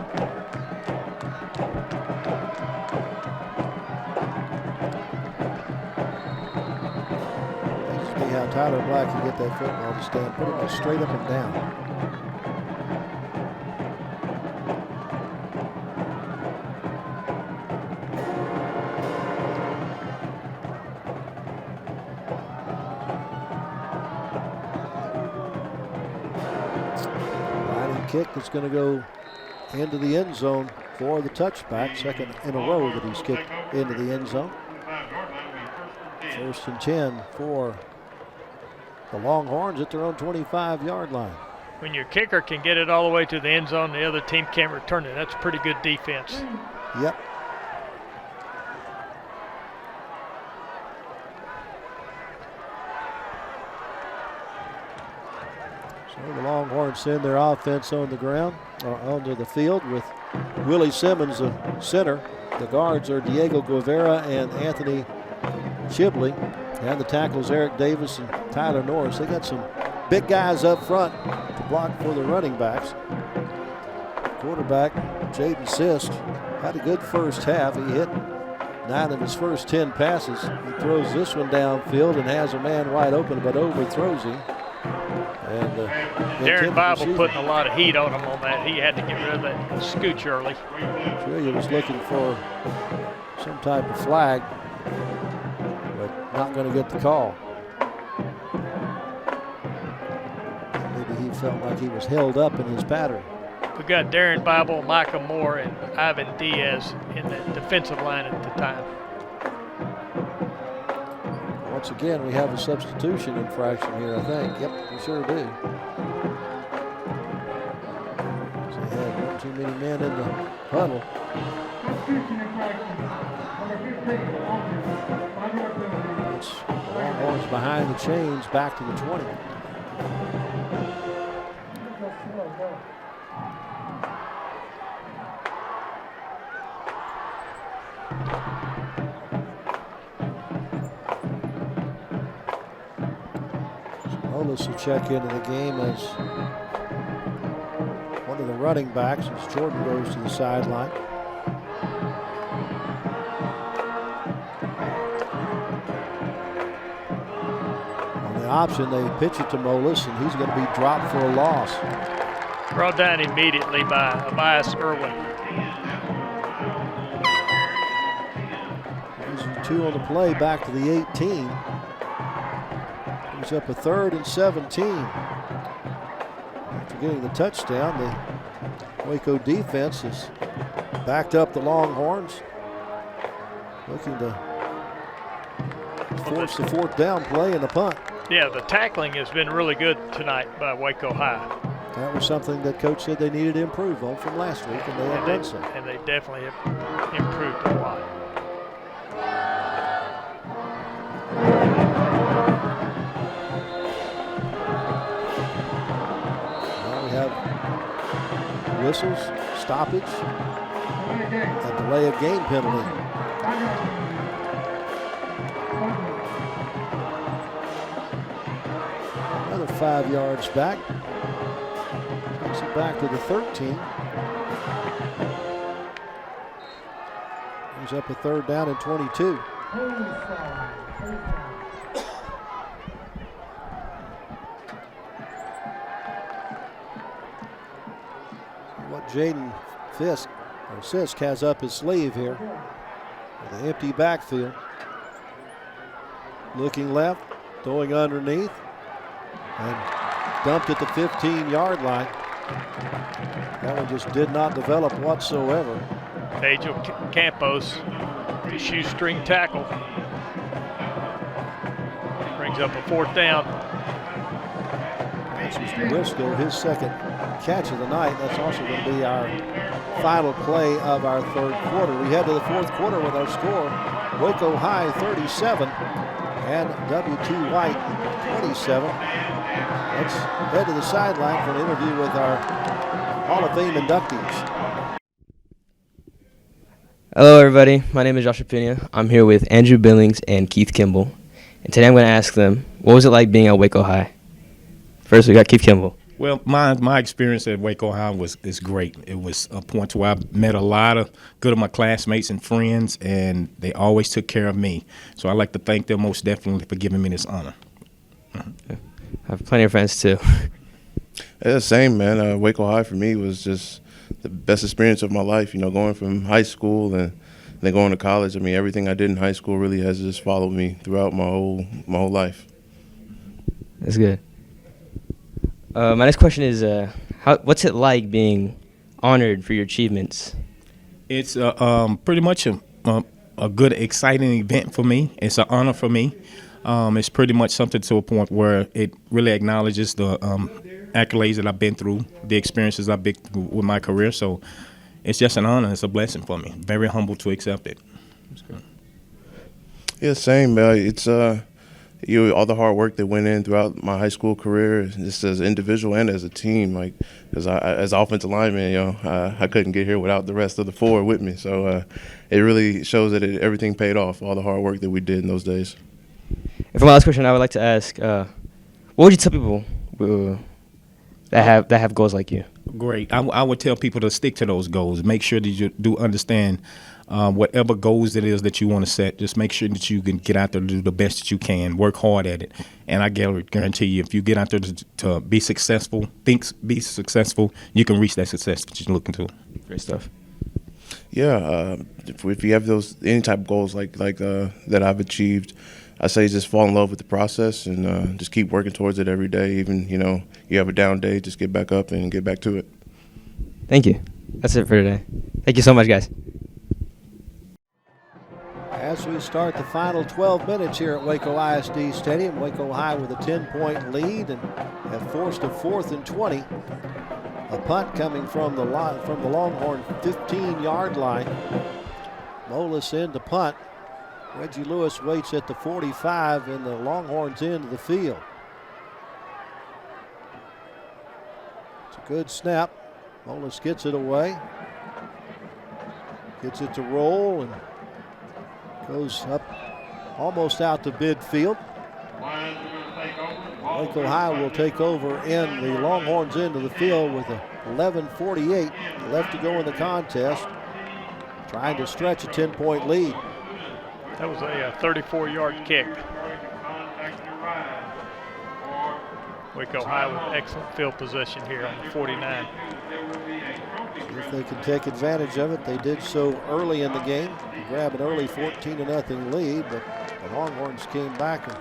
See how Tyler Black can get that football to stand pretty much straight up and down. Riding kick is going to go into the end zone for the touchback. Second in a row that he's kicked into the end zone. 1st and 10 for the Longhorns at their own 25-yard line. When your kicker can get it all the way to the end zone, the other team can't return it. That's pretty good defense. Yep. So the Longhorns send their offense on the ground, or onto the field with Willie Simmons, the center. The guards are Diego Guevara and Anthony Chibley. And the tackles Eric Davis and Tyler Norris. They got some big guys up front to block for the running backs. Quarterback Jaden Sisk had a good first half. He hit 9 of his first 10 passes. He throws this one downfield and has a man wide open, but overthrows him. And Darren Bible putting a lot of heat on him on that. He had to get rid of that scooch early. Australia was looking for some type of flag, but not going to get the call. Maybe he felt like he was held up in his pattern. We got Darren Bible, Micah Moore, and Ivan Diaz in the defensive line at the time. Once again, we have a substitution infraction here, I think. Yep, we sure do. So we had one too many men in the huddle. Substitution infraction. Number 15, offense. It's the Longhorns behind the chains back to the 20. Olis will check into the game as one of the running backs as Jordan goes to the sideline. On the option, they pitch it to Molis, and he's going to be dropped for a loss. Brought down immediately by Elias Irwin. He's 2 on the play, back to the 18. He's up a 3rd and 17. After getting the touchdown, the Waco defense has backed up the Longhorns, looking to force the 4th down play and the punt. Yeah, the tackling has been really good tonight by Waco High. That was something that Coach said they needed to improve on from last week, and they have done so. And they definitely have improved a lot. Whistles, stoppage, and delay of game penalty. Another 5 yards back. Takes it back to the 13. He's up a 3rd down and 22. Jaden Sisk has up his sleeve here with an empty backfield. Looking left, throwing underneath, and dumped at the 15-yard line. That one just did not develop whatsoever. Angel Campos, the shoestring tackle. Brings up a 4th down. That's Mr. Briscoe, his 2nd catch of the night. That's also going to be our final play of our 3rd quarter. We head to the 4th quarter with our score: Waco High 37 and W2 White 27. Let's head to the sideline for an interview with our Hall of Fame inductees. Hello everybody, my name is Joshua Pena. I'm here with Andrew Billings and Keith Kimball. And today I'm going to ask them, what was it like being at Waco High? First we got Keith Kimball. Well, my experience at Waco High is great. It was a point where I met a lot of good of my classmates and friends, and they always took care of me. So I'd like to thank them most definitely for giving me this honor. have plenty of friends too. Yeah, same, man. Waco High for me was just the best experience of my life. You know, going from high school and then going to college. I mean, everything I did in high school really has just followed me throughout my whole life. That's good. My next question is, what's it like being honored for your achievements? It's pretty much a good, exciting event for me. It's an honor for me. It's pretty much something to a point where it really acknowledges the accolades that I've been through, the experiences I've been through with my career. So it's just an honor. It's a blessing for me. Very humble to accept it. Yeah, same. It's all the hard work that went in throughout my high school career, just as an individual and as a team. Like, as offensive lineman, I couldn't get here without the rest of the four with me. So it really shows that everything paid off. All the hard work that we did in those days. And for my last question, I would like to ask, what would you tell people that have goals like you? Great. I would tell people to stick to those goals. Make sure that you do understand whatever goals it is that you want to set. Just make sure that you can get out there to do the best that you can. Work hard at it. And I guarantee you, if you get out there to be successful, be successful, you can reach that success that you're looking to. Great stuff. Yeah. If you have any type of goals like that I've achieved, I say just fall in love with the process and just keep working towards it every day. Even, you have a down day, just get back up and get back to it. Thank you. That's it for today. Thank you so much, guys. As we start the final 12 minutes here at Waco ISD Stadium, Waco High with a 10-point lead and have forced a 4th and 20. A punt coming from the Longhorn 15-yard line. Molis in to punt. Reggie Lewis waits at the 45 and the Longhorns into the field. It's a good snap. Molis gets it away. Gets it to roll and goes up almost out to midfield. Waco High will take over and the Longhorns into the field with 11:48 left to go in the contest. Trying to stretch a 10-point lead. That was a 34-yard kick. Waco High with excellent field position here on the 49. If they can take advantage of it, they did so early in the game. Grab an early 14-0 lead, but the Longhorns came back and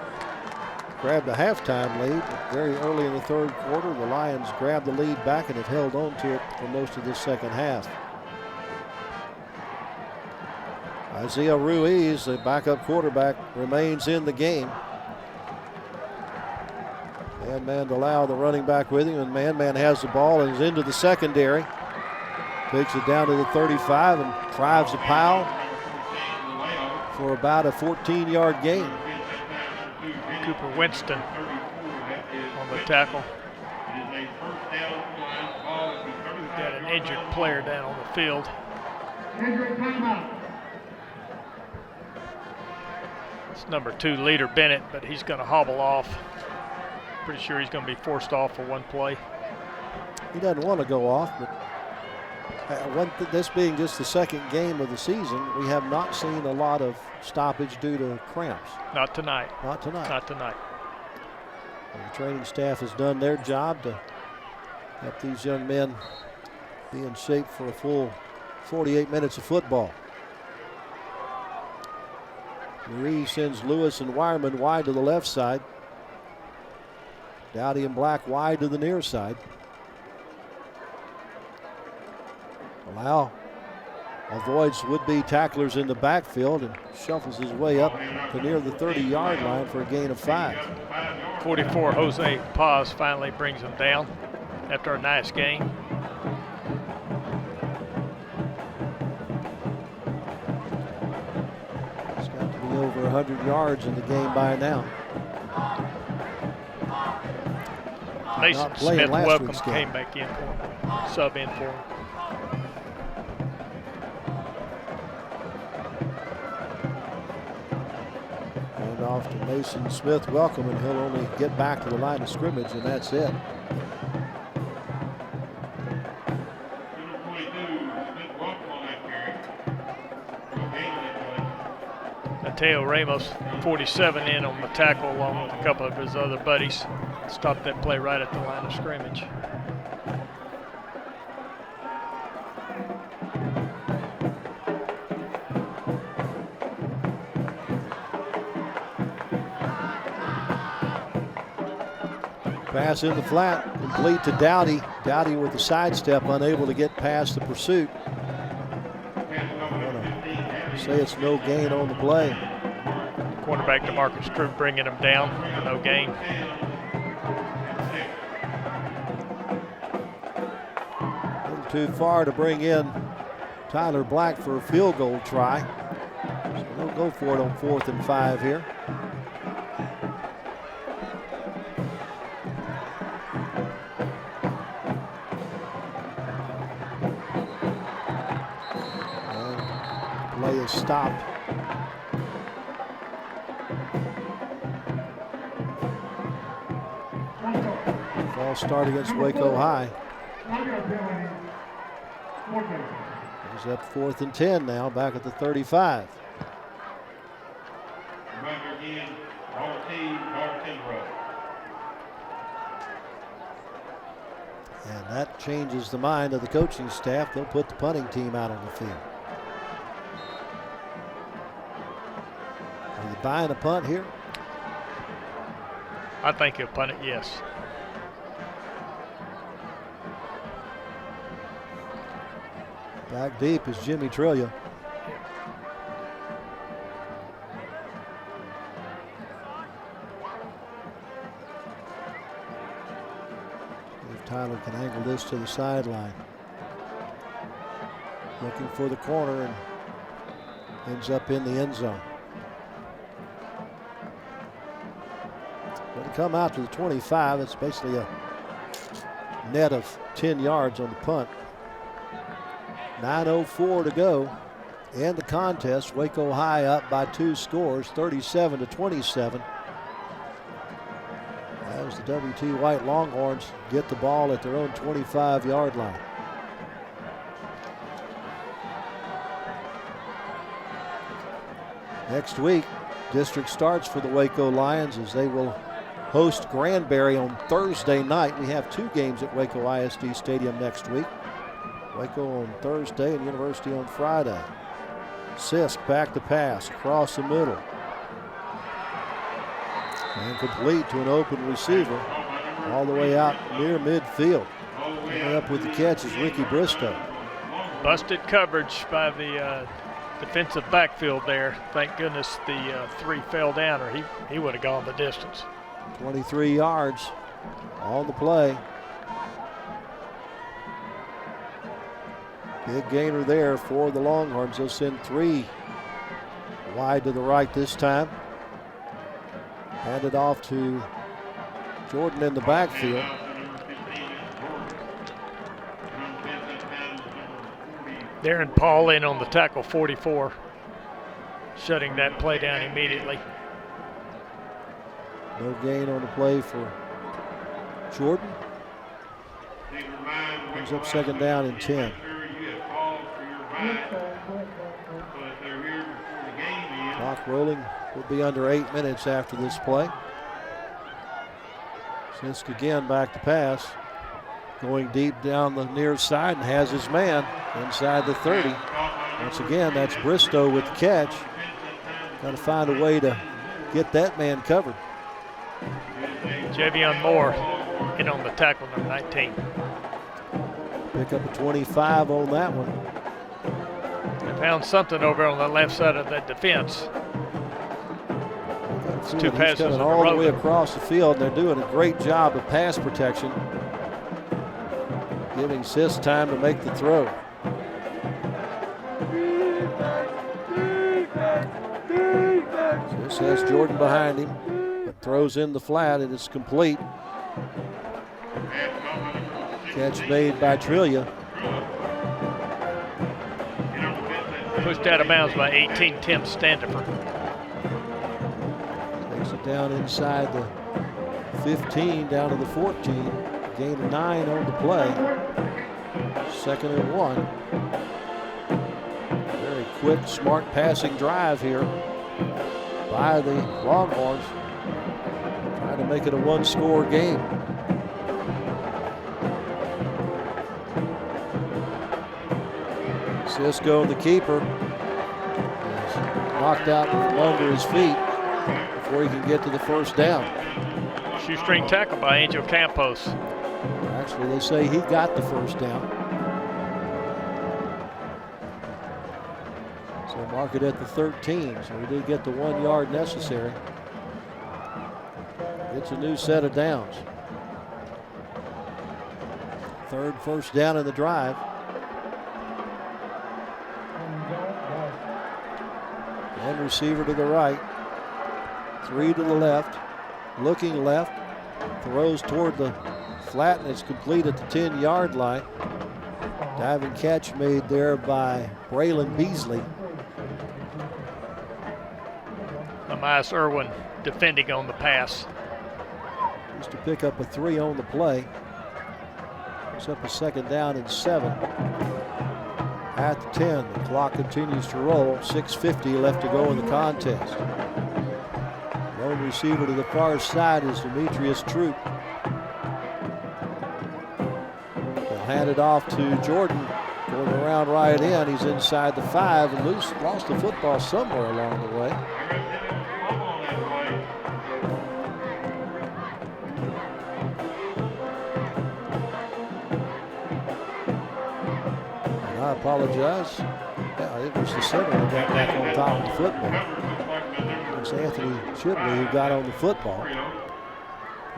grabbed a halftime lead. But very early in the third quarter, the Lions grabbed the lead back and have held on to it for most of this second half. Isaiah Ruiz, the backup quarterback, remains in the game. Man Mandalao, the running back with him, and Man has the ball and is into the secondary. Takes it down to the 35 and drives a pile for about a 14-yard gain. Cooper Winston on the tackle. We've got an injured player down on the field. Injury timeout. It's number 2, Leader Bennett, but he's going to hobble off. Pretty sure he's going to be forced off for one play. He doesn't want to go off, but this being just the second game of the season, we have not seen a lot of stoppage due to cramps. Not tonight. Not tonight. Not tonight. The training staff has done their job to help these young men be in shape for a full 48 minutes of football. Marie sends Lewis and Wireman wide to the left side. Dowdy and Black wide to the near side. Lau avoids would-be tacklers in the backfield and shuffles his way up to near the 30-yard line for a gain of 5. 44, Jose Paz finally brings him down after a nice game. It's got to be over 100 yards in the game by now. Mason Smith welcome came back in for him, sub in for him. And off to Mason Smith, welcome, and he'll only get back to the line of scrimmage, and that's it. Mateo Ramos, 47, in on the tackle along with a couple of his other buddies. Stopped that play right at the line of scrimmage. Pass in the flat, complete to Dowdy. Dowdy with the sidestep, unable to get past the pursuit. Say it's no gain on the play. Cornerback DeMarcus Drew bringing him down for no gain. A little too far to bring in Tyler Black for a field goal try. So they'll go for it on 4th and 5 here. Play is stopped. False start against Waco High. He's up 4th and 10 now, back at the 35. And that changes the mind of the coaching staff. They'll put the punting team out on the field. Are you buying a punt here? I think he'll punt it, yes. Back deep is Jimmy Trillia. If Tyler can angle this to the sideline. Looking for the corner and ends up in the end zone. But to come out to the 25, it's basically a net of 10 yards on the punt. 9:04 to go in the contest. Waco High up by 2 scores, 37-27. As the W.T. White Longhorns get the ball at their own 25-yard line. Next week, district starts for the Waco Lions as they will host Granbury on Thursday night. We have 2 games at Waco ISD Stadium next week. Waco on Thursday and University on Friday. Sisk back to pass across the middle. And complete to an open receiver all the way out near midfield. Coming up with the catch is Ricky Bristow. Busted coverage by the defensive backfield there. Thank goodness the 3 fell down, or he would have gone the distance. 23 yards on the play. Big gainer there for the Longhorns. They'll send 3 wide to the right this time. Hand it off to Jordan in the backfield. Darren Paul in on the tackle, 44, shutting that play down immediately. No gain on the play for Jordan. Comes up 2nd down and 10. Clock rolling. Will be under 8 minutes after this play. Sisk again back to pass. Going deep down the near side and has his man inside the 30. Once again, that's Bristow with the catch. Got to find a way to get that man covered. Javion Moore in on the tackle, number 19. Pick up a 25 on that one. They found something over on the left side of that defense. It's 2 passes coming all the way across the field, and they're doing a great job of pass protection, giving Sisk time to make the throw. Sisk has Jordan behind him, but throws in the flat, and it's complete. Catch made by Trillia. Pushed out of bounds by 18, Tim Standifer. Takes it down inside the 15, down to the 14. Gain of 9 on the play. 2nd and 1. Very quick, smart passing drive here by the Longhorns. Trying to make it a one-score game. Cisco, the keeper, is knocked out from under his feet before he can get to the first down. Shoestring tackle by Angel Campos. Actually, they say he got the first down. So mark it at the 13. So he did get the 1 yard necessary. It's a new set of downs. Third first down in the drive. One receiver to the right. 3 to the left. Looking left. Throws toward the flat, and it's complete at the 10-yard line. Diving catch made there by Braylon Beasley. Amias Irwin defending on the pass. Used to pick up a 3 on the play. Picks up a second down and 7. At the 10, the clock continues to roll. 6:50 left to go in the contest. Lone receiver to the far side is Demetrius Troop. They'll hand it off to Jordan. Going around right in. He's inside the 5 and lost the football somewhere along the way. I apologize. Yeah, it was the center that got back on top of the football. It's Anthony Shibley who got on the football.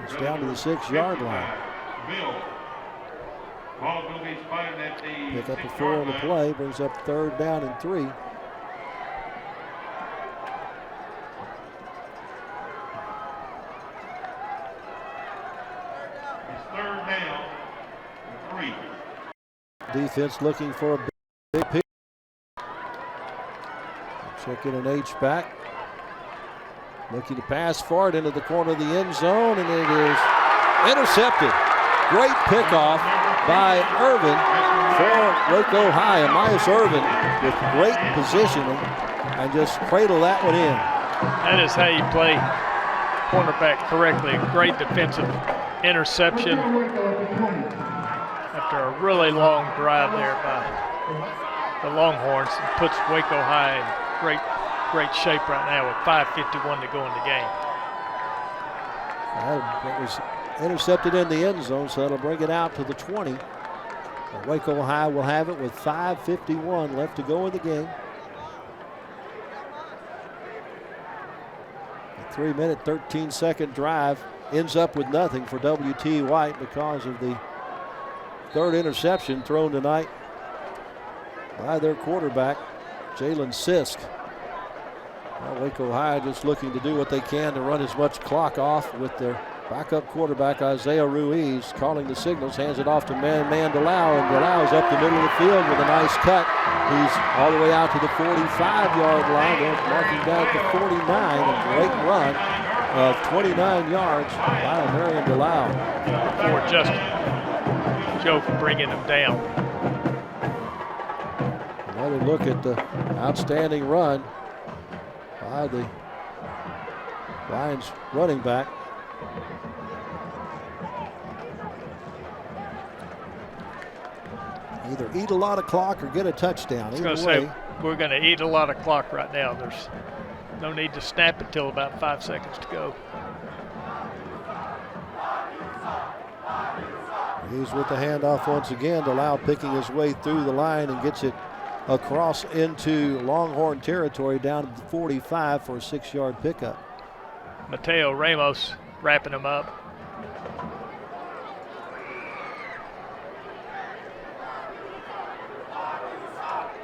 It's down to the 6-yard line. Pick up a 4 on the play, brings up third down and 3. It's third down and 3. Defense looking for a big pick. Checking an H-back. Looking to pass far into the corner of the end zone, and it is intercepted. Great pickoff by Irvin for Waco High. Amias Irvin with great positioning and just cradle that one in. That is how you play cornerback correctly. Great defensive interception after a really long drive there by the Longhorns. It puts Waco High in great shape right now with 5:51 to go in the game. That was intercepted in the end zone, so that'll bring it out to the 20. Waco High will have it with 5:51 left to go in the game. A 3-minute, 13-second drive ends up with nothing for W.T. White because of the third interception thrown tonight by their quarterback, Jalen Sisk. Well, Waco High just looking to do what they can to run as much clock off with their backup quarterback, Isaiah Ruiz, calling the signals, hands it off to Mandelau, and Delau is up the middle of the field with a nice cut. He's all the way out to the 45-yard line, and marking down at the 49. A great run of 29 yards by Marion Delau. For Justin Joe for bringing him down. Another look at the outstanding run by the Lions running back. Either eat a lot of clock or get a touchdown. I was going to say, we're going to eat a lot of clock right now. There's no need to snap it till about 5 seconds to go. He's with the handoff once again. Delau picking his way through the line and gets it across into Longhorn territory down to the 45 for a 6-yard pickup. Mateo Ramos wrapping him up.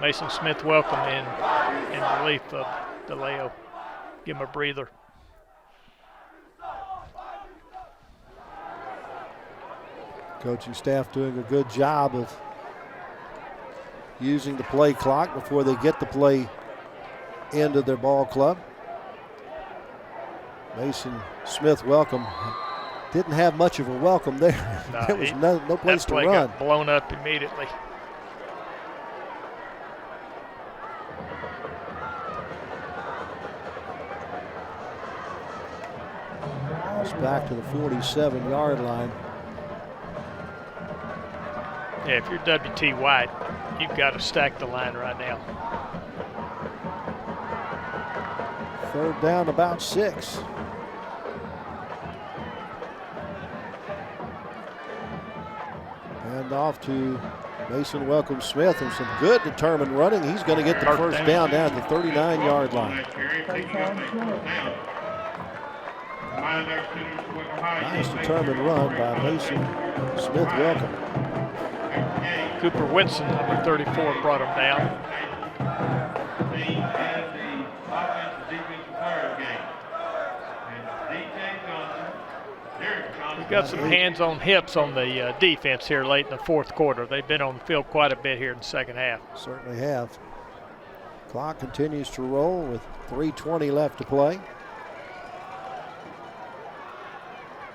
Mason Smith welcome in relief of DeLeo. Give him a breather. Coaching staff doing a good job of using the play clock before they get the play into their ball club. Mason Smith welcome. Didn't have much of a welcome there. No, there was no place to run. Got blown up immediately. back to the 47-yard line. Yeah, if you're W.T. White, you've got to stack the line right now. Third down, about 6. And off to Mason Welcome Smith, and some good determined running. He's going to get the first down at the 39-yard line. Nice determined run by Mason Smith Welcome. Cooper Whitson, number 34, brought him down. We've got some hands on hips on the defense here late in the fourth quarter. They've been on the field quite a bit here in the second half. Certainly have. Clock continues to roll with 3:20 left to play.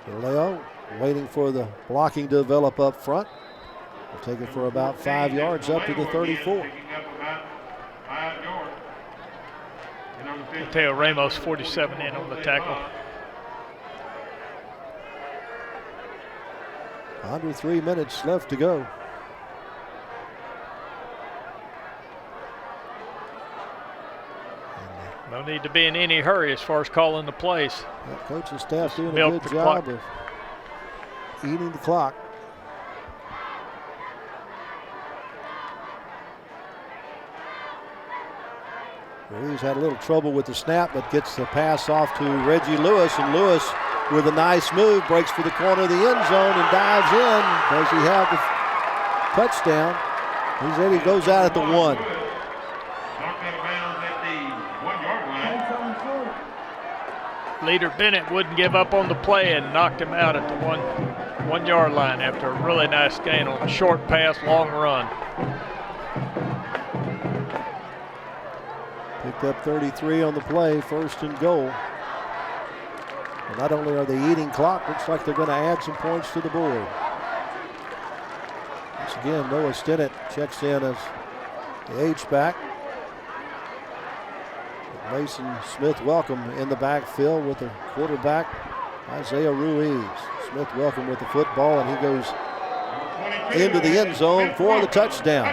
Leo waiting for the blocking to develop up front. We'll take it for about 5 yards up to the 34. Mateo Ramos, 47, in on the tackle. Under 3 minutes left to go. No need to be in any hurry as far as calling the plays. Yeah, coaching staff doing a Milk good the job clock. of eating the clock. He's had a little trouble with the snap, but gets the pass off to Reggie Lewis, and Lewis with a nice move breaks for the corner of the end zone and dives in. Does he have the touchdown? He's in. He goes out at the 1. Leader Bennett wouldn't give up on the play and knocked him out at the 1 yard line after a really nice gain on a short pass, long run. Picked up 33 on the play, first and goal. And not only are they eating clock, looks like they're going to add some points to the board. Once again, Noah Stinnett checks in as the H-back. Mason Smith Welcome in the backfield with the quarterback, Isaiah Ruiz. Smith Welcome with the football, and he goes into the end zone for the touchdown.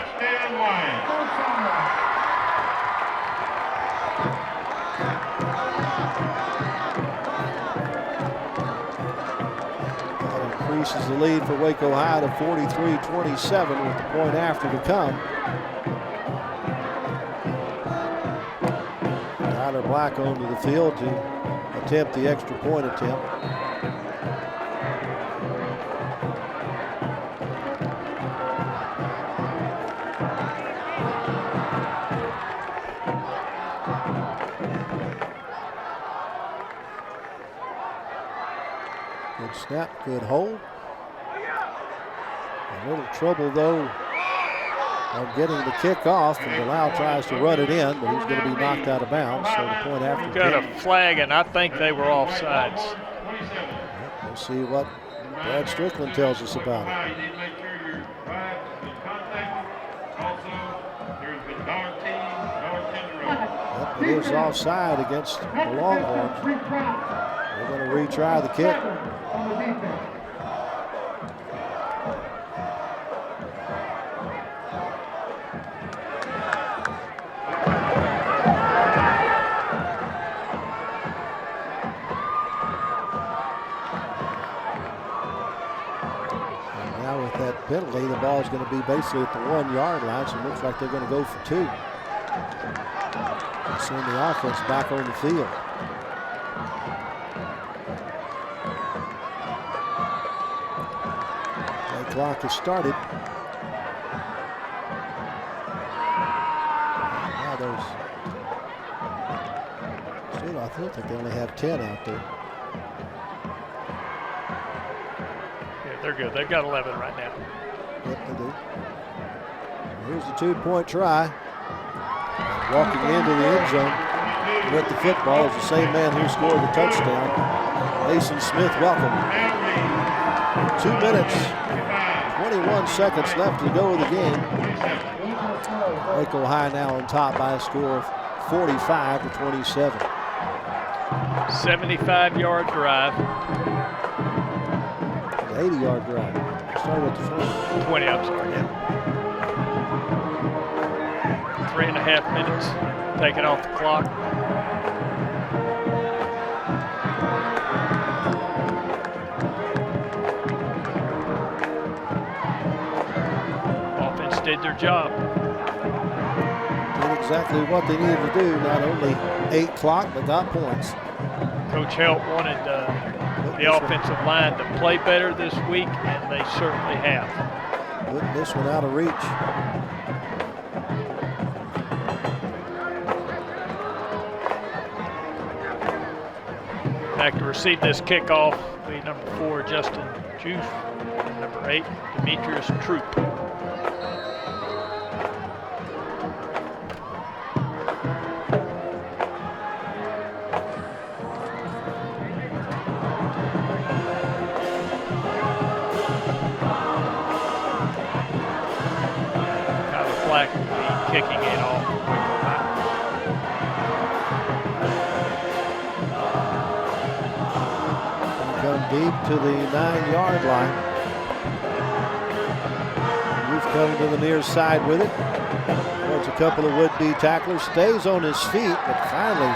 That increases the lead for Waco High to 43-27 with the point after to come. Tyler Black onto the field to attempt the extra point attempt. Good snap, good hold. A little trouble though on getting the kick off, and Delau tries to run it in, but he's going to be knocked out of bounds. So the point after. We got a flag, and I think they were offsides. We'll see what Brad Strickland tells us about it. Yep, it is offside against the Longhorns. We're going to retry the kick. Penalty, the ball is going to be basically at the 1 yard line, so it looks like they're going to go for 2. Send the offense back on the field. The clock has started. Now there's still, I think they only have 10 out there. They're good. They've got 11 right now. Yep, they do. Here's the 2-point try. And walking into the end zone with the football is the same man who scored the touchdown, Mason Smith Welcome. 2 minutes, 21 seconds left to go in the game. Waco High now on top by a score of 45-27. 75-yard drive. 80-yard drive. Started at the 20. 20, I'm sorry. Yeah. 3.5 minutes taken off the clock. Offense did their job. Did exactly what they needed to do. Not only ate clock, but got points. Coach Helt wanted the offensive line to play better this week, and they certainly have. Putting this one out of reach. Back to receive this kickoff will be number 4, Justin Juice, and number 8, Demetrius Troop. Kicking it off. Come deep to the 9-yard line. We've come to the near side with it. Towards a couple of would-be tacklers. Stays on his feet, but finally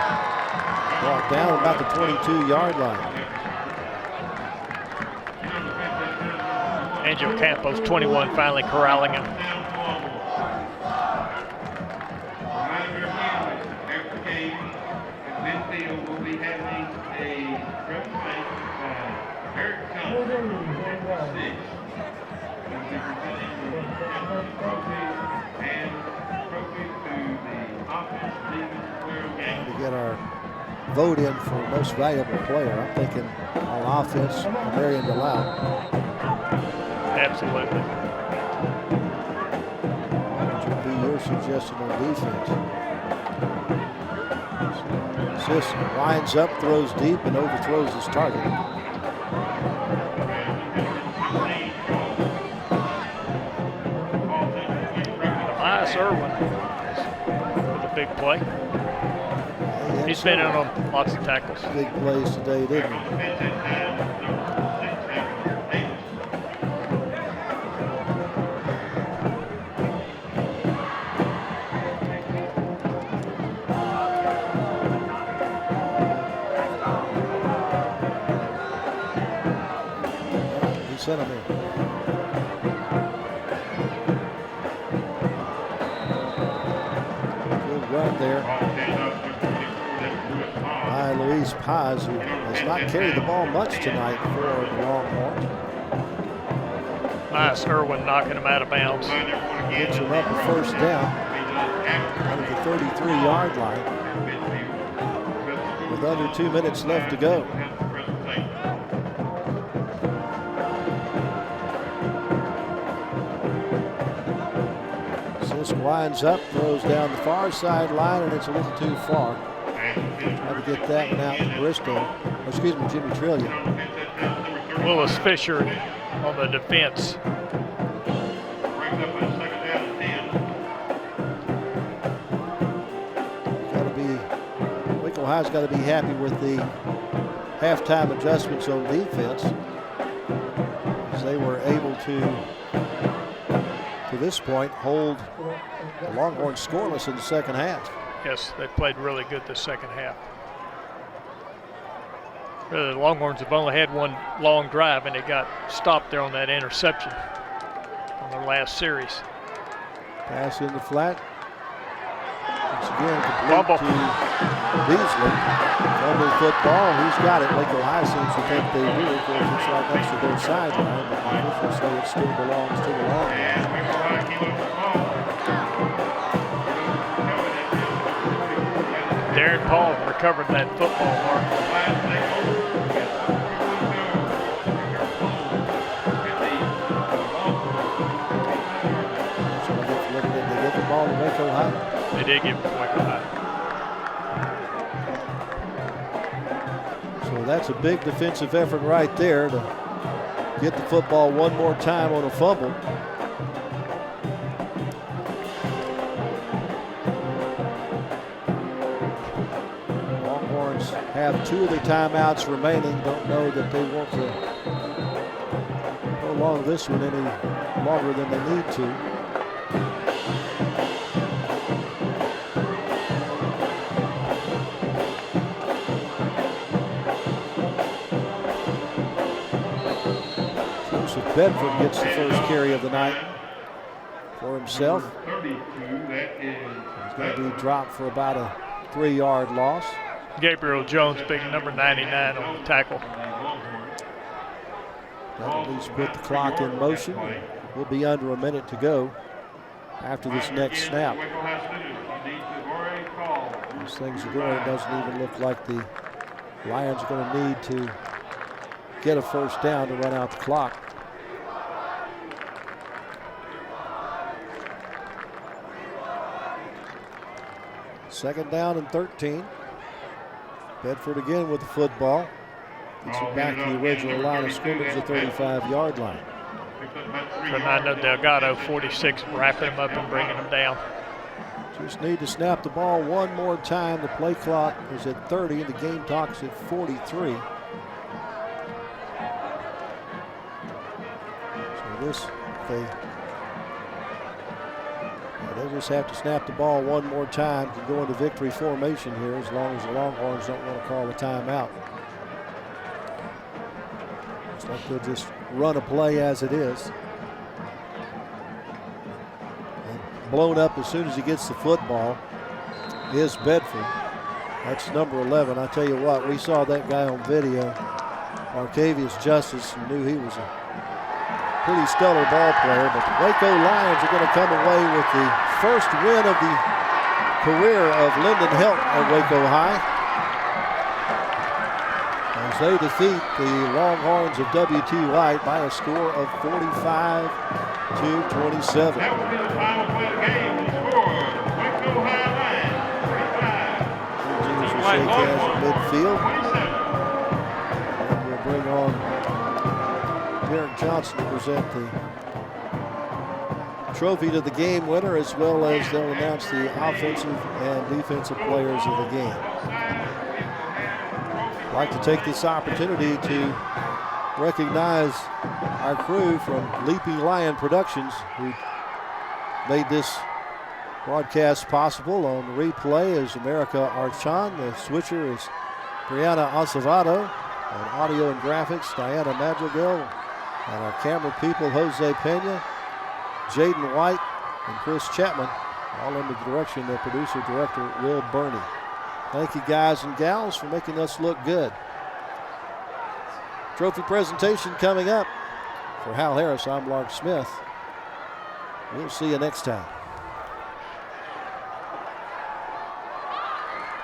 brought down about the 22-yard line. Angel Campos, 21, finally corralling him. To get our vote in for most valuable player, I'm thinking on offense, Marion DeLau. Absolutely. What would be your suggestion on defense? Sis winds up, throws deep, and overthrows his target. Elias Irwin with a big play. He's been in on lots of tackles. Big plays today, didn't he? He sent him in. Good run there by Luis Paz, who has not carried the ball much tonight for the Longhorns. Nice Irwin knocking him out of bounds. Gets him up a first down out of the 33-yard line with under 2 minutes left to go. Sis winds up, throws down the far sideline, and it's a little too far. Trying to get that one out to Bristow. Excuse me, Jimmy Trillian. Willis Fisher on the defense. Waco High's got to be happy with the halftime adjustments on defense, as they were able to this point, hold the Longhorns scoreless in the second half. Yes, they played really good the second half. Really, the Longhorns have only had one long drive, and it got stopped there on that interception on their last series. Pass in the flat. Once again, complete to Beasley. Fumble football. Who's got it? Waco High seems to think they do. Of course, it's right next to their sideline, but the officials say it still belongs to the Longhorns. Darren Paul recovered that football, Mark. So they get the ball to Waco High. They did give it to Waco High. So that's a big defensive effort right there to get the football one more time on a fumble. Have two of the timeouts remaining. Don't know that they want to prolong this one any longer than they need to. Joseph Bedford gets the first carry of the night for himself. 32, that is. He's going to be dropped for about a 3-yard loss. Gabriel Jones, big number 99 on the tackle. That'll at least put the clock in motion. We'll be under a minute to go after this next snap. As things are going, it doesn't even look like the Lions are going to need to get a first down to run out the clock. Second down and 13. Bedford again with the football. Gets it back to the original line of scrimmage, the 35-yard line. Fernando Delgado, 46, wrapping him up and bringing him down. Just need to snap the ball one more time. The play clock is at 30 and the game clock's at 43. So this, they'll just have to snap the ball one more time to go into victory formation here, as long as the Longhorns don't want to call a timeout. Looks like they'll just run a play as it is. And blown up as soon as he gets the football is Bedford. That's number 11. I tell you what, we saw that guy on video, Arcavius Justice, and knew he was a pretty stellar ball player. But the Waco Lions are going to come away with the first win of the career of Lyndon Helt at Waco High, as they defeat the Longhorns of W.T. White by a score of 45-27. That will be the final play of the game. The score, Waco High Lions, 35. Teams will shake hands at midfield. And we'll bring on Derek Johnson to present the trophy to the game winner, as well as they'll announce the offensive and defensive players of the game. I'd like to take this opportunity to recognize our crew from Leaping Lion Productions, who made this broadcast possible. On the replay is America Archon. The switcher is Brianna Acevedo. On audio and graphics, Diana Madrigal. And our camera people, Jose Pena, Jaden White, and Chris Chapman, all under the direction of producer-director Will Burney. Thank you, guys and gals, for making us look good. Trophy presentation coming up. For Hal Harris, I'm Lark Smith. We'll see you next time.